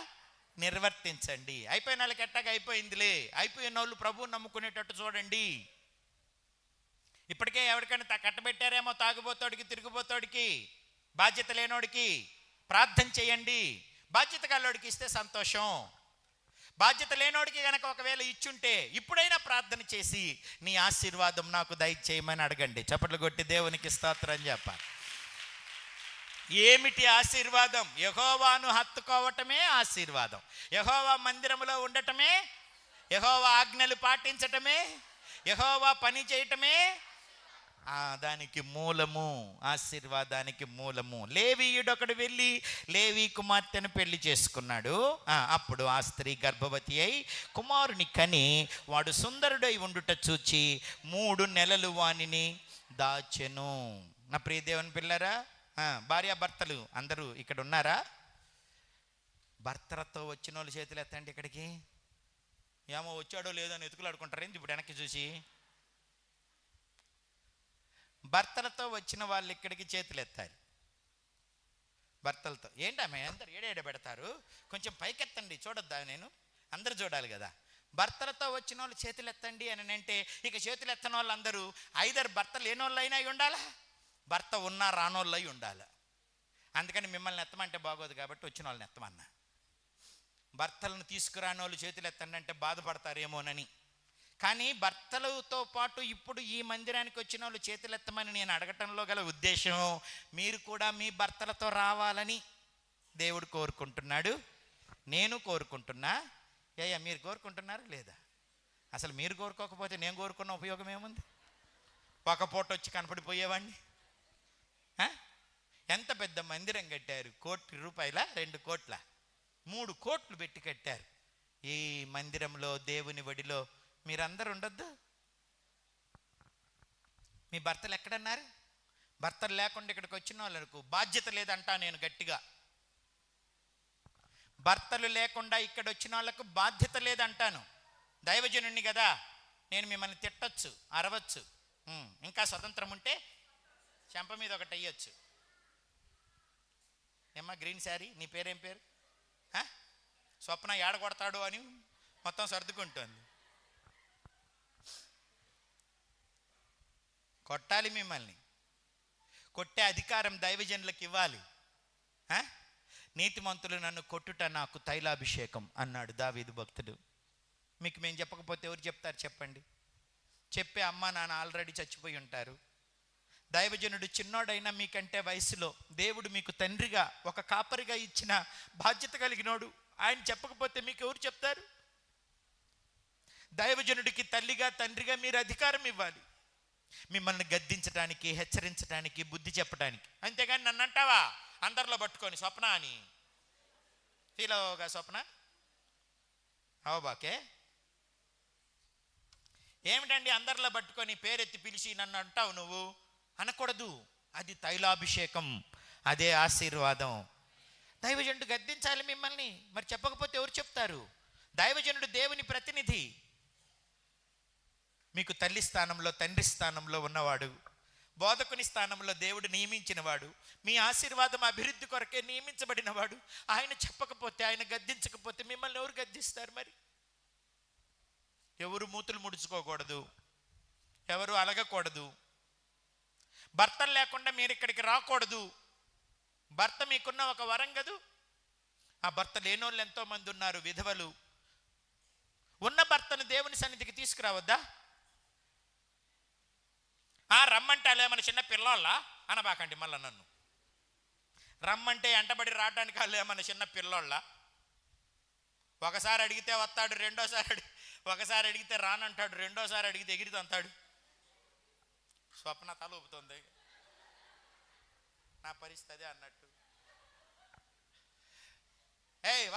నిర్వర్తించండి. అయిపోయిన వాళ్ళకి ఎట్టాగా అయిపోయిందిలే, అయిపోయిన వాళ్ళు ప్రభువుని నమ్ముకునేటట్టు చూడండి. ఇప్పటికే ఎవరికైనా కట్టబెట్టారేమో తాగుబోతోడికి, తిరిగిపోతోడికి, బాధ్యత లేనోడికి ప్రార్థన చేయండి. బాధ్యత గల్లోడికి ఇస్తే సంతోషం. బాధ్యత లేనోడికి కనుక ఒకవేళ ఇచ్చుంటే ఇప్పుడైనా ప్రార్థన చేసి నీ ఆశీర్వాదం నాకు దయచేయమని అడగండి. చప్పట్లు కొట్టి దేవునికి స్తోత్రం చెప్పాలి. ఏమిటి ఆశీర్వాదం? యెహోవాను హత్తుకోవటమే ఆశీర్వాదం. యెహోవా మందిరములో ఉండటమే, యెహోవా ఆజ్ఞలు పాటించటమే, యెహోవా పని చేయటమే దానికి మూలము, ఆశీర్వాదానికి మూలము. లేవీయుడు ఒకడు వెళ్ళి లేవీ కుమార్తెను పెళ్లి చేసుకున్నాడు. అప్పుడు ఆ స్త్రీ గర్భవతి అయి కుమారుని కని వాడు సుందరుడై ఉండుట చూచి 3 నెలలు వానిని దాచెను. నా ప్రియ దేవుని పిల్లరా, భార్యాభర్తలు అందరూ ఇక్కడ ఉన్నారా? భర్తలతో వచ్చిన వాళ్ళు చేతులు ఎత్తండి. ఇక్కడికి ఏమో వచ్చాడో లేదో అని ఎతుకులాడుకుంటారు ఏంటి ఇప్పుడు వెనక్కి చూసి? భర్తలతో వచ్చిన వాళ్ళు ఇక్కడికి చేతులు ఎత్తాలి. భర్తలతో ఏంటమ్మ అందరు ఏడేడ పెడతారు? కొంచెం పైకెత్తండి, చూడొద్దా? నేను అందరు చూడాలి కదా. భర్తలతో వచ్చిన వాళ్ళు చేతులు ఎత్తండి అని అంటే ఇక చేతులు ఎత్తని వాళ్ళు అందరూ ఐదరు భర్త లేని వాళ్ళు అయినా ఉండాలా, భర్త ఉన్నా రానోళ్ళు అయి ఉండాలి. అందుకని మిమ్మల్ని ఎత్తమంటే బాగోదు కాబట్టి వచ్చిన వాళ్ళని ఎత్తమన్నా. భర్తలను తీసుకురాని వాళ్ళు చేతులు ఎత్తండి అంటే బాధపడతారేమోనని. కానీ భర్తలతో పాటు ఇప్పుడు ఈ మందిరానికి వచ్చిన వాళ్ళు చేతులెత్తమని నేను అడగటంలో గల ఉద్దేశం మీరు కూడా మీ భర్తలతో రావాలని దేవుడు కోరుకుంటున్నాడు, నేను కోరుకుంటున్నా. మీరు కోరుకుంటున్నారా లేదా? అసలు మీరు కోరుకోకపోతే నేను కోరుకున్న ఉపయోగం ఏముంది? ఒక పూట వచ్చి కనపడిపోయేవాడిని. ఎంత పెద్ద మందిరం కట్టారు, ₹1,00,00,000 2 కోట్ల 3 కోట్లు పెట్టి కట్టారు. ఈ మందిరంలో దేవుని వడిలో మీరందరూ ఉండొద్దు? మీ భర్తలు ఎక్కడన్నారు? భర్తలు లేకుండా ఇక్కడికి వచ్చిన వాళ్ళకు బాధ్యత లేదంటా నేను గట్టిగా. భర్తలు లేకుండా ఇక్కడ వచ్చిన వాళ్ళకు బాధ్యత లేదంటాను. దైవజనుణ్ణి కదా, నేను మిమ్మల్ని తిట్టచ్చు, అరవచ్చు, ఇంకా స్వతంత్రం ఉంటే చెంప మీద ఒకటి అయ్యొచ్చు. ఏమ్మా గ్రీన్ శారీ, నీ పేరేం పేరు? స్వప్న ఏడ కొడతాడు అని మొత్తం సర్దుకుంటుంది. కొట్టాలి, మిమ్మల్ని కొట్టే అధికారం దైవజనులకు ఇవ్వాలి. నీతిమంతులు నన్ను కొట్టుట నాకు తైలాభిషేకం అన్నాడు దావీదు భక్తుడు. మీకు మేము చెప్పకపోతే ఎవరు చెప్తారు చెప్పండి? చెప్పే అమ్మ నాన్న ఆల్రెడీ చచ్చిపోయి ఉంటారు. దైవజనుడు చిన్నోడైనా మీకంటే వయసులో దేవుడు మీకు తండ్రిగా ఒక కాపరిగా ఇచ్చిన బాధ్యత కలిగినోడు. ఆయన చెప్పకపోతే మీకు ఎవరు చెప్తారు? దైవజనుడికి తల్లిగా తండ్రిగా మీరు అధికారం ఇవ్వాలి, మిమ్మల్ని గద్దించడానికి, హెచ్చరించడానికి, బుద్ధి చెప్పడానికి. అంతేగాని నన్ను అంటావా అందరిలో పట్టుకొని స్వప్న అని ఫీల్ అవ్వగా స్వప్న అవబాకే. ఏమిటండి అందరిలో పట్టుకొని పేరెత్తి పిలిచి నన్ను అంటావు నువ్వు అనకూడదు. అది తైలాభిషేకం, అదే ఆశీర్వాదం. దైవజనుడు గద్దించాలి మిమ్మల్ని, మరి చెప్పకపోతే ఎవరు చెప్తారు? దైవజనుడు దేవుని ప్రతినిధి, మీకు తల్లి స్థానంలో తండ్రి స్థానంలో ఉన్నవాడు, బోధకుని స్థానంలో దేవుడు నియమించినవాడు, మీ ఆశీర్వాదం అభివృద్ధి కొరకే నియమించబడినవాడు. ఆయన చెప్పకపోతే, ఆయన గద్దించకపోతే మిమ్మల్ని ఎవరు గద్దిస్తారు? మరి ఎవరు మూతులు ముడుచుకోకూడదు, ఎవరు అలగకూడదు, భర్తలు లేకుండా మీరు ఇక్కడికి రాకూడదు. భర్త మీకున్న ఒక వరం కదూ. ఆ భర్త లేనోళ్ళు ఎంతోమంది ఉన్నారు, విధవలు. ఉన్న భర్తను దేవుని సన్నిధికి తీసుకురావద్దా? రమ్మంటే మన చిన్న పిల్లోళ్ళ అనబాకండి. మళ్ళీ నన్ను రమ్మంటే ఎంటబడి రావడానికి వాళ్ళు మన చిన్న పిల్లోళ్ళ. ఒకసారి అడిగితే వస్తాడు, ఒకసారి అడిగితే రానంటాడు, రెండోసారి అడిగితే ఎగిరి అంటాడు. స్వప్న తల ఊపుతుంది, నా పరిస్థితి అన్నట్టు.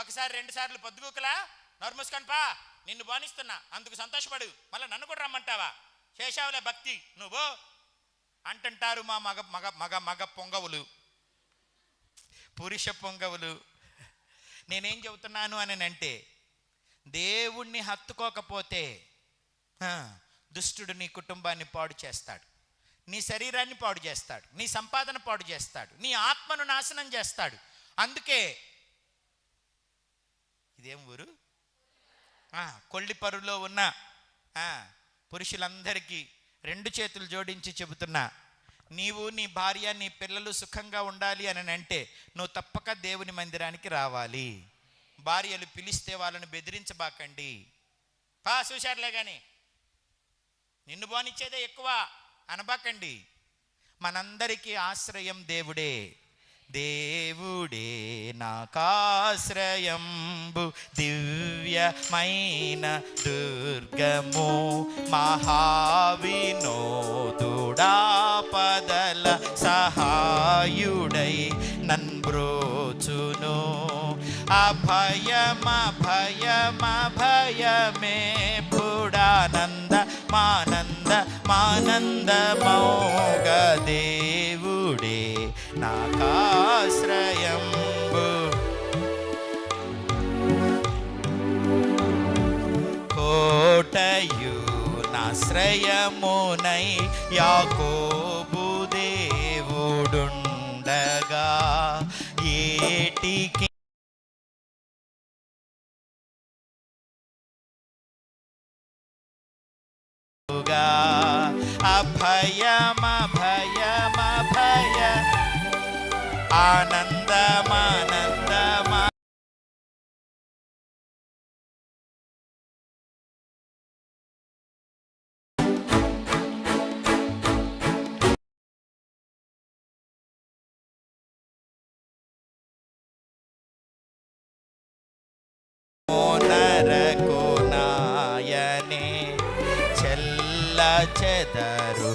ఒకసారి 2 సార్లు పొద్దుగుకలా నోరు మూసుకొని పా, నిన్ను బానిస్తున్నా, అందుకు సంతోషపడు, మళ్ళీ నన్ను కూడా రమ్మంటావా? చేశావులే భక్తి నువ్వు అంటుంటారు మా మగ మగ మగ మగ పొంగవులు, పురుష పొంగవులు. నేనేం చెబుతున్నాను అని అంటే, దేవుణ్ణి హత్తుకోకపోతే దుష్టుడు నీ కుటుంబాన్ని పాడు చేస్తాడు, నీ శరీరాన్ని పాడు చేస్తాడు, నీ సంపాదన పాడు చేస్తాడు, నీ ఆత్మను నాశనం చేస్తాడు. అందుకే ఇదేం ఊరు? కొల్లిపరులో ఉన్న పురుషులందరికీ 2 చేతులు జోడించి చెబుతున్నా, నీవు, నీ భార్య, నీ పిల్లలు సుఖంగా ఉండాలి అని అంటే నువ్వు తప్పక దేవుని మందిరానికి రావాలి. భార్యలు పిలిస్తే వాళ్ళని బెదిరించబాకండి. చూశారులే కానీ నిన్ను బానిచ్చేదే ఎక్కువ అనబాకండి. మనందరికీ ఆశ్రయం దేవుడే. దేవుడే నాకాశ్రయంబు, దివ్యమైన దుర్గము, మహావినోదుడాపదల సహాయుడై నన్బ్రోచును. అభయమేపుడానంద మానందమౌగ దేవుడే నాకాశ్రయంబు. కోటయు నాశ్రయమునై యాకోబు దేవుడుండగా, ఏటికి అభయమభయ ఆనందమానందమా నరకు నాయనే చెల్ల చెదరు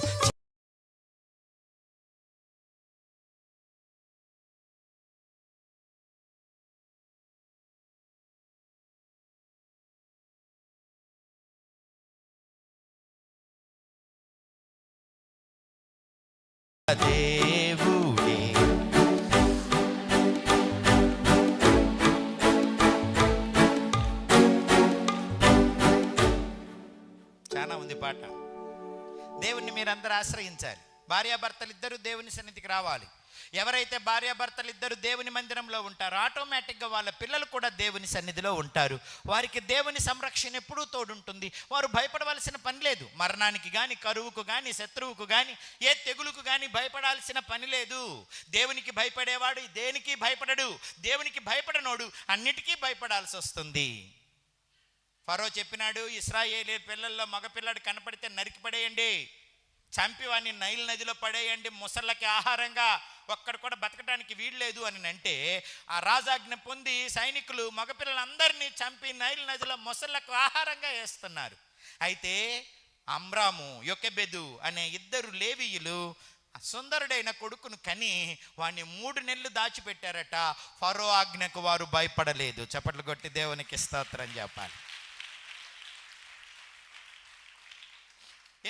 దేవుడే. చాలా ఉంది పాట. దేవుణ్ణి మీరందరూ ఆశ్రయించాలి. భార్యాభర్తలు ఇద్దరు దేవుని సన్నిధికి రావాలి. ఎవరైతే భార్యాభర్తలు ఇద్దరు దేవుని మందిరంలో ఉంటారో ఆటోమేటిక్గా వాళ్ళ పిల్లలు కూడా దేవుని సన్నిధిలో ఉంటారు. వారికి దేవుని సంరక్షణ ఎప్పుడూ తోడుంటుంది. వారు భయపడవలసిన పని లేదు. మరణానికి కానీ, కరువుకు కానీ, శత్రువుకు కానీ, ఏ తెగులుకు కానీ భయపడాల్సిన పని లేదు. దేవునికి భయపడేవాడు దేనికి భయపడడు. దేవునికి భయపడనోడు అన్నిటికీ భయపడాల్సి వస్తుంది. ఫరో చెప్పినాడు, ఇశ్రాయేలు పిల్లల్లో మగపిల్లాడు కనపడితే నరికి పడేయండి, చంపి వాడిని నైల్ నదిలో పడేయండి, ముసళ్ళకి ఆహారంగా, ఒక్కడు కూడా బతకడానికి వీల్లేదు అని అంటే ఆ రాజాజ్ఞ పొంది సైనికులు మగపిల్లలందరినీ చంపి నైల్ నదిలో ముసళ్ళకు ఆహారంగా వేస్తున్నారు. అయితే అమ్రాము, యొకెబెదు అనే ఇద్దరు లేవీయులు సుందరుడైన కొడుకును కని వాడిని 3 నెలలు దాచిపెట్టారట. ఫరో ఆజ్ఞకు వారు భయపడలేదు. చప్పట్లు కొట్టి దేవునికి స్తోత్రం చెప్పాలి.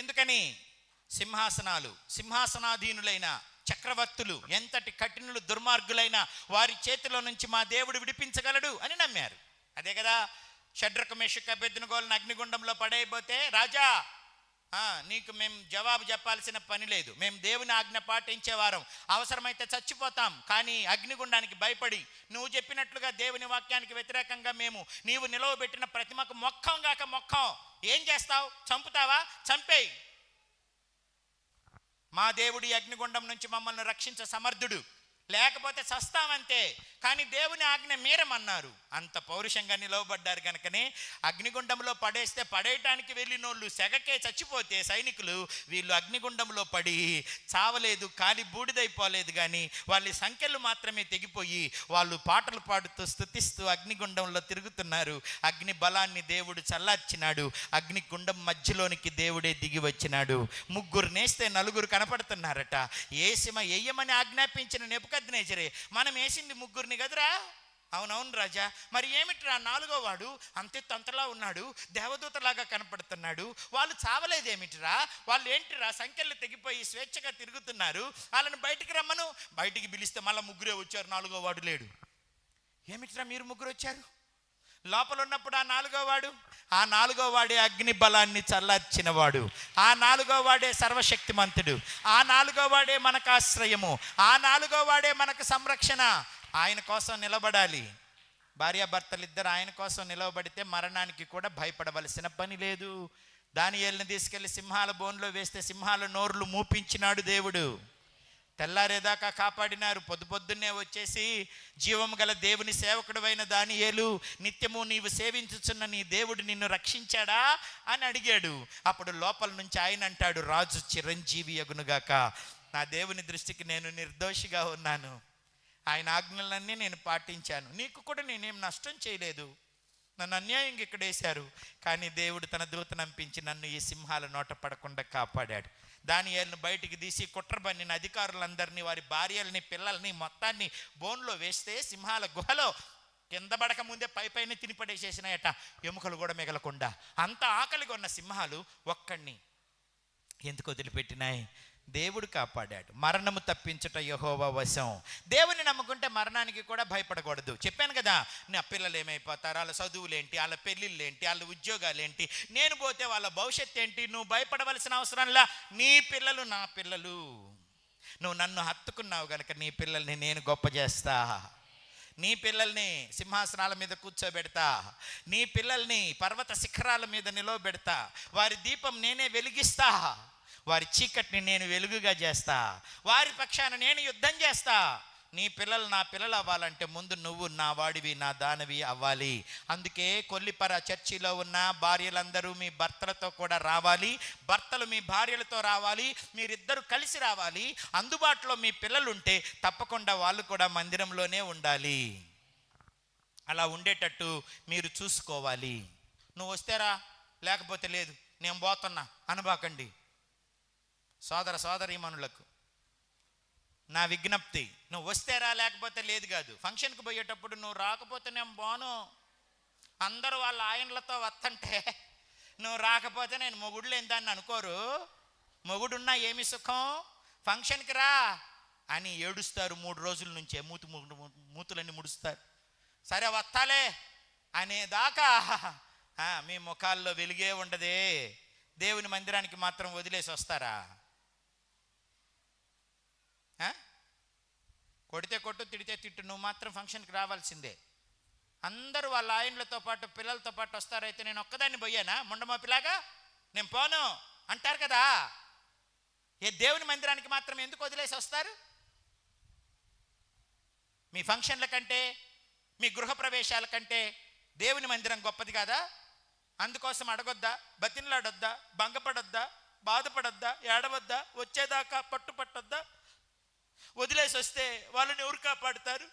ఎందుకని? సింహాసనాధీనులైన చక్రవర్తులు ఎంతటి కఠినులు, దుర్మార్గులైన వారి చేతిలో నుంచి మా దేవుడు విడిపించగలడు అని నమ్మారు. అదే కదా, షడ్రకు మెషకు అబేద్నెగోలను అగ్నిగుండంలో పడేయబోతే, రాజా నీకు మేము జవాబు చెప్పాల్సిన పని లేదు, మేము దేవుని ఆజ్ఞ పాటించేవారం, అవసరమైతే చచ్చిపోతాం, కానీ అగ్నిగుండానికి భయపడి నువ్వు చెప్పినట్లుగా దేవుని వాక్యానికి వ్యతిరేకంగా మేము నీవు నిలవబెట్టిన ప్రతిమకు మొక్కం గాక మొక్కం. ఏం చేస్తావు? చంపుతావా? చంపేయి. మా దేవుడి అగ్నిగుండం నుంచి మమ్మల్ని రక్షించ సమర్థుడు, లేకపోతే చస్తామంతే, కానీ దేవుని ఆజ్ఞ మీరమన్నారు. అంత పౌరుషంగా నిలవబడ్డారు కనుకనే అగ్నిగుండంలో పడేస్తే పడేయటానికి వెళ్ళినోళ్ళు సెగకే చచ్చిపోతే సైనికులు, వీళ్ళు అగ్నిగుండంలో పడి చావలేదు, కాలి బూడిదైపోలేదు, కానీ వాళ్ళ సంఖ్యలు మాత్రమే తెగిపోయి వాళ్ళు పాటలు పాడుతూ స్తుతిస్తూ అగ్నిగుండంలో తిరుగుతున్నారు. అగ్ని బలాన్ని దేవుడు చల్లార్చినాడు. అగ్నిగుండం మధ్యలోనికి దేవుడే దిగి వచ్చినాడు. 3 నేస్తే 4 కనపడుతున్నారట. ఏయమని ఆజ్ఞాపించిన నెబుకద్నెజరే, మనం వేసింది 3 కదరా? అవునవును రాజా, మరి ఏమిట్రా 4వ వాడు అంతలా ఉన్నాడు, దేవదూతలాగా కనపడుతున్నాడు, వాళ్ళు చావలేదేమిటిరా? వాళ్ళు ఏంటిరా సంఖ్యలు తెగిపోయి స్వేచ్ఛగా తిరుగుతున్నారు, వాళ్ళని బయటికి రమ్మను. బయటికి పిలిస్తే మళ్ళీ 3 వచ్చారు, 4వ వాడు లేడు. ఏమిటిరా మీరు 3 వచ్చారు? లోపల ఉన్నప్పుడు ఆ 4వ వాడు, ఆ 4వ వాడే అగ్ని బలాన్ని చల్లార్చినవాడు, ఆ 4వ వాడే సర్వశక్తిమంతుడు, ఆ 4వ వాడే మనకు ఆశ్రయము, ఆ 4వ వాడే మనకు సంరక్షణ. ఆయన కోసం నిలబడాలి. భార్యాభర్తలిద్దరు ఆయన కోసం నిలవబడితే మరణానికి కూడా భయపడవలసిన పని లేదు. దానియేలుని తీసుకెళ్లి సింహాల బోన్లో వేస్తే సింహాల నోర్లు మూపించినాడు దేవుడు. తెల్లారేదాకా కాపాడినారు. పొద్దున్నే వచ్చేసి జీవము గల దేవుని సేవకుడైన దానియేలు, నిత్యము నీవు సేవించుచున్న నీ దేవుడు నిన్ను రక్షించాడా అని అడిగాడు. అప్పుడు లోపల నుంచి ఆయన అంటాడు, రాజు చిరంజీవి యగునుగాక. నా దేవుని దృష్టికి నేను నిర్దోషిగా ఉన్నాను, ఆయన ఆజ్ఞలన్నీ నేను పాటించాను, నీకు కూడా నేనేం నష్టం చేయలేదు, నన్ను అన్యాయంగా ఇక్కడ వేశారు, కానీ దేవుడు తన దూతను పంపించి నన్ను ఈ సింహాల నోట పడకుండా కాపాడాడు. దానియేలును బయటికి తీసి కుట్రబన్నిన అధికారులందరినీ, వారి భార్యల్ని, పిల్లల్ని మొత్తాన్ని బోన్లో వేస్తే సింహాల గుహలో కింద పడక ముందే పైపైన తినిపడేసేసినాయట, ఎముకలు కూడా మిగలకుండా. అంత ఆకలిగా ఉన్న సింహాలు ఒక్కడిని ఎందుకు వదిలిపెట్టినాయి? దేవుడు కాపాడాడు. మరణము తప్పించుట యెహోవా వశం. దేవుని నమ్ముకుంటే మరణానికి కూడా భయపడకూడదు. చెప్పాను కదా, నా పిల్లలు ఏమైపోతారు, వాళ్ళ చదువులేంటి, వాళ్ళ పెళ్ళిళ్ళు ఏంటి, వాళ్ళ ఉద్యోగాలు ఏంటి, నేను పోతే వాళ్ళ భవిష్యత్తు ఏంటి, నువ్వు భయపడవలసిన అవసరంలా. నీ పిల్లలు నా పిల్లలు, నువ్వు నన్ను హత్తుకున్నావు గనక నీ పిల్లల్ని నేను గొప్ప చేస్తా, నీ పిల్లల్ని సింహాసనాల మీద కూర్చోబెడతా, నీ పిల్లల్ని పర్వత శిఖరాల మీద నిలవబెడతా, వారి దీపం నేనే వెలిగిస్తా, వారి చీకటిని నేను వెలుగుగా చేస్తా, వారి పక్షాన నేను యుద్ధం చేస్తా. నీ పిల్లలు నా పిల్లలు అవ్వాలంటే ముందు నువ్వు నా వాడివి, నా దానివి అవ్వాలి. అందుకే కొల్లిపర చర్చిలో ఉన్న భార్యలందరూ మీ భర్తలతో కూడా రావాలి, భర్తలు మీ భార్యలతో రావాలి, మీరిద్దరూ కలిసి రావాలి. అందుబాటులో మీ పిల్లలు ఉంటే తప్పకుండా వాళ్ళు కూడా మందిరంలోనే ఉండాలి. అలా ఉండేటట్టు మీరు చూసుకోవాలి. నువ్వు వస్తేరా, లేకపోతే లేదు, నేను పోతున్నా అనబాకండి. సోదర సోదరీమణులకు నా విజ్ఞప్తి, నువ్వు వస్తేరా లేకపోతే లేదు కాదు. ఫంక్షన్కి పోయేటప్పుడు నువ్వు రాకపోతే నేను పోను, అందరూ వాళ్ళ ఆయనలతో వస్తుంటే నువ్వు రాకపోతే నేను మొగుడు లేని దాన్ని అనుకోరు. మొగుడున్నా ఏమి సుఖం, ఫంక్షన్కి రా అని ఏడుస్తారు. 3 రోజుల నుంచే మూతులన్నీ ముడుస్తారు. సరే వస్తాలే అనేదాకా మీ ముఖాల్లో వెలుగే ఉండదే. దేవుని మందిరానికి మాత్రం వదిలేసి వస్తారా? కొడితే కొట్టు, తిడితే తిట్టు, నువ్వు మాత్రం ఫంక్షన్కి రావాల్సిందే. అందరూ వాళ్ళ ఆయనలతో పాటు పిల్లలతో పాటు వస్తారైతే నేను ఒక్కదాన్ని పోయానా ముండమోపిలాగా? నేను పోను అంటారు కదా. ఏ దేవుని మందిరానికి మాత్రం ఎందుకు వదిలేసి వస్తారు? మీ ఫంక్షన్ల కంటే, మీ గృహప్రవేశాల కంటే దేవుని మందిరం గొప్పది కాదా? అందుకోసం అడగొద్దా, బతిన్లాడొద్దా, భంగపడొద్దా, బాధపడద్దా, ఏడవద్దా, వచ్చేదాకా పట్టుపట్టద్దా? వదిలేసి వస్తే వాళ్ళని ఎవరు కాపాడుతారు?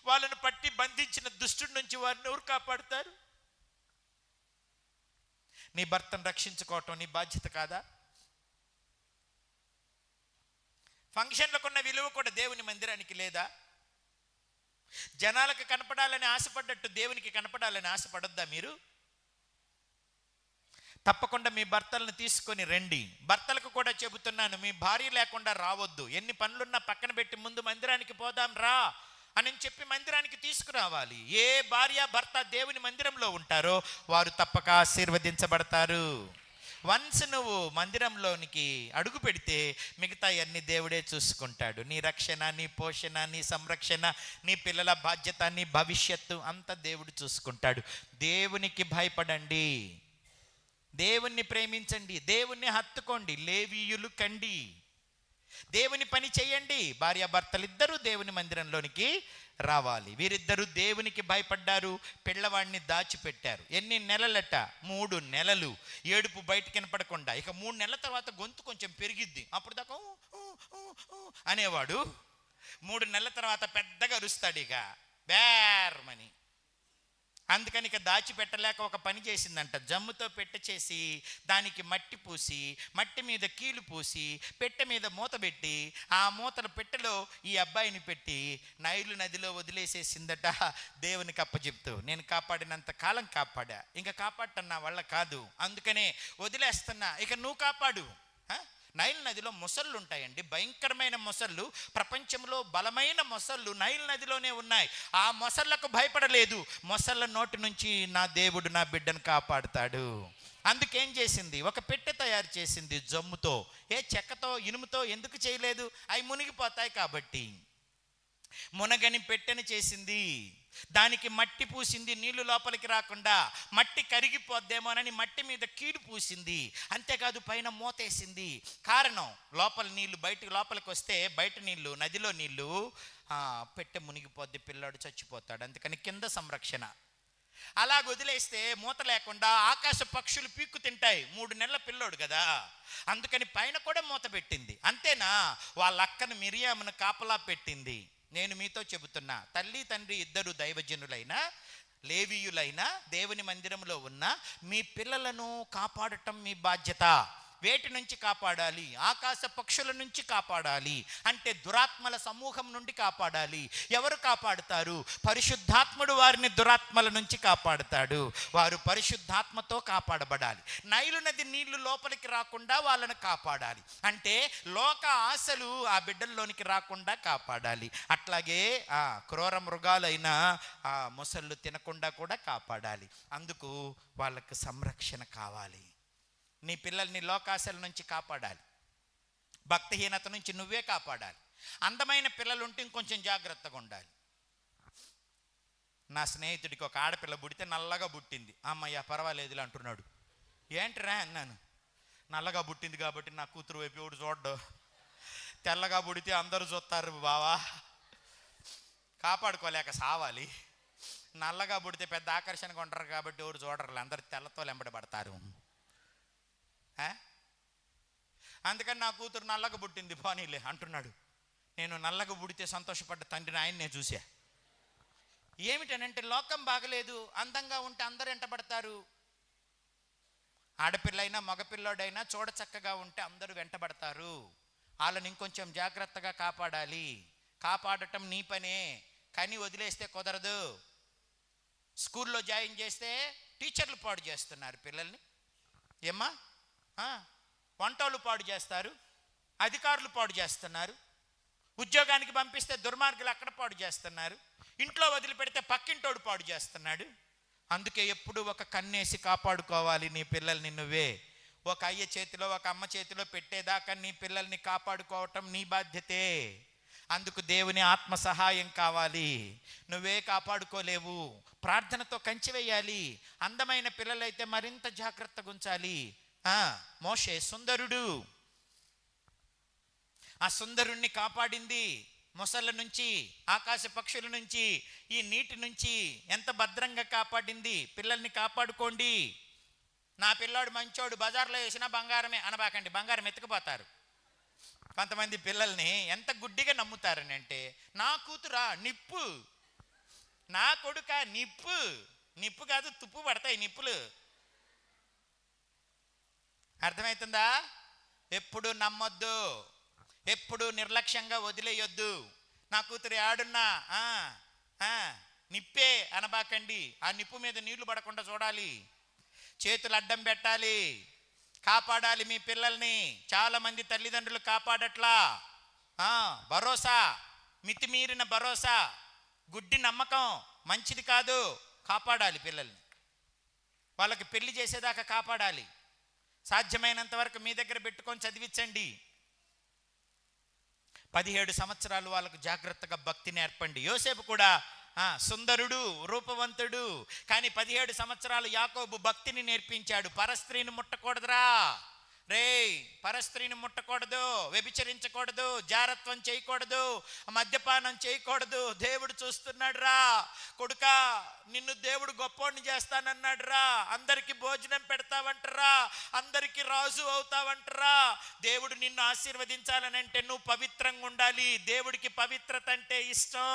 వాళ్ళని పట్టి బంధించిన దుష్టుడి నుంచి వారిని ఎవరు కాపాడుతారు? నీ భర్తను రక్షించుకోవటం నీ బాధ్యత కాదా? ఫంక్షన్లకు ఉన్న విలువ కూడా దేవుని మందిరానికి లేదా? జనాలకు కనపడాలని ఆశపడ్డట్టు దేవునికి కనపడాలని ఆశపడొద్దా మీరు? తప్పకుండా మీ భర్తలను తీసుకొని రండి. భర్తలకు కూడా చెబుతున్నాను, మీ భార్య లేకుండా రావద్దు. ఎన్ని పనులున్నా పక్కన పెట్టి ముందు మందిరానికి పోదాం రా అని చెప్పి మందిరానికి తీసుకురావాలి. ఏ భార్య భర్త దేవుని మందిరంలో ఉంటారో వారు తప్పక ఆశీర్వదించబడతారు. వన్స్ నువ్వు మందిరంలోనికి అడుగు పెడితే మిగతా అన్ని దేవుడే చూసుకుంటాడు. నీ రక్షణ, నీ పోషణ, నీ సంరక్షణ, నీ పిల్లల బాధ్యత, నీ భవిష్యత్తు అంతా దేవుడు చూసుకుంటాడు. దేవునికి భయపడండి, దేవుణ్ణి ప్రేమించండి, దేవుణ్ణి హత్తుకోండి, లేవీయులు కండి, దేవుని పని చేయండి. భార్యాభర్తలిద్దరూ దేవుని మందిరంలోనికి రావాలి. వీరిద్దరూ దేవునికి భయపడ్డారు. పిల్లవాడిని దాచిపెట్టారు. ఎన్ని నెలలట? 3 నెలలు. ఏడుపు బయటికి వినపడకుండా. ఇక 3 నెలల తర్వాత గొంతు కొంచెం పెరిగిద్ది. అప్పుడు దాకా అనేవాడు. 3 నెలల తర్వాత పెద్దగా అరుస్తాడు ఇక బేర్మని. అందుకని ఇక దాచిపెట్టలేక ఒక పని చేసిందంట. జమ్ముతో పెట్టె చేసి దానికి మట్టి పూసి, మట్టి మీద కీలు పూసి, పెట్టె మీద మూత పెట్టి, ఆ మూతల పెట్టెలో ఈ అబ్బాయిని పెట్టి నైలు నదిలో వదిలేసేసిందట. దేవునికి అప్పచెప్తూ, నేను కాపాడినంత కాలం కాపాడా, ఇంకా కాపాడటం నా వల్ల కాదు, అందుకనే వదిలేస్తున్నా, ఇక నువ్వు కాపాడు. నైల్ నదిలో మొసళ్ళు ఉంటాయండి, భయంకరమైన మొసళ్ళు. ప్రపంచంలో బలమైన మొసళ్ళు నైల్ నదిలోనే ఉన్నాయి. ఆ మొసళ్ళకు భయపడలేదు. మొసళ్ళ నోటి నుంచి నా దేవుడు నా బిడ్డను కాపాడుతాడు. అందుకేం చేసింది? ఒక పెట్టె తయారు చేసింది జమ్ముతో. చెక్కతో, ఇనుముతో ఎందుకు చేయలేదు? అవి మునిగిపోతాయి కాబట్టి. మునగని పెట్టెని చేసింది. దానికి మట్టి పూసింది, నీళ్లు లోపలికి రాకుండా. మట్టి కరిగిపోద్దేమోనని మట్టి మీద కీడు పూసింది. అంతేకాదు పైన మూతేసింది. కారణం, లోపల నీళ్లు లోపలికి వస్తే బయట నీళ్లు, నదిలో నీళ్లు, పెట్టె మునిగిపోద్ది, పిల్లాడు చచ్చిపోతాడు. అందుకని కింద సంరక్షణ. అలా వదిలేస్తే మూత లేకుండా ఆకాశ పక్షులు పీక్కు తింటాయి. 3 నెలల పిల్లోడు కదా, అందుకని పైన కూడా మూత పెట్టింది. అంతేనా, వాళ్ళ అక్కను మిరియామును కాపలా పెట్టింది. నేను మీతో చెబుతున్నా, తల్లి తండ్రి ఇద్దరు దైవజనులైనా, లేవీయులైనా, దేవుని మందిరంలో ఉన్న మీ పిల్లలను కాపాడటం మీ బాధ్యత. వేటి నుంచి కాపాడాలి? ఆకాశ పక్షుల నుంచి కాపాడాలి. అంటే దురాత్మల సమూహం నుండి కాపాడాలి. ఎవరు కాపాడుతారు? పరిశుద్ధాత్ముడు వారిని దురాత్మల నుంచి కాపాడుతాడు. వారు పరిశుద్ధాత్మతో కాపాడబడాలి. నైలు నది నీళ్లు లోపలికి రాకుండా వాళ్ళను కాపాడాలి. అంటే లోక ఆశలు ఆ బిడ్డల్లోనికి రాకుండా కాపాడాలి. అట్లాగే క్రూర మృగాలైన మొసళ్ళు తినకుండా కూడా కాపాడాలి. అందుకు వాళ్ళకు సంరక్షణ కావాలి. నీ పిల్లల్ని లోకాశల నుంచి కాపాడాలి. భక్తిహీనత నుంచి నువ్వే కాపాడాలి. అందమైన పిల్లలు ఉంటే ఇంకొంచెం జాగ్రత్తగా ఉండాలి. నా స్నేహితుడికి ఒక ఆడపిల్ల పుడితే నల్లగా పుట్టింది. అమ్మయ్య పర్వాలేదులే అంటున్నాడు. ఏంట్రా అన్నాను. నల్లగా పుట్టింది కాబట్టి నా కూతురు వైపు ఎవడు చూడ్డు, తెల్లగా పుడితే అందరూ చూస్తారు బావా, కాపాడుకోలేక సావాలి. నల్లగా పుడితే పెద్ద ఆకర్షణగా ఉంటారు కాబట్టి ఎవరు చూడరు, అందరు తెల్లతో వెంబడబడతారు. అందుకని నా కూతురు నల్లగా పుట్టింది పోనీలే అంటున్నాడు. నేను నల్లగా పుడితే సంతోషపడ్డ తండ్రిని ఆయన్నే చూసా. ఏమిటనంటే లోకం బాగలేదు, అందంగా ఉంటే అందరూ వెంటబడతారు. ఆడపిల్లైనా మగపిల్లోడైనా చూడ చక్కగా ఉంటే అందరూ వెంటబడతారు. వాళ్ళని ఇంకొంచెం జాగ్రత్తగా కాపాడాలి. కాపాడటం నీ పనే, కానీ వదిలేస్తే కుదరదు. స్కూల్లో జాయిన్ చేస్తే టీచర్లు పాడు చేస్తున్నారు పిల్లల్ని. ఏమ్మా, వంటోళ్ళు పాడు చేస్తారు, అధికారులు పాడు చేస్తున్నారు. ఉద్యోగానికి పంపిస్తే దుర్మార్గులు అక్కడ పాడు చేస్తున్నారు. ఇంట్లో వదిలిపెడితే పక్కింటోడు పాడు చేస్తున్నాడు. అందుకే ఎప్పుడు ఒక కన్నేసి కాపాడుకోవాలి నీ పిల్లల్ని నువ్వే. ఒక అయ్య చేతిలో ఒక అమ్మ చేతిలో పెట్టేదాకా నీ పిల్లల్ని కాపాడుకోవటం నీ బాధ్యతే. అందుకు దేవుని ఆత్మ సహాయం కావాలి. నువ్వే కాపాడుకోలేవు. ప్రార్థనతో కంచి వేయాలి. అందమైన పిల్లలైతే మరింత జాగ్రత్తగా ఉంచాలి. మోషే సుందరుడు, ఆ సుందరుణ్ణి కాపాడింది. మొసళ్ళ నుంచి, ఆకాశ పక్షుల నుంచి, ఈ నీటి నుంచి ఎంత భద్రంగా కాపాడింది. పిల్లల్ని కాపాడుకోండి. నా పిల్లోడు మంచోడు, బజార్లో వేసినా బంగారమే అనబాకండి, బంగారం ఎత్తుకుపోతారు. కొంతమంది పిల్లల్ని ఎంత గుడ్డిగా నమ్ముతారని అంటే, నా కూతురా నిప్పు, నా కొడుక నిప్పు. నిప్పు కాదు, తుప్పు పడతాయి నిప్పులు. అర్థమవుతుందా? ఎప్పుడు నమ్మొద్దు, ఎప్పుడు నిర్లక్ష్యంగా వదిలేయొద్దు. నా కూతురు ఆడున్నా నిప్పే అనబాకండి. ఆ నిప్పు మీద నీళ్లు పడకుండా చూడాలి, చేతులు అడ్డం పెట్టాలి, కాపాడాలి మీ పిల్లల్ని. చాలా మంది తల్లిదండ్రులు కాపాడట్లా. భరోసా, మితిమీరిన భరోసా, గుడ్డి నమ్మకం మంచిది కాదు. కాపాడాలి పిల్లల్ని, వాళ్ళకి పెళ్లి చేసేదాకా కాపాడాలి. సాధ్యమైనంత వరకు మీ దగ్గర పెట్టుకొని చదివించండి. 17 సంవత్సరాలు వాళ్ళకు జాగ్రత్తగా భక్తి నేర్పండి. యోసేపు కూడా సుందరుడు, రూపవంతుడు, కానీ 17 సంవత్సరాలు యాకోబు భక్తిని నేర్పించాడు. పరస్త్రీని ముట్టకూడదురా రే, పరస్త్రీని ముట్టకూడదు, వ్యభిచరించకూడదు, జారత్వం చేయకూడదు, మద్యపానం చేయకూడదు. దేవుడు చూస్తున్నాడు రా కొడుకా, నిన్ను దేవుడు గొప్పోడిని చేస్తానన్నాడు రా, అందరికి భోజనం పెడతావంటరా, అందరికి రాజు అవుతావంటరా. దేవుడు నిన్ను ఆశీర్వదించాలనంటే నువ్వు పవిత్రంగా ఉండాలి. దేవుడికి పవిత్రత అంటే ఇష్టం.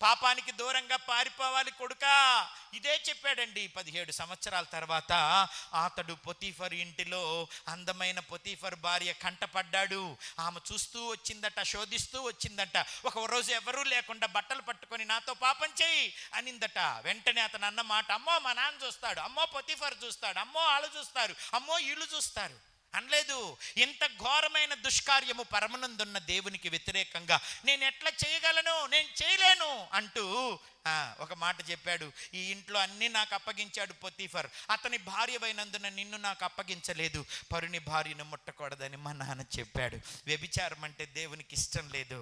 పాపానికి దూరంగా పారిపోవాలి కొడుకా. ఇదే చెప్పాడండి. 17 సంవత్సరాల తర్వాత అతడు పొతీఫర్ ఇంటిలో అందమైన పొతీఫర్ భార్య కంటపడ్డాడు. ఆమె చూస్తూ వచ్చిందట, శోధిస్తూ వచ్చిందట. ఒక రోజు ఎవరూ లేకుండా బట్టలు పట్టుకొని నాతో పాపం చేయి అనిందట. వెంటనే అతను అన్న మాట, అమ్మో మా నాన్న చూస్తాడు, అమ్మో పొతీఫర్ చూస్తాడు, అమ్మో వాళ్ళు చూస్తారు, అమ్మో వీళ్ళు చూస్తారు అనలేదు. ఇంత ఘోరమైన దుష్కార్యము పరమనందున్న దేవునికి వ్యతిరేకంగా నేను ఎట్లా చేయగలను, నేను చేయలేను అంటూ ఒక మాట చెప్పాడు. ఈ ఇంట్లో అన్నీ నాకు అప్పగించాడు పొతీఫర్, అతని భార్యవైనందున నిన్ను నాకు అప్పగించలేదు. పరుని భార్యను ముట్టకూడదని మా నాన్న చెప్పాడు. వ్యభిచారం అంటే దేవునికి ఇష్టం లేదు,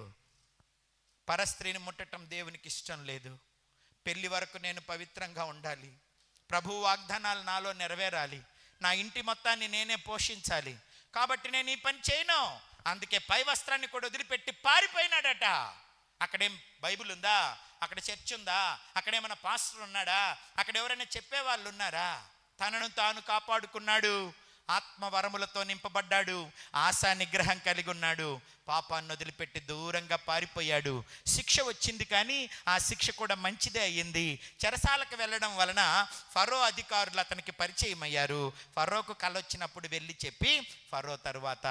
పరస్త్రీని ముట్టడం దేవునికి ఇష్టం లేదు. పెళ్లి వరకు నేను పవిత్రంగా ఉండాలి, ప్రభు వాగ్దానాలు నాలో నెరవేరాలి, నా ఇంటి మొత్తాన్ని నేనే పోషించాలి, కాబట్టి నేను ఈ పని చేయను. అందుకే పై వస్త్రాన్ని కూడా వదిలిపెట్టి పారిపోయినాడట. అక్కడేం బైబిల్ ఉందా? అక్కడ చర్చ్ ఉందా? అక్కడేమైనా పాస్టర్ ఉన్నాడా? అక్కడ ఎవరైనా చెప్పేవాళ్ళు ఉన్నారా? తనను తాను కాపాడుకున్నాడు, ఆత్మవరములతో నింపబడ్డాడు, ఆశా నిగ్రహం కలిగి ఉన్నాడు, పాపాన్ని వదిలిపెట్టి దూరంగా పారిపోయాడు. శిక్ష వచ్చింది, కానీ ఆ శిక్ష కూడా మంచిదే అయ్యింది. చెరసాలకు వెళ్ళడం వలన ఫరో అధికారులు అతనికి పరిచయం అయ్యారు. ఫరోకు కల వచ్చినప్పుడు వెళ్ళి చెప్పి ఫరో తరువాత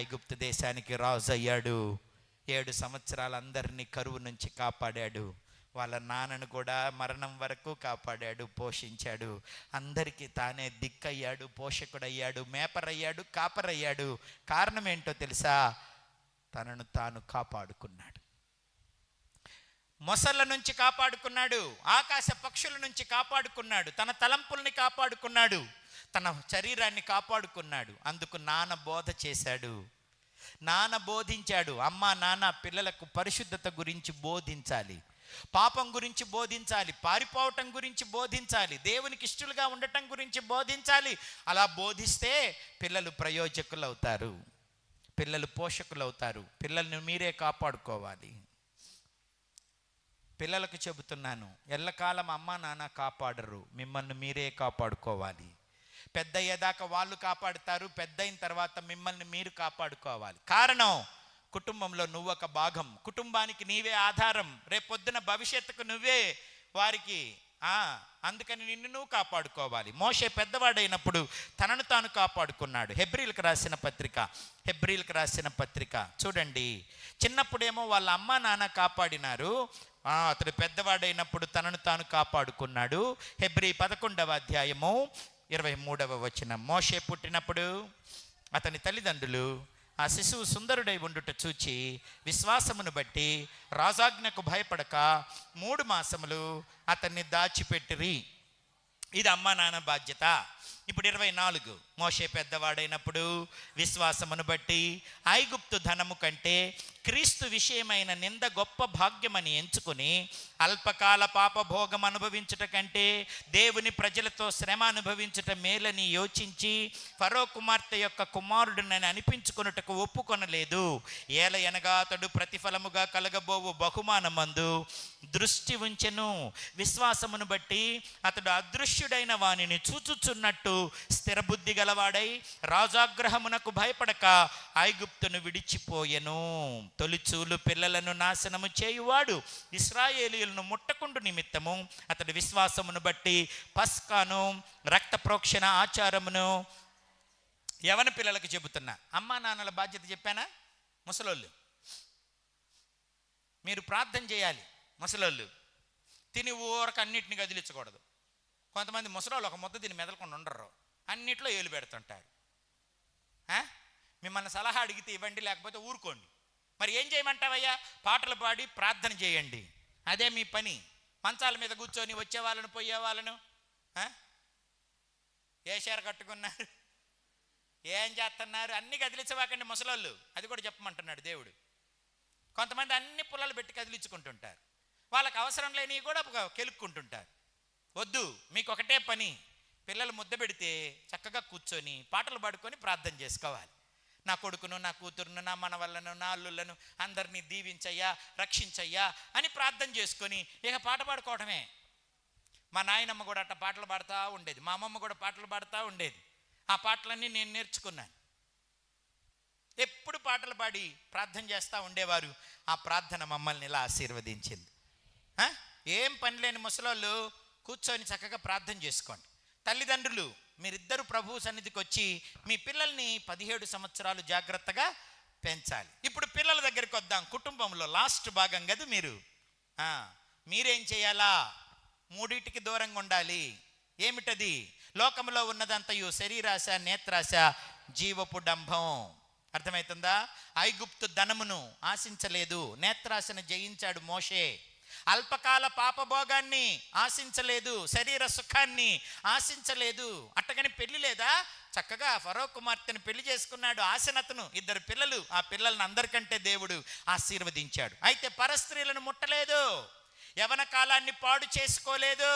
ఐగుప్తు దేశానికి రాజు అయ్యాడు. 7 సంవత్సరాలు అందరినీ కరువు నుంచి కాపాడాడు. వాళ్ళ నాన్నను కూడా మరణం వరకు కాపాడాడు, పోషించాడు. అందరికీ తానే దిక్కయ్యాడు, పోషకుడయ్యాడు, మేపరయ్యాడు, కాపరయ్యాడు. కారణం ఏంటో తెలుసా? తనను తాను కాపాడుకున్నాడు. మొసళ్ళ నుంచి కాపాడుకున్నాడు, ఆకాశ పక్షుల నుంచి కాపాడుకున్నాడు, తన తలంపుల్ని కాపాడుకున్నాడు, తన శరీరాన్ని కాపాడుకున్నాడు. అందుకు నాన్న బోధ చేశాడు, నాన్న బోధించాడు. అమ్మ నాన్న పిల్లలకు పరిశుద్ధత గురించి బోధించాలి, పాపం గురించి బోధించాలి, పారిపోవటం గురించి బోధించాలి, దేవునికి ఇష్టలుగా ఉండటం గురించి బోధించాలి. అలా బోధిస్తే పిల్లలు ప్రయోజకులు అవుతారు, పిల్లలు పోషకులు అవుతారు. పిల్లల్ని మీరే కాపాడుకోవాలి. పిల్లలకు చెబుతున్నాను, ఎల్లకాలం అమ్మ నాన్న కాపాడరు, మిమ్మల్ని మీరే కాపాడుకోవాలి. పెద్ద అయ్యేదాకా వాళ్ళు కాపాడుతారు, పెద్ద అయిన తర్వాత మిమ్మల్ని మీరు కాపాడుకోవాలి. కారణం, కుటుంబంలో నువ్వు ఒక భాగం, కుటుంబానికి నీవే ఆధారం, రేపొద్దున భవిష్యత్తుకు నువ్వే వారికి. అందుకని నిన్ను నువ్వు కాపాడుకోవాలి. మోషే పెద్దవాడైనప్పుడు తనను తాను కాపాడుకున్నాడు. హెబ్రీలకు రాసిన పత్రిక చూడండి. చిన్నప్పుడేమో వాళ్ళ అమ్మ నాన్న కాపాడినారు, అతడు పెద్దవాడైనప్పుడు తనను తాను కాపాడుకున్నాడు. హెబ్రీ 11వ అధ్యాయము 23వ వచనం. మోషే పుట్టినప్పుడు అతని తల్లిదండ్రులు ఆ శిశువు సుందరుడై ఉండుట చూచి విశ్వాసమును బట్టి రాజాజ్ఞకు భయపడక 3 మాసములు అతన్ని దాచిపెట్టిరి. ఇది అమ్మ నాన్న బాధ్యత. ఇప్పుడు 24. మోషే పెద్దవాడైనప్పుడు విశ్వాసమును బట్టి ఐగుప్తు ధనము కంటే క్రీస్తు విషయమైన నింద గొప్ప భాగ్యమని ఎంచుకుని అల్పకాల పాపభోగం అనుభవించుట కంటే దేవుని ప్రజలతో శ్రమ అనుభవించుట మేలని యోచించి ఫరో కుమార్తె యొక్క కుమారుడునని అనిపించుకొనుటకు ఒప్పుకొనలేదు. ఏలయనగా అతడు ప్రతిఫలముగా కలగబోవు బహుమానమందు దృష్టి ఉంచెను. విశ్వాసమును బట్టి అతడు అదృశ్యుడైన వానిని చూచుచున్నట్టు అన్నట్టు స్థిరబుద్ధి గలవాడై రాజాగ్రహమునకు భయపడక ఐగుప్తును విడిచిపోయెను. తొలిచూలు పిల్లలను నాశనము చేయువాడు ఇశ్రాయేలీయులను ముట్టకుండు నిమిత్తము అతడి విశ్వాసమును బట్టి పస్కాను రక్త ప్రోక్షణ ఆచారమును యవన పిల్లలకు చెబుతున్నా. అమ్మా నాన్నల బాధ్యత చెప్పానా? ముసలోళ్ళు మీరు ప్రార్థన చేయాలి. ముసలోళ్ళు తిని ఊరకు అన్నిటిని కదిలించకూడదు. కొంతమంది ముసలోళ్ళు ఒక ముద్ద తిని మెదలకుండా ఉండరు, అన్నిట్లో ఏలు పెడుతుంటారు. మిమ్మల్ని సలహా అడిగితే ఇవ్వండి, లేకపోతే ఊరుకోండి. మరి ఏం చేయమంటావయ్యా? పాటలు పాడి ప్రార్థన చేయండి, అదే మీ పని. మంచాల మీద కూర్చొని వచ్చే వాళ్ళను పోయే వాళ్ళను ఏ చీర కట్టుకున్నారు, ఏం చేస్తున్నారు, అన్ని కదిలించవాకండి ముసలోళ్ళు. అది కూడా చెప్పమంటున్నాడు దేవుడు. కొంతమంది అన్ని పుల్లలు పెట్టి కదిలించుకుంటుంటారు, వాళ్ళకి అవసరం లేనివి కూడా కెలుక్కుంటుంటారు. వద్దు, మీకు ఒకటే పని. పిల్లలు ముద్ద పెడితే చక్కగా కూర్చొని పాటలు పాడుకొని ప్రార్థన చేసుకోవాలి. నా కొడుకును, నా కూతురును, నా మనవళ్ళను, నా అల్లుళ్ళను అందరినీ దీవించయ్యా, రక్షించయ్యా అని ప్రార్థన చేసుకొని ఇక పాట పాడుకోవటమే. మా నాయనమ్మ కూడా అట్ట పాటలు పాడుతూ ఉండేది, మా అమ్మమ్మ కూడా పాటలు పాడుతూ ఉండేది. ఆ పాటలన్నీ నేను నేర్చుకున్నాను. ఎప్పుడు పాటలు పాడి ప్రార్థన చేస్తూ ఉండేవారు. ఆ ప్రార్థన మమ్మల్ని ఇలా ఆశీర్వదించింది. ఏం పని లేని ముసలోళ్ళు కూర్చొని చక్కగా ప్రార్థన చేసుకోండి. తల్లిదండ్రులు మీరిద్దరు ప్రభు సన్నిధికి వచ్చి మీ పిల్లల్ని 17 సంవత్సరాలు జాగ్రత్తగా పెంచాలి. ఇప్పుడు పిల్లల దగ్గరికి వద్దాం. కుటుంబంలో లాస్ట్ భాగం కదా మీరు. మీరేం చేయాలా? మూడింటికి దూరంగా ఉండాలి. ఏమిటది? లోకంలో ఉన్నదంతయు శరీరాశ, నేత్రాశ, జీవపు డంభం. అర్థమవుతుందా? ఐగుప్తు ధనమును ఆశించలేదు, నేత్రాశను జయించాడు మోషే. అల్పకాల పాపభోగాన్ని ఆశించలేదు, శరీర సుఖాన్ని ఆశించలేదు. అట్టగని పెళ్లి లేదా? చక్కగా ఫరో కుమార్తెను పెళ్లి చేసుకున్నాడు. ఆశనతను 2 పిల్లలు. ఆ పిల్లలను అందరికంటే దేవుడు ఆశీర్వదించాడు. అయితే పరస్త్రీలను ముట్టలేదు, యవన కాలాన్ని పాడు చేసుకోలేదు,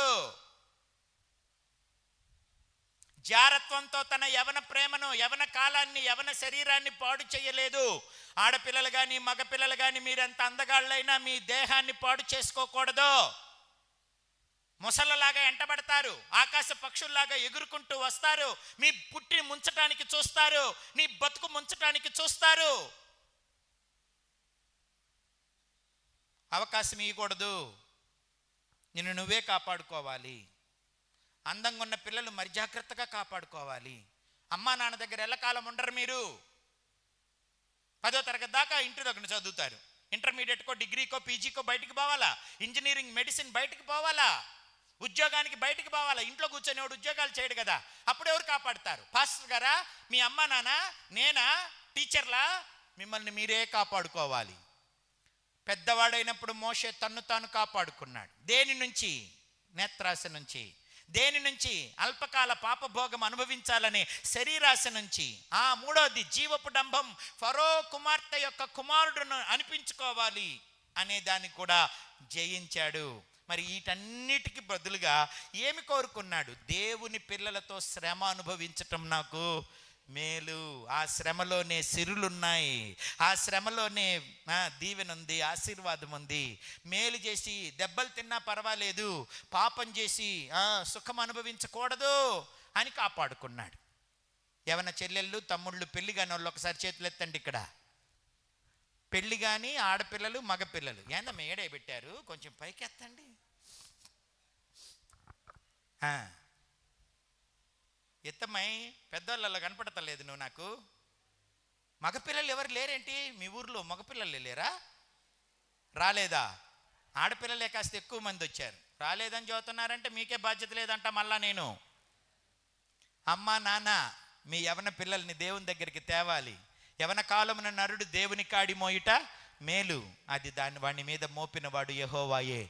జారత్వంతో తన యవన ప్రేమను, యవన కాలాన్ని, యవన శరీరాన్ని పాడు చేయలేదు. ఆడపిల్లలు కానీ మగపిల్లలు కానీ మీరెంత అందగాళ్ళైనా మీ దేహాన్ని పాడు చేసుకోకూడదు. ముసలలాగా ఎంటబడతారు, ఆకాశ పక్షుల్లాగా ఎగురుకుంటూ వస్తారు, మీ పుట్టి ముంచటానికి చూస్తారు, నీ బతుకు ముంచటానికి చూస్తారు. అవకాశం ఇవ్వకూడదు. నిన్ను నువ్వే కాపాడుకోవాలి. అందంగా ఉన్న పిల్లలు మరి జాగ్రత్తగా కాపాడుకోవాలి. అమ్మా నాన్న దగ్గర ఎల్లకాలం ఉండరు. మీరు 10వ తరగతి దాకా ఇంటి దగ్గర చదువుతారు. ఇంటర్మీడియట్కో, డిగ్రీకో, పీజీకో బయటికి పోవాలా, ఇంజనీరింగ్, మెడిసిన్ బయటికి పోవాలా, ఉద్యోగానికి బయటికి పోవాలా. ఇంట్లో కూర్చొని ఉద్యోగాలు చేయడు కదా. అప్పుడు ఎవరు కాపాడుతారు? పాస్టర్ గారా, మీ అమ్మా నాన్న, నేనా, టీచర్లా? మిమ్మల్ని మీరే కాపాడుకోవాలి. పెద్దవాడైనప్పుడు మోషే తన్ను తాను కాపాడుకున్నాడు. దేని నుంచి? నేత్రాశ నుంచి. దేని నుంచి? అల్పకాల పాపభోగం అనుభవించాలనే శరీరాశ నుంచి. మూడోది జీవపు డంభం, ఫరో కుమార్తె యొక్క కుమారుడును అనిపించుకోవాలి అనే దాన్ని కూడా జయించాడు. మరి వీటన్నిటికీ బదులుగా ఏమి కోరుకున్నాడు? దేవుని పిల్లలతో శ్రమ అనుభవించటం నాకు మేలు. ఆ శ్రమలోనే సిరులున్నాయి, ఆ శ్రమలోనే దీవెన ఉంది, ఆశీర్వాదం ఉంది. మేలు చేసి దెబ్బలు తిన్నా పర్వాలేదు, పాపం చేసి సుఖం అనుభవించకూడదు అని కాపాడుకున్నాడు. ఏమన్నా చెల్లెళ్ళు, తమ్ముళ్ళు పెళ్లి కాని వాళ్ళు ఒకసారి చేతులు ఎత్తండి. ఇక్కడ పెళ్లి కానీ ఆడపిల్లలు, మగపిల్లలు ఏందమ్మా ఏడే పెట్టారు? కొంచెం పైకి ఎత్తండి. ఎత్తమ్మై, పెద్దవాళ్ళలో కనపడతలేదు నువ్వు నాకు. మగపిల్లలు ఎవరు లేరేంటి మీ ఊర్లో? మగపిల్లలు లేరా? రాలేదా? ఆడపిల్లలే కాస్త ఎక్కువ మంది వచ్చారు. రాలేదని చెబుతున్నారంటే మీకే బాధ్యత లేదంట. మళ్ళా నేను అమ్మా నాన్న మీ యవన పిల్లల్ని దేవుని దగ్గరికి తేవాలి. యవన కాలమున నరుడు దేవుని కాడి మోయుట మేలు, అది వాడి మీద మోపిన వాడు యెహోవాయే.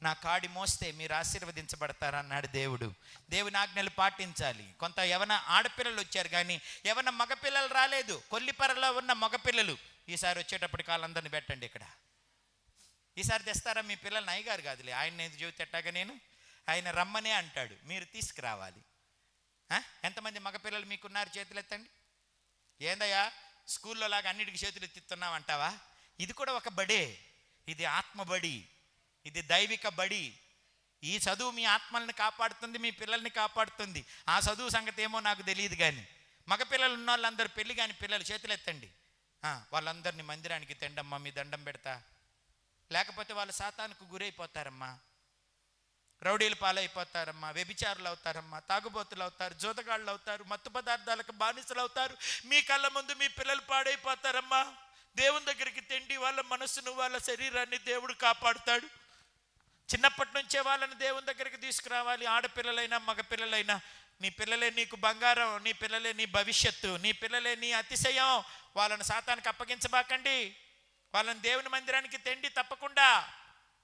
నా కాడి మోస్తే మీరు ఆశీర్వదించబడతారన్నాడు దేవుడు. దేవుని ఆజ్ఞలు పాటించాలి. కొంత యవన ఆడపిల్లలు వచ్చారు కానీ యవన మగపిల్లలు రాలేదు. కొల్లిపరలో ఉన్న మగపిల్లలు ఈసారి వచ్చేటప్పటికి వాళ్ళందరినీ పెట్టండి ఇక్కడ. ఈసారి తెస్తారా మీ పిల్లల్ని? అయ్యగారు కాదులే, ఆయన ఏది చెబితే ఎట్టాగా నేను, ఆయన రమ్మనే అంటాడు, మీరు తీసుకురావాలి. ఎంతమంది మగపిల్లలు మీకున్నారు? చేతులు ఎత్తండి. ఏందయ్యా స్కూల్లో లాగా అన్నిటికీ చేతులు ఎత్తిస్తున్నావు అంటావా? ఇది కూడా ఒక బడే. ఇది ఆత్మబడి, ఇది దైవిక బడి. ఈ చదువు మీ ఆత్మల్ని కాపాడుతుంది, మీ పిల్లల్ని కాపాడుతుంది. ఆ చదువు సంగతి ఏమో నాకు తెలియదు. కానీ మగపిల్లలు ఉన్న వాళ్ళందరూ, పెళ్ళి కాని పిల్లలు చేతులు ఎత్తండి. వాళ్ళందరినీ మందిరానికి తెండమ్మా, మీ దండం పెడతా. లేకపోతే వాళ్ళు సాతానుకు గురైపోతారమ్మా, రౌడీలు పాలైపోతారమ్మా, వ్యభిచారులు అవుతారమ్మా, తాగుబోతులు అవుతారు, జోతగాళ్ళు అవుతారు, మత్తు పదార్థాలకు బానిసలు అవుతారు. మీ కళ్ళ ముందు మీ పిల్లలు పాడైపోతారమ్మా. దేవుని దగ్గరికి తెండి వాళ్ళ మనస్సును, వాళ్ళ శరీరాన్ని దేవుడు కాపాడుతాడు. చిన్నప్పటి నుంచే వాళ్ళని దేవుని దగ్గరికి తీసుకురావాలి. ఆడపిల్లలైనా మగపిల్లలైనా, నీ పిల్లలే నీకు బంగారం, నీ పిల్లలే నీ భవిష్యత్తు, నీ పిల్లలే నీ అతిశయం. వాళ్ళని సాతానికి అప్పగించబాకండి. వాళ్ళని దేవుని మందిరానికి తెండి తప్పకుండా.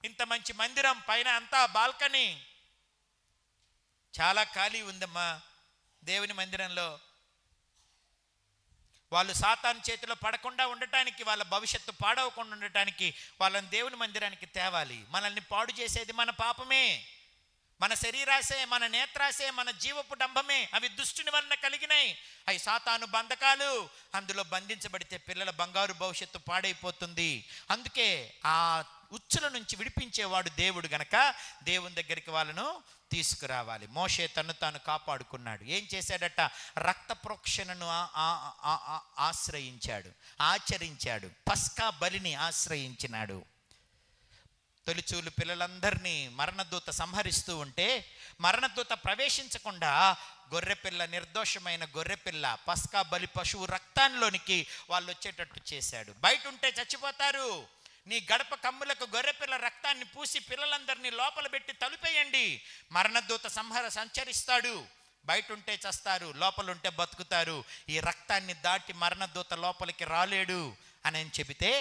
ఇంత మంచి మందిరం, పైన అంతా బాల్కనీ, చాలా ఖాళీ ఉందమ్మా దేవుని మందిరంలో. వాళ్ళు సాతాను చేతిలో పడకుండా ఉండటానికి, వాళ్ళ భవిష్యత్తు పాడవకుండా ఉండటానికి వాళ్ళని దేవుని మందిరానికి తేవాలి. మనల్ని పాడు చేసేది మన పాపమే, మన శరీరాశే, మన నేత్రాశే, మన జీవపు డంబమే. అవి దుష్టుని వలన కలిగినాయి. అవి సాతాను బంధకాలు. అందులో బంధించబడితే పిల్లల బంగారు భవిష్యత్తు పాడైపోతుంది. అందుకే ఆ ఉచ్చుల నుంచి విడిపించేవాడు దేవుడు గనక దేవుని దగ్గరికి వాళ్ళను తీసుకురావాలి. మోషే తను తాను కాపాడుకున్నాడు. ఏం చేశాడట? రక్త ప్రోక్షణను ఆచరించాడు. పస్కా బలిని ఆశ్రయించినాడు. తొలిచూలు పిల్లలందరినీ మరణదూత సంహరిస్తూ ఉంటే, మరణదూత ప్రవేశించకుండా గొర్రెపిల్ల, నిర్దోషమైన గొర్రెపిల్ల, పస్కా బలి పశువు రక్తాల్లోనికి వాళ్ళు వచ్చేటట్టు చేశాడు. బయట ఉంటే చచ్చిపోతారు. నీ గడప కమ్ములకు గొర్రెపిల్ల రక్తాన్ని పూసి పిల్లలందరినీ లోపల పెట్టి తలుపేయండి. మరణదూత సంచరిస్తాడు. బయట ఉంటే చస్తారు, లోపలుంటే బతుకుతారు. ఈ రక్తాన్ని దాటి మరణదూత లోపలికి రాలేడు అని చెబితే,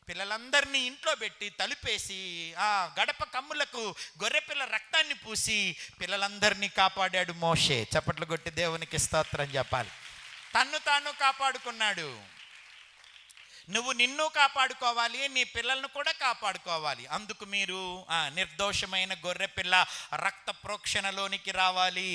పిల్లలందరినీ ఇంట్లో పెట్టి తలుపేసి ఆ గడప కమ్ములకు గొర్రెపిల్ల రక్తాన్ని పూసి పిల్లలందరినీ కాపాడాడు మోషే. చప్పట్లు కొట్టి దేవునికి స్తోత్రం చెప్పాలి. తన్ను తాను కాపాడుకున్నాడు. నువ్వు నిన్ను కాపాడుకోవాలి, నీ పిల్లలను కూడా కాపాడుకోవాలి. అందుకు మీరు నిర్దోషమైన గొర్రెపిల్ల రక్త ప్రోక్షణలోనికి రావాలి.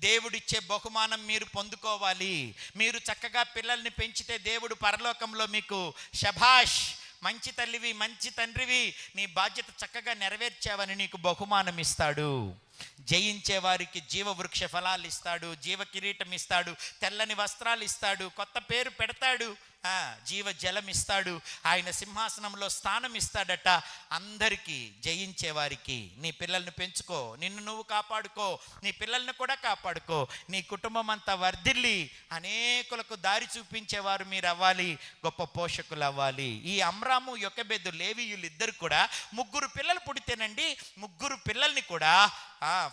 దేవుడిచ్చే బహుమానం మీరు పొందుకోవాలి. మీరు చక్కగా పిల్లల్ని పెంచితే దేవుడు పరలోకంలో మీకు శభాష్, మంచి తల్లివి, మంచి తండ్రివి, నీ బాధ్యత చక్కగా నెరవేర్చావని నీకు బహుమానం ఇస్తాడు. జయించే వారికి జీవ వృక్ష ఫలాలు ఇస్తాడు, జీవ కిరీటం ఇస్తాడు, తెల్లని వస్త్రాలు ఇస్తాడు, కొత్త పేరు పెడతాడు, జీవ జలం ఇస్తాడు, ఆయన సింహాసనంలో స్థానం ఇస్తాడట. అందరికీ, జయించే వారికి. నీ పిల్లల్ని పెంచుకో, నిన్ను నువ్వు కాపాడుకో, నీ పిల్లల్ని కూడా కాపాడుకో. నీ కుటుంబం అంతా వర్ధిల్లి అనేకులకు దారి చూపించేవారు మీరు అవ్వాలి, గొప్ప పోషకులు అవ్వాలి. ఈ అమ్రాము యొకెబెదు లేవీయులు ఇద్దరు కూడా 3 పిల్లలు పుడితేనండి, 3 పిల్లల్ని కూడా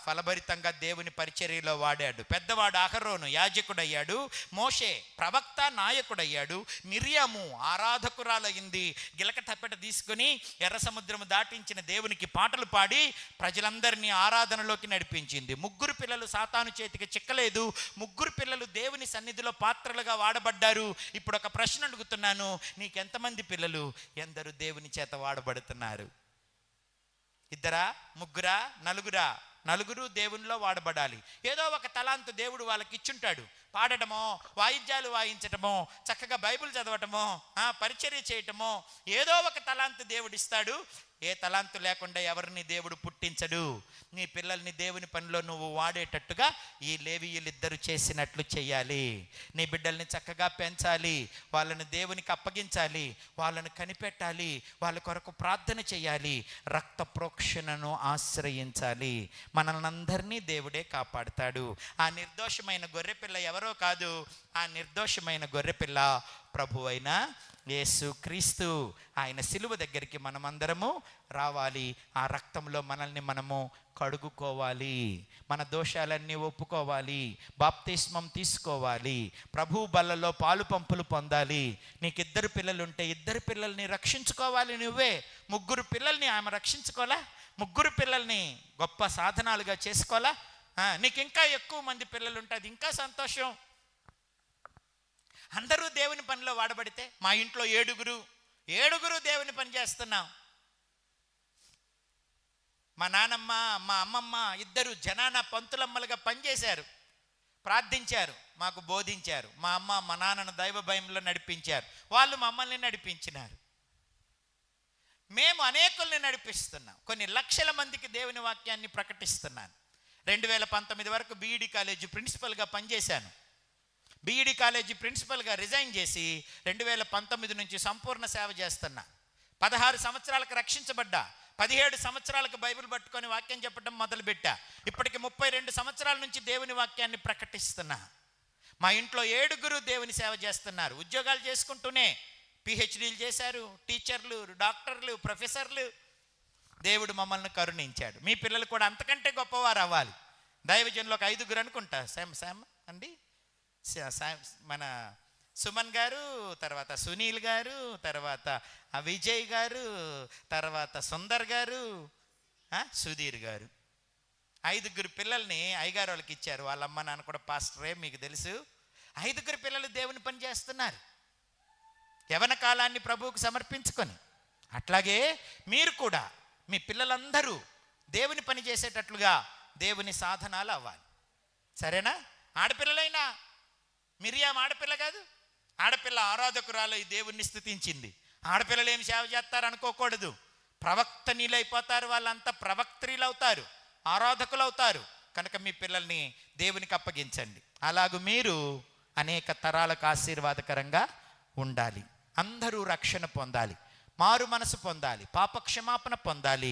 ఫలభరితంగా దేవుని పరిచర్యలో వాడాడు. పెద్దవాడు అహరోను యాజకుడయ్యాడు, మోషే ప్రవక్త నాయకుడయ్యాడు, మిరియాము ఆరాధకురాలయ్యింది. గిలక తప్పెట తీసుకుని ఎర్ర సముద్రము దాటించిన దేవునికి పాటలు పాడి ప్రజలందరినీ ఆరాధనలోకి నడిపించింది. 3 పిల్లలు సాతాను చేతికి చిక్కలేదు. 3 పిల్లలు దేవుని సన్నిధిలో పాత్రలుగా వాడబడ్డారు. ఇప్పుడు ఒక ప్రశ్న అడుగుతున్నాను, నీకెంతమంది పిల్లలు, ఎందరు దేవుని చేత వాడబడుతున్నారు? 2, 3, 4? 4 దేవునిలో వాడబడాలి. ఏదో ఒక తలాంతు దేవుడు వాళ్ళకి ఇచ్చుంటాడు. పాడటమో, వాయిద్యాలు వాయించటమో, చక్కగా బైబిల్ చదవటమో, పరిచర్య చేయటమో, ఏదో ఒక తలాంతు దేవుడు ఇస్తాడు. ఏ తలాంతు లేకుండా ఎవరిని దేవుడు పుట్టించడు. నీ పిల్లల్ని దేవుని పనిలో నువ్వు వాడేటట్టుగా ఈ లేవీయులిద్దరూ చేసినట్లు చెయ్యాలి. నీ బిడ్డల్ని చక్కగా పెంచాలి, వాళ్ళని దేవునికి అప్పగించాలి, వాళ్ళని కనిపెట్టాలి, వాళ్ళ కొరకు ప్రార్థన చేయాలి, రక్త ప్రోక్షణను ఆశ్రయించాలి. మనల్ని అందరినీ దేవుడే కాపాడుతాడు. ఆ నిర్దోషమైన గొర్రెపిల్ల ఎవరో కాదు, ఆ నిర్దోషమైన గొర్రెపిల్ల ప్రభువైన యేసు క్రీస్తు. ఆయన సిలువ దగ్గరికి మనమందరము రావాలి. ఆ రక్తంలో మనల్ని మనము కడుగుకోవాలి, మన దోషాలన్నీ ఒప్పుకోవాలి, బాప్తిస్మం తీసుకోవాలి, ప్రభు బల్లలో పాలు పంపులు పొందాలి. నీకు 2 పిల్లలుంటే 2 పిల్లల్ని రక్షించుకోవాలి. నువ్వే 3 పిల్లల్ని ఆమె రక్షించుకోవాలా? 3 పిల్లల్ని గొప్ప సాధనాలుగా చేసుకోవాలా? నీకు ఇంకా ఎక్కువ మంది పిల్లలుంటే అది ఇంకా సంతోషం. అందరూ దేవుని పనిలో వాడబడితే, మా ఇంట్లో 7 దేవుని పని చేస్తున్నాం. మా నానమ్మ, మా అమ్మమ్మ 2 జనాన పంతులమ్మలుగా పనిచేశారు, ప్రార్థించారు, మాకు బోధించారు. మా అమ్మ మా నాన్నను దైవ భయంలో నడిపించారు, వాళ్ళు మమ్మల్ని నడిపించినారు. మేము అనేకుల్ని నడిపిస్తున్నాం, కొన్ని లక్షల మందికి దేవుని వాక్యాన్ని ప్రకటిస్తున్నాను. 2019 వరకు బీఈడి కాలేజీ ప్రిన్సిపల్గా పనిచేశాను. బీఈడి కాలేజీ ప్రిన్సిపల్గా రిజైన్ చేసి 2019 నుంచి సంపూర్ణ సేవ చేస్తున్నా. 16 సంవత్సరాలకు రక్షించబడ్డా. 17 సంవత్సరాలకు బైబిల్ పట్టుకొని వాక్యం చెప్పడం మొదలుపెట్టా. ఇప్పటికి 32 సంవత్సరాల నుంచి దేవుని వాక్యాన్ని ప్రకటిస్తున్నా. మా ఇంట్లో 7 దేవుని సేవ చేస్తున్నారు. ఉద్యోగాలు చేసుకుంటూనే పిహెచ్డీలు చేశారు, టీచర్లు, డాక్టర్లు, ప్రొఫెసర్లు. దేవుడు మమ్మల్ని కరుణించాడు. మీ పిల్లలు కూడా అంతకంటే గొప్పవారు అవ్వాలి. దైవజనులు ఒక 5 అనుకుంటా. శామ్ అండి, మన సుమన్ గారు, తర్వాత సునీల్ గారు, తర్వాత విజయ్ గారు, తర్వాత సుందర్ గారు, సుధీర్ గారు. 5 పిల్లల్ని అయ్యగారు వాళ్ళకి ఇచ్చారు. వాళ్ళ అమ్మ నాన్న కూడా పాస్టరే, మీకు తెలుసు. 5 పిల్లలు దేవుని పని చేస్తున్నారు, యవన కాలాన్ని ప్రభువుకు సమర్పించుకొని. అట్లాగే మీరు కూడా మీ పిల్లలందరూ దేవుని పని చేసేటట్లుగా దేవుని సాధనాలు అవ్వాలి. సరేనా? ఆడపిల్లలైనా, మిరియాం ఆడపిల్ల కాదు, ఆడపిల్ల ఆరాధకురాలు ఈ దేవుణ్ణి స్తుతించింది. ఆడపిల్లలు ఏం సేవ చేస్తారు అనుకోకూడదు. ప్రవక్త నీళ్ళైపోతారు, వాళ్ళంతా ప్రవక్త్రీలు అవుతారు, ఆరాధకులు అవుతారు. కనుక మీ పిల్లల్ని దేవునికి అప్పగించండి. అలాగూ మీరు అనేక తరాలకు ఆశీర్వాదకరంగా ఉండాలి. అందరూ రక్షణ పొందాలి, మారు మనసు పొందాలి, పాపక్షమాపణ పొందాలి,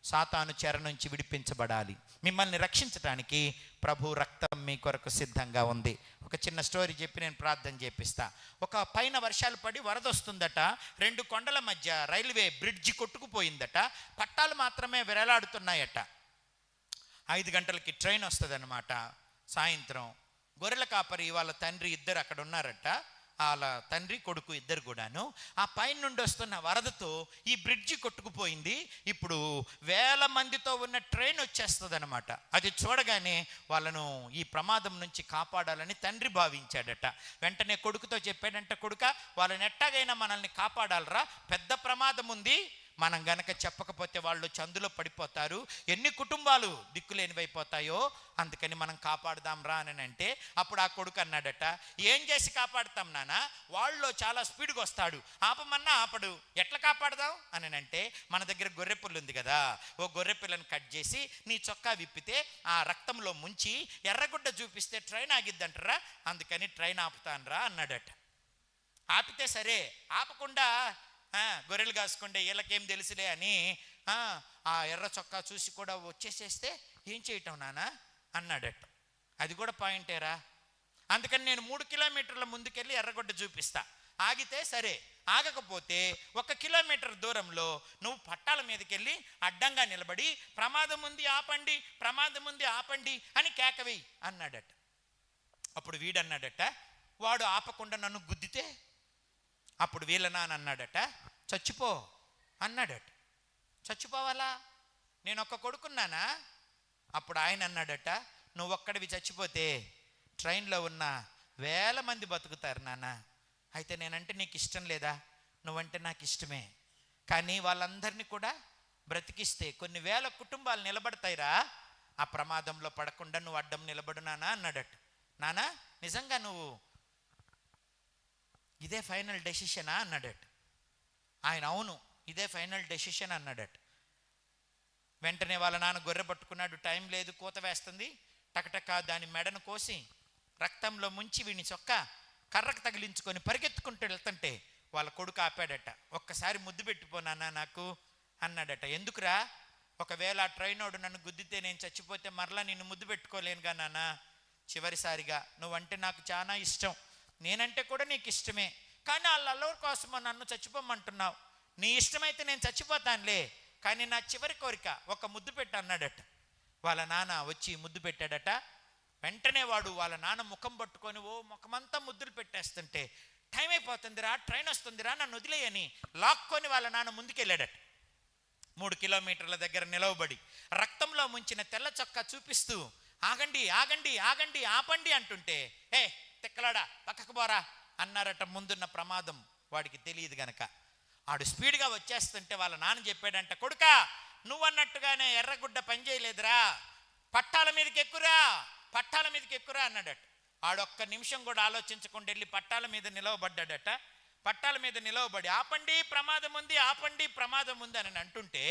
సాతాను చెర నుంచి విడిపించబడాలి. మిమ్మల్ని రక్షించడానికి ప్రభు రక్తం మీ కొరకు సిద్ధంగా ఉంది. ఒక చిన్న స్టోరీ చెప్పి నేను ప్రార్థన చేపిస్తా. ఒక పైన వర్షాలు పడి వరద వస్తుందట. 2 కొండల మధ్య రైల్వే బ్రిడ్జి కొట్టుకుపోయిందట. పట్టాలు మాత్రమే వేలాడుతున్నాయట. 5 గంటలకి ట్రైన్ వస్తుంది అనమాట. సాయంత్రం గొర్రెల కాపరి వాళ్ళ తండ్రి ఇద్దరు అక్కడ ఉన్నారట. వాళ్ళ తండ్రి కొడుకు ఇద్దరు కూడాను. ఆ పైన నుండి వస్తున్న వరదతో ఈ బ్రిడ్జి కొట్టుకుపోయింది. ఇప్పుడు వేల మందితో ఉన్న ట్రైన్ వచ్చేస్తుంది అనమాట. అది చూడగానే వాళ్ళను ఈ ప్రమాదం నుంచి కాపాడాలని తండ్రి భావించాడట. వెంటనే కొడుకుతో చెప్పాడంట, కొడుక వాళ్ళని ఎట్టాగైనా మనల్ని కాపాడాలరా, పెద్ద ప్రమాదం ఉంది, మనం గనక చెప్పకపోతే వాళ్ళు చందులో పడిపోతారు, ఎన్ని కుటుంబాలు దిక్కులేనివైపోతాయో, అందుకని మనం కాపాడుదాం రా అని అంటే, అప్పుడు ఆ కొడుకు అన్నాడట, ఏం చేసి కాపాడుతాం నాన్న, వాళ్ళలో చాలా స్పీడ్గా వస్తాడు, ఆపమన్నా ఆపడు, ఎట్లా కాపాడదాం అని అంటే, మన దగ్గర గొర్రెపిల్ల ఉంది కదా, ఓ గొర్రెపిల్లని కట్ చేసి నీ చొక్కా విప్పితే ఆ రక్తంలో ముంచి ఎర్రగుడ్డ చూపిస్తే ట్రైన్ ఆగిద్దంటారా, అందుకని ట్రైన్ ఆపుతానరా అన్నాడట. ఆపితే సరే, ఆపకుండా గొర్రెలు కాసుకుంటే వీళ్ళకేం తెలుసులే అని ఆ ఎర్ర చొక్కా చూసి కూడా వచ్చేసేస్తే ఏం చేయటం నాన్న అన్నాడట. అది కూడా పాయింటేరా. అందుకని నేను 3 కిలోమీటర్ల ముందుకెళ్ళి ఎర్రగొడ్డ చూపిస్తా, ఆగితే సరే, ఆగకపోతే 1 కిలోమీటర్ దూరంలో నువ్వు పట్టాల మీదకి వెళ్ళి అడ్డంగా నిలబడి ప్రమాదం ఉంది ఆపండి, ప్రమాదం ఉంది ఆపండి అని కేకవేయి అన్నాడట. అప్పుడు వీడన్నాడట, వాడు ఆపకుండా నన్ను గుద్దితే? అప్పుడు వీళ్ళ నాన్న అన్నాడట, చచ్చిపో అన్నాడట. చచ్చిపోవాలా, నేను ఒక్క కొడుకున్నానా? అప్పుడు ఆయన అన్నాడట, నువ్వు ఒక్కడివి చచ్చిపోతే ట్రైన్లో ఉన్న వేల మంది బతుకుతారు నాన్న. అయితే నేనంటే నీకు ఇష్టం లేదా? నువ్వంటే నాకు ఇష్టమే, కానీ వాళ్ళందరినీ కూడా బ్రతికిస్తే కొన్ని వేల కుటుంబాలు నిలబడతాయిరా, ఆ ప్రమాదంలో పడకుండా నువ్వు అడ్డం నిలబడు నాన్న అన్నాడట. నాన్న నిజంగా నువ్వు ఇదే ఫైనల్ డెసిషనా అన్నాడట. ఆయన అవును ఇదే ఫైనల్ డెసిషన్ అన్నాడట. వెంటనే వాళ్ళ నాన్న గొర్రె పట్టుకున్నాడు, టైం లేదు, కూత వేస్తుంది, టకటక దాని మెడను కోసి రక్తంలో ముంచి వీడిని చొక్కా కర్రకు తగిలించుకొని పరిగెత్తుకుంటూ వెళ్తుంటే వాళ్ళ కొడుకు ఆపాడట. ఒక్కసారి ముద్దు పెట్టిపోనానా నాకు అన్నాడట. ఎందుకురా, ఒకవేళ ఆ ట్రైనోడు నన్ను గుద్దితే నేను చచ్చిపోతే మరలా నిన్ను ముద్దు పెట్టుకోలేనుగా నాన్న, చివరిసారిగా నువ్వంటే నాకు చాలా ఇష్టం, నేనంటే కూడా నీకు ఇష్టమే, కానీ వాళ్ళ అల్లరి కోసమో నన్ను చచ్చిపోమంటున్నావు, నీ ఇష్టమైతే నేను చచ్చిపోతానులే, కానీ నా చివరి కోరిక ఒక ముద్దు పెట్టు అన్నాడట. వాళ్ళ నాన్న వచ్చి ముద్దు పెట్టాడట. వెంటనే వాడు వాళ్ళ నాన్న ముఖం పట్టుకొని ఓ ముఖమంతా ముద్దులు పెట్టేస్తుంటే, టైం అయిపోతుందిరా, ట్రైన్ వస్తుందిరా, నన్ను వదిలేయని లాక్కొని వాళ్ళ నాన్న ముందుకెళ్ళాడట. 3 కిలోమీటర్ల దగ్గర నిలవబడి రక్తంలో ముంచిన తెల్ల చొక్కా చూపిస్తూ ఆగండి ఆగండి ఆగండి ఆపండి అంటుంటే, ఏ తిక్కలాడా పక్కకు పోరా అన్నారట. ముందున్న ప్రమాదం వాడికి తెలియదు గనక ఆడు స్పీడ్గా వచ్చేస్తుంటే వాళ్ళ నాన్న చెప్పాడంట, కొడుకా నువ్వన్నట్టుగానే ఎర్రగుడ్డ పని చేయలేదురా, పట్టాల మీదకి ఎక్కురా, పట్టాల మీదకి ఎక్కురా అన్నాడట. ఆడొక్క నిమిషం కూడా ఆలోచించకుండా వెళ్ళి పట్టాల మీద నిలవబడ్డాడట. పట్టాల మీద నిలవబడి ఆపండి ప్రమాదం ఉంది, ఆపండి ప్రమాదం ఉంది అని అంటుంటే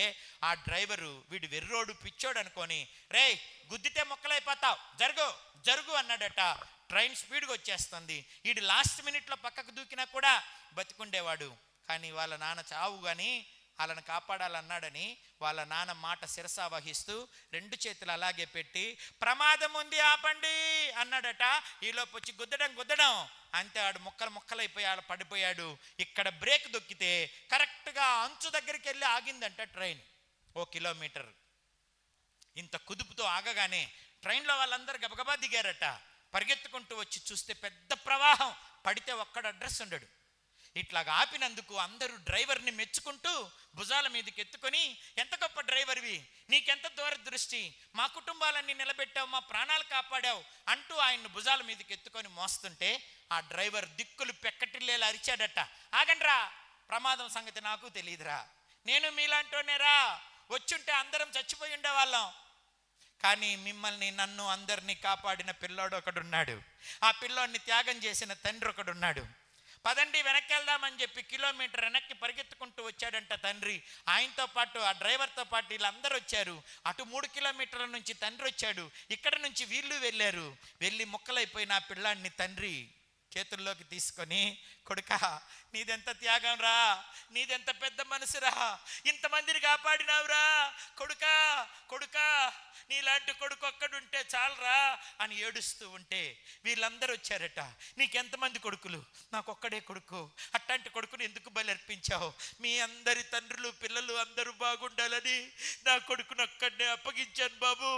ఆ డ్రైవరు వీడు వెర్రోడు పిచ్చోడు అనుకొని, రే గుద్దితే మొక్కలైపోతావు, జరుగు జరుగు అన్నాడట. ట్రైన్ స్పీడ్గా వచ్చేస్తుంది. వీడు లాస్ట్ మినిట్లో పక్కకు దూకినా కూడా బతికుండేవాడు. కానీ వాళ్ళ నాన్న చావు కానీ వాళ్ళని కాపాడాలన్నాడని వాళ్ళ నాన్న మాట శిరసా వహిస్తూ 2 చేతులు అలాగే పెట్టి ప్రమాదం ఉంది ఆపండి అన్నాడట. ఈలోపు వచ్చి గుద్దడం అంతే, ఆడు ముక్కలైపోయి ఆడ పడిపోయాడు. ఇక్కడ బ్రేక్ దొక్కితే కరెక్ట్గా అంచు దగ్గరికి వెళ్ళి ఆగిందంట ట్రైన్. 1 కిలోమీటర్ ఇంత కుదుపుతో ఆగగానే ట్రైన్లో వాళ్ళందరూ గబగబా దిగారట. పరిగెత్తుకుంటూ వచ్చి చూస్తే పెద్ద ప్రవాహం, పడితే ఒక్కడు అడ్రస్ ఉండడు. ఇట్లాగా ఆపినందుకు అందరూ డ్రైవర్ని మెచ్చుకుంటూ భుజాల మీదకి ఎత్తుకొని, ఎంత గొప్ప డ్రైవర్వి, నీకెంత దూరదృష్టి, మా కుటుంబాలన్నీ నిలబెట్టావు, మా ప్రాణాలు కాపాడావు అంటూ ఆయన్ని భుజాల మీదకి ఎత్తుకొని మోస్తుంటే ఆ డ్రైవర్ దిక్కులు పెక్కటిల్లేలా అరిచాడట, ఆగండ్రా, ప్రమాదం సంగతి నాకు తెలియదురా, నేను మీలాంటోనేరా, వచ్చుంటే అందరం చచ్చిపోయి ఉండేవాళ్ళం, కానీ మిమ్మల్ని నన్ను అందరినీ కాపాడిన పిల్లోడు ఒకడున్నాడు, ఆ పిల్లోడిని త్యాగం చేసిన తండ్రి ఒకడున్నాడు, పదండి వెనక్కి వెళ్దామని చెప్పి కిలోమీటర్ వెనక్కి పరిగెత్తుకుంటూ వచ్చాడంట తండ్రి. ఆయనతో పాటు ఆ డ్రైవర్తో పాటు వీళ్ళందరూ వచ్చారు. అటు 3 కిలోమీటర్ల నుంచి తండ్రి వచ్చాడు, ఇక్కడ నుంచి వీళ్ళు వెళ్ళారు. వెళ్ళి ముక్కలైపోయిన ఆ పిల్లాడిని తండ్రి చేతుల్లోకి తీసుకొని, కొడుకా నీదెంత త్యాగం రా, నీదెంత పెద్ద మనసురా, ఇంతమందిని కాపాడినావురా కొడుకా, కొడుకా నీలాంటి కొడుకు ఒక్కడుంటే చాలరా అని ఏడుస్తూ ఉంటే వీళ్ళందరూ వచ్చారట. నీకెంతమంది కొడుకులు? నాకు ఒక్కడే కొడుకు. అట్లాంటి కొడుకుని ఎందుకు బలర్పించావు? మీ అందరి తండ్రులు పిల్లలు అందరూ బాగుండాలని నా కొడుకును ఒక్కడనే అప్పగించాను బాబు.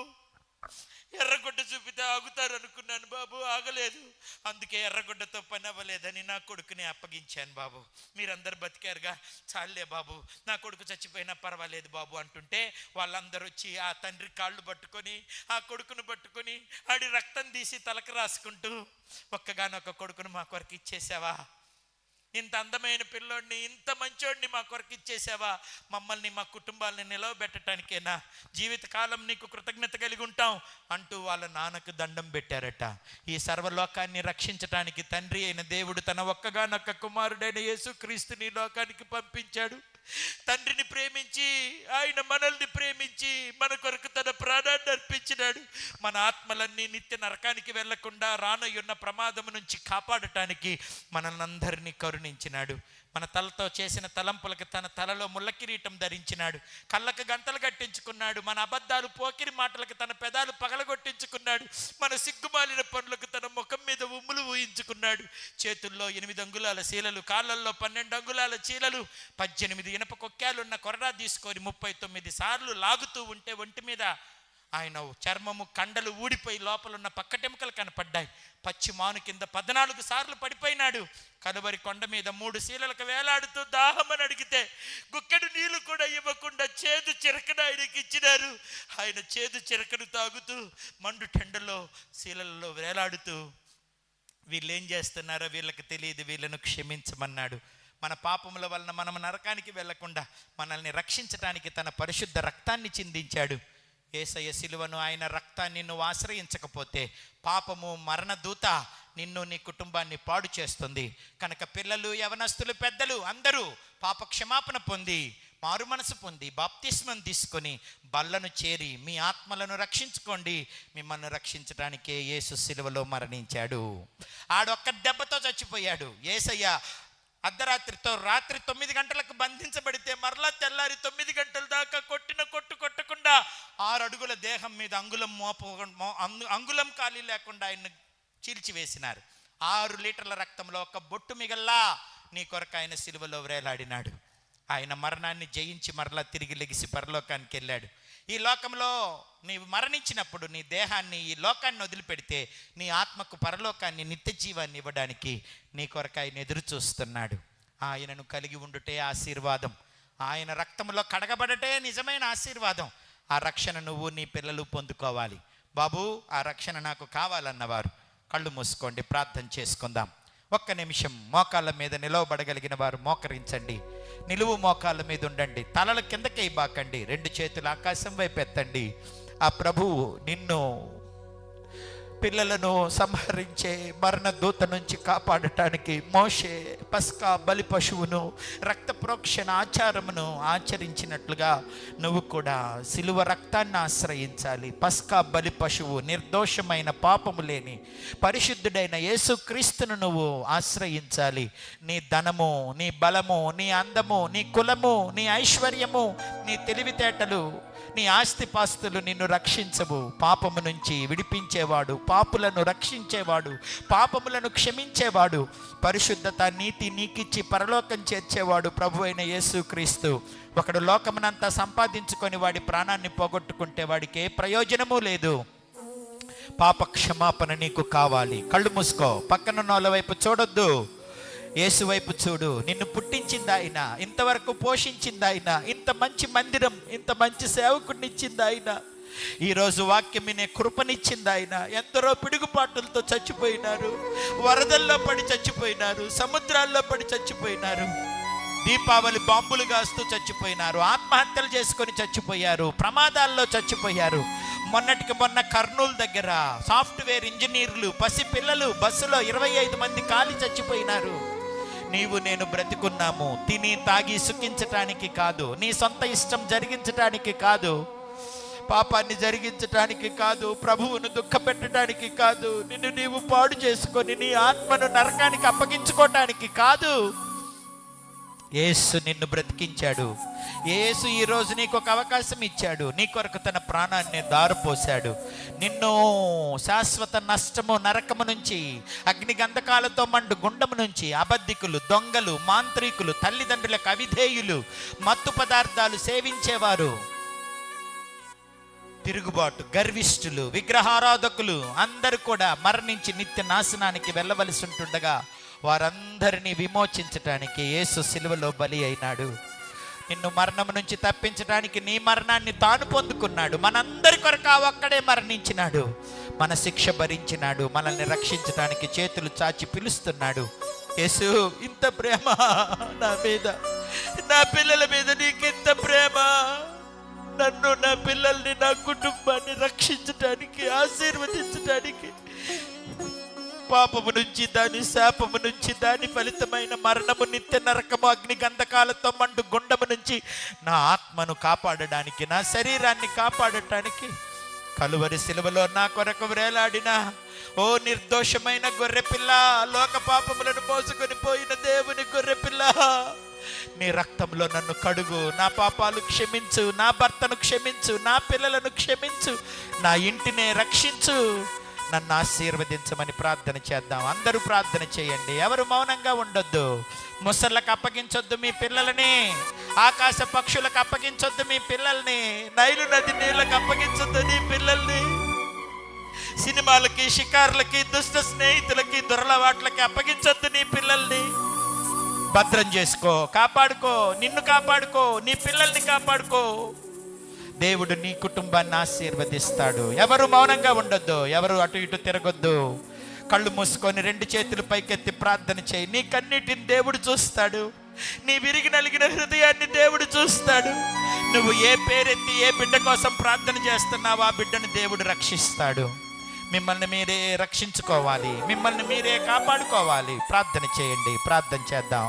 ఎర్రగొడ్డ చూపితే ఆగుతారు అనుకున్నాను బాబు, ఆగలేదు. అందుకే ఎర్రగొడ్డతో పని అవ్వలేదని నా కొడుకుని అప్పగించాను బాబు. మీరందరూ బతికారుగా, చాలే బాబు, నా కొడుకు చచ్చిపోయినా పర్వాలేదు బాబు అంటుంటే వాళ్ళందరూ వచ్చి ఆ తండ్రి కాళ్ళు పట్టుకొని ఆ కొడుకును పట్టుకొని ఆడి రక్తం తీసి తలకు రాసుకుంటూ, ఒక్కగానొక్క కొడుకును మా కొరకు ఇచ్చేసావా, ఇంత అందమైన పిల్లోడిని, ఇంత మంచోడిని మా కొరకు ఇచ్చేసావా, మమ్మల్ని మా కుటుంబాలని నిలవబెట్టడానికేనా, జీవితకాలం నీకు కృతజ్ఞత కలిగి ఉంటాం అంటూ వాళ్ళ నాన్నకు దండం పెట్టారట. ఈ సర్వలోకాన్ని రక్షించటానికి తండ్రి అయిన దేవుడు తన ఒక్కగానొక్క కుమారుడైన యేసుక్రీస్తుని లోకానికి పంపించాడు. తండ్రిని ప్రేమించి ఆయన మనల్ని ప్రేమించి మన కొరకు తన ప్రాణాన్ని అర్పించినాడు. మన ఆత్మలన్నీ నిత్య నరకానికి వెళ్లకుండా రానయ్యున్న ప్రమాదం నుంచి కాపాడటానికి మనల్ని అందరినీ కరుణించినాడు. మన తలతో చేసిన తలంపులకు తన తలలో ముళ్ళ కిరీటం ధరించినాడు. కళ్ళకు గంతలు కట్టించుకున్నాడు. మన అబద్ధాలు పోకిరి మాటలకు తన పెదాలు పగలగొట్టించుకున్నాడు. మన సిగ్గుమాలిన పనులకు తన ముఖం మీద ఉమ్ములు ఊహించుకున్నాడు. చేతుల్లో 8 అంగుళాల శీలలు, కాళ్ళల్లో 12 అంగుళాల చీలలు, 18 ఇనప కొక్కాలున్న కొరడా తీసుకొని 39 సార్లు లాగుతూ ఉంటే ఒంటి మీద ఆయన చర్మము కండలు ఊడిపోయి లోపలున్న పక్కటెముకలు కనపడ్డాయి. పచ్చిమాను కింద 14 సార్లు పడిపోయినాడు. కలువరి కొండ మీద 3 శీలలకు వేలాడుతూ దాహమని అడిగితే గుక్కెడు నీళ్లు కూడా ఇవ్వకుండా చేదు చిరకను ఆయనకి ఇచ్చినారు. ఆయన చేదు చిరకను తాగుతూ మండు టెండలో శీలలలో వేలాడుతూ, వీళ్ళేం చేస్తున్నారో వీళ్ళకి తెలియదు, వీళ్ళను క్షమించమన్నాడు. మన పాపముల వలన మనం నరకానికి వెళ్లకుండా మనల్ని రక్షించటానికి తన పరిశుద్ధ రక్తాన్ని చిందించాడు. యేసయ్య సిలువను, ఆయన రక్తాన్ని నువ్వు ఆశ్రయించకపోతే పాపము మరణ దూత నిన్ను నీ కుటుంబాన్ని పాడు చేస్తుంది. కనుక పిల్లలు, యవనస్తులు, పెద్దలు అందరూ పాప క్షమాపణ పొంది మారు మనసు పొంది బాప్తిస్మం తీసుకొని బల్లను చేరి మీ ఆత్మలను రక్షించుకోండి. మిమ్మల్ని రక్షించడానికే యేసు సిలువలో మరణించాడు. ఆడొక్క దెబ్బతో చచ్చిపోయాడు. యేసయ్య అర్ధరాత్రితో రాత్రి 9 గంటలకు బంధించబడితే మరలా తెల్లారి 9 గంటల దాకా కొట్టిన కొట్టు కొట్టకుండా 6 అడుగుల దేహం మీద అంగుళం ఖాళీ లేకుండా ఆయన చీల్చివేసినారు. 6 లీటర్ల రక్తంలో ఒక బొట్టు మిగల్లా నీ కొరకు ఆయన సిలువలో వేలాడినాడు. ఆయన మరణాన్ని జయించి మరలా తిరిగి లెగిసి పరలోకానికి వెళ్ళాడు. ఈ లోకంలో నీవు మరణించినప్పుడు నీ దేహాన్ని, ఈ లోకాన్ని వదిలిపెడితే నీ ఆత్మకు పరలోకాన్ని, నిత్య జీవాన్ని ఇవ్వడానికి నీ కొరకు ఆయన ఎదురు చూస్తున్నాడు. ఆయనను కలిగి ఉండుటే ఆశీర్వాదం. ఆయన రక్తంలో కడగబడటే నిజమైన ఆశీర్వాదం. ఆ రక్షణ నువ్వు నీ పిల్లలు పొందుకోవాలి. బాబు, ఆ రక్షణ నాకు కావాలన్నవారు కళ్ళు మూసుకోండి, ప్రార్థన చేసుకుందాం. ఒక్క నిమిషం మోకాళ్ళ మీద నిలవబడగలిగిన వారు మోకరించండి. నిలువు మోకాళ్ళ మీద ఉండండి. తలల కిందకే బాకండి. 2 చేతులు ఆకాశం వైపు ఎత్తండి. ఆ ప్రభువు నిన్ను పిల్లలను సంహరించే మరణ దూత నుంచి కాపాడటానికి మోషే పస్కా బలి పశువును రక్త ప్రోక్షణ ఆచారమును ఆచరించినట్లుగా నువ్వు కూడా సిలువ రక్తాన్ని ఆశ్రయించాలి. పస్కా బలి పశువు నిర్దోషమైన పాపము లేని పరిశుద్ధుడైన యేసుక్రీస్తును నువ్వు ఆశ్రయించాలి. నీ ధనము, నీ బలము, నీ అందము, నీ కులము, నీ ఐశ్వర్యము, నీ తెలివితేటలు, నీ ఆస్తిపాస్తులు నిన్ను రక్షించవు. పాపము నుంచి విడిపించేవాడు, పాపులను రక్షించేవాడు, పాపములను క్షమించేవాడు, పరిశుద్ధత నీతి నీకిచ్చి పరలోకం చేర్చేవాడు ప్రభు అయిన యేసుక్రీస్తు. ఒకడు లోకమునంతా సంపాదించుకొని వాడి ప్రాణాన్ని పోగొట్టుకుంటే వాడికి ఏ ప్రయోజనము లేదు. పాప క్షమాపణ నీకు కావాలి. కళ్ళు మూసుకో, పక్కన వాళ్ళ వైపు చూడొద్దు, యేసు వైపు చూడు. నిన్ను పుట్టించింది ఆయన, ఇంతవరకు పోషించింది ఆయన, ఇంత మంచి మందిరం, ఇంత మంచి సేవకుడిని ఇచ్చింది ఆయన, ఈరోజు వాక్యం వినే కృపనిచ్చింది ఆయన. ఎందరో పిడుగుపాటులతో చచ్చిపోయినారు, వరదల్లో పడి చచ్చిపోయినారు, సముద్రాల్లో పడి చచ్చిపోయినారు, దీపావళి బాంబులు కాస్తూ చచ్చిపోయినారు, ఆత్మహత్యలు చేసుకొని చచ్చిపోయారు, ప్రమాదాల్లో చచ్చిపోయారు. మొన్నటికి మొన్న కర్నూలు దగ్గర సాఫ్ట్వేర్ ఇంజనీర్లు, పసి పిల్లలు బస్సులో 25 మంది కాలి చచ్చిపోయినారు. నీవు నేను బ్రతికున్నాము తిని తాగి సుఖించటానికి కాదు, నీ సొంత ఇష్టం జరిగించటానికి కాదు, పాపాన్ని జరిగించటానికి కాదు, ప్రభువును దుఃఖ పెట్టడానికి కాదు, నిన్ను నీవు పాడు చేసుకొని నీ ఆత్మను నరకానికి అప్పగించుకోవటానికి కాదు. యేసు నిన్ను బ్రతికించాడు. యేసు ఈరోజు నీకు ఒక అవకాశం ఇచ్చాడు. నీ కొరకు తన ప్రాణాన్ని దారిపోశాడు. నిన్ను శాశ్వత నష్టము, నరకము నుంచి, అగ్ని గంధకాలతో మండు గుండము నుంచి, అబద్ధికులు, దొంగలు, మాంత్రికులు, తల్లిదండ్రులకు అవిధేయులు, మత్తు పదార్థాలు సేవించేవారు, తిరుగుబాటు, గర్విష్ఠులు, విగ్రహారాధకులు అందరూ కూడా మరణించి నిత్య నాశనానికి వెళ్ళవలసి ఉంటుండగా వారందరినీ విమోచించటానికి యేసు సిలువలో బలి అయినాడు. నిన్ను మరణం నుంచి తప్పించడానికి నీ మరణాన్ని తాను పొందుకున్నాడు. మనందరి కొరకు ఒక్కడే మరణించినాడు, మన శిక్ష భరించినాడు, మనల్ని రక్షించడానికి చేతులు చాచి పిలుస్తున్నాడు. యేసు, ఇంత ప్రేమ నా మీద, నా పిల్లల మీద నీకింత ప్రేమ, నన్ను, నా పిల్లల్ని, నా కుటుంబాన్ని రక్షించటానికి, ఆశీర్వదించటానికి, పాపము నుంచి, దాని శాపము నుంచి, దాని ఫలితమైన మరణము, నిత్య నరకము, అగ్ని గంధకాలతో మండు గుండము నుంచి నా ఆత్మను కాపాడడానికి, నా శరీరాన్ని కాపాడటానికి కలువరి సిలువలో నా కొరకు వేలాడిన ఓ నిర్దోషమైన గొర్రెపిల్ల, లోక పాపములను మోసుకొని పోయిన దేవుని గొర్రెపిల్ల, నీ రక్తంలో నన్ను కడుగు, నా పాపాలు క్షమించు, నా భర్తను క్షమించు, నా పిల్లలను క్షమించు, నా ఇంటినే రక్షించు, నన్ను ఆశీర్వదించమని ప్రార్థన చేద్దాం. అందరూ ప్రార్థన చేయండి, ఎవరు మౌనంగా ఉండొద్దు. ముసళ్ళకు అప్పగించొద్దు మీ పిల్లలని, ఆకాశ పక్షులకు అప్పగించొద్దు మీ పిల్లల్ని, నైలు నది నీళ్ళకు అప్పగించొద్దు నీ పిల్లల్ని, సినిమాలకి, షికార్లకి, దుష్ట స్నేహితులకి, దురలవాట్లకి అప్పగించొద్దు నీ పిల్లల్ని. భద్రం చేసుకో, కాపాడుకో, నిన్ను కాపాడుకో, నీ పిల్లల్ని కాపాడుకో. దేవుడు నీ కుటుంబాన్ని ఆశీర్వదిస్తాడు. ఎవరు మౌనంగా ఉండొద్దు, ఎవరు అటు ఇటు తిరగొద్దు. కళ్ళు మూసుకొని 2 చేతులు పైకెత్తి ప్రార్థన చేయి. నీ కన్నిటిని దేవుడు చూస్తాడు, నీ విరిగి నలిగిన హృదయాన్ని దేవుడు చూస్తాడు. నువ్వు ఏ పేరెత్తి ఏ బిడ్డ కోసం ప్రార్థన చేస్తున్నావో ఆ బిడ్డను దేవుడు రక్షిస్తాడు. మిమ్మల్ని మీరే రక్షించుకోవాలి, మిమ్మల్ని మీరే కాపాడుకోవాలి. ప్రార్థన చేయండి, ప్రార్థన చేద్దాం.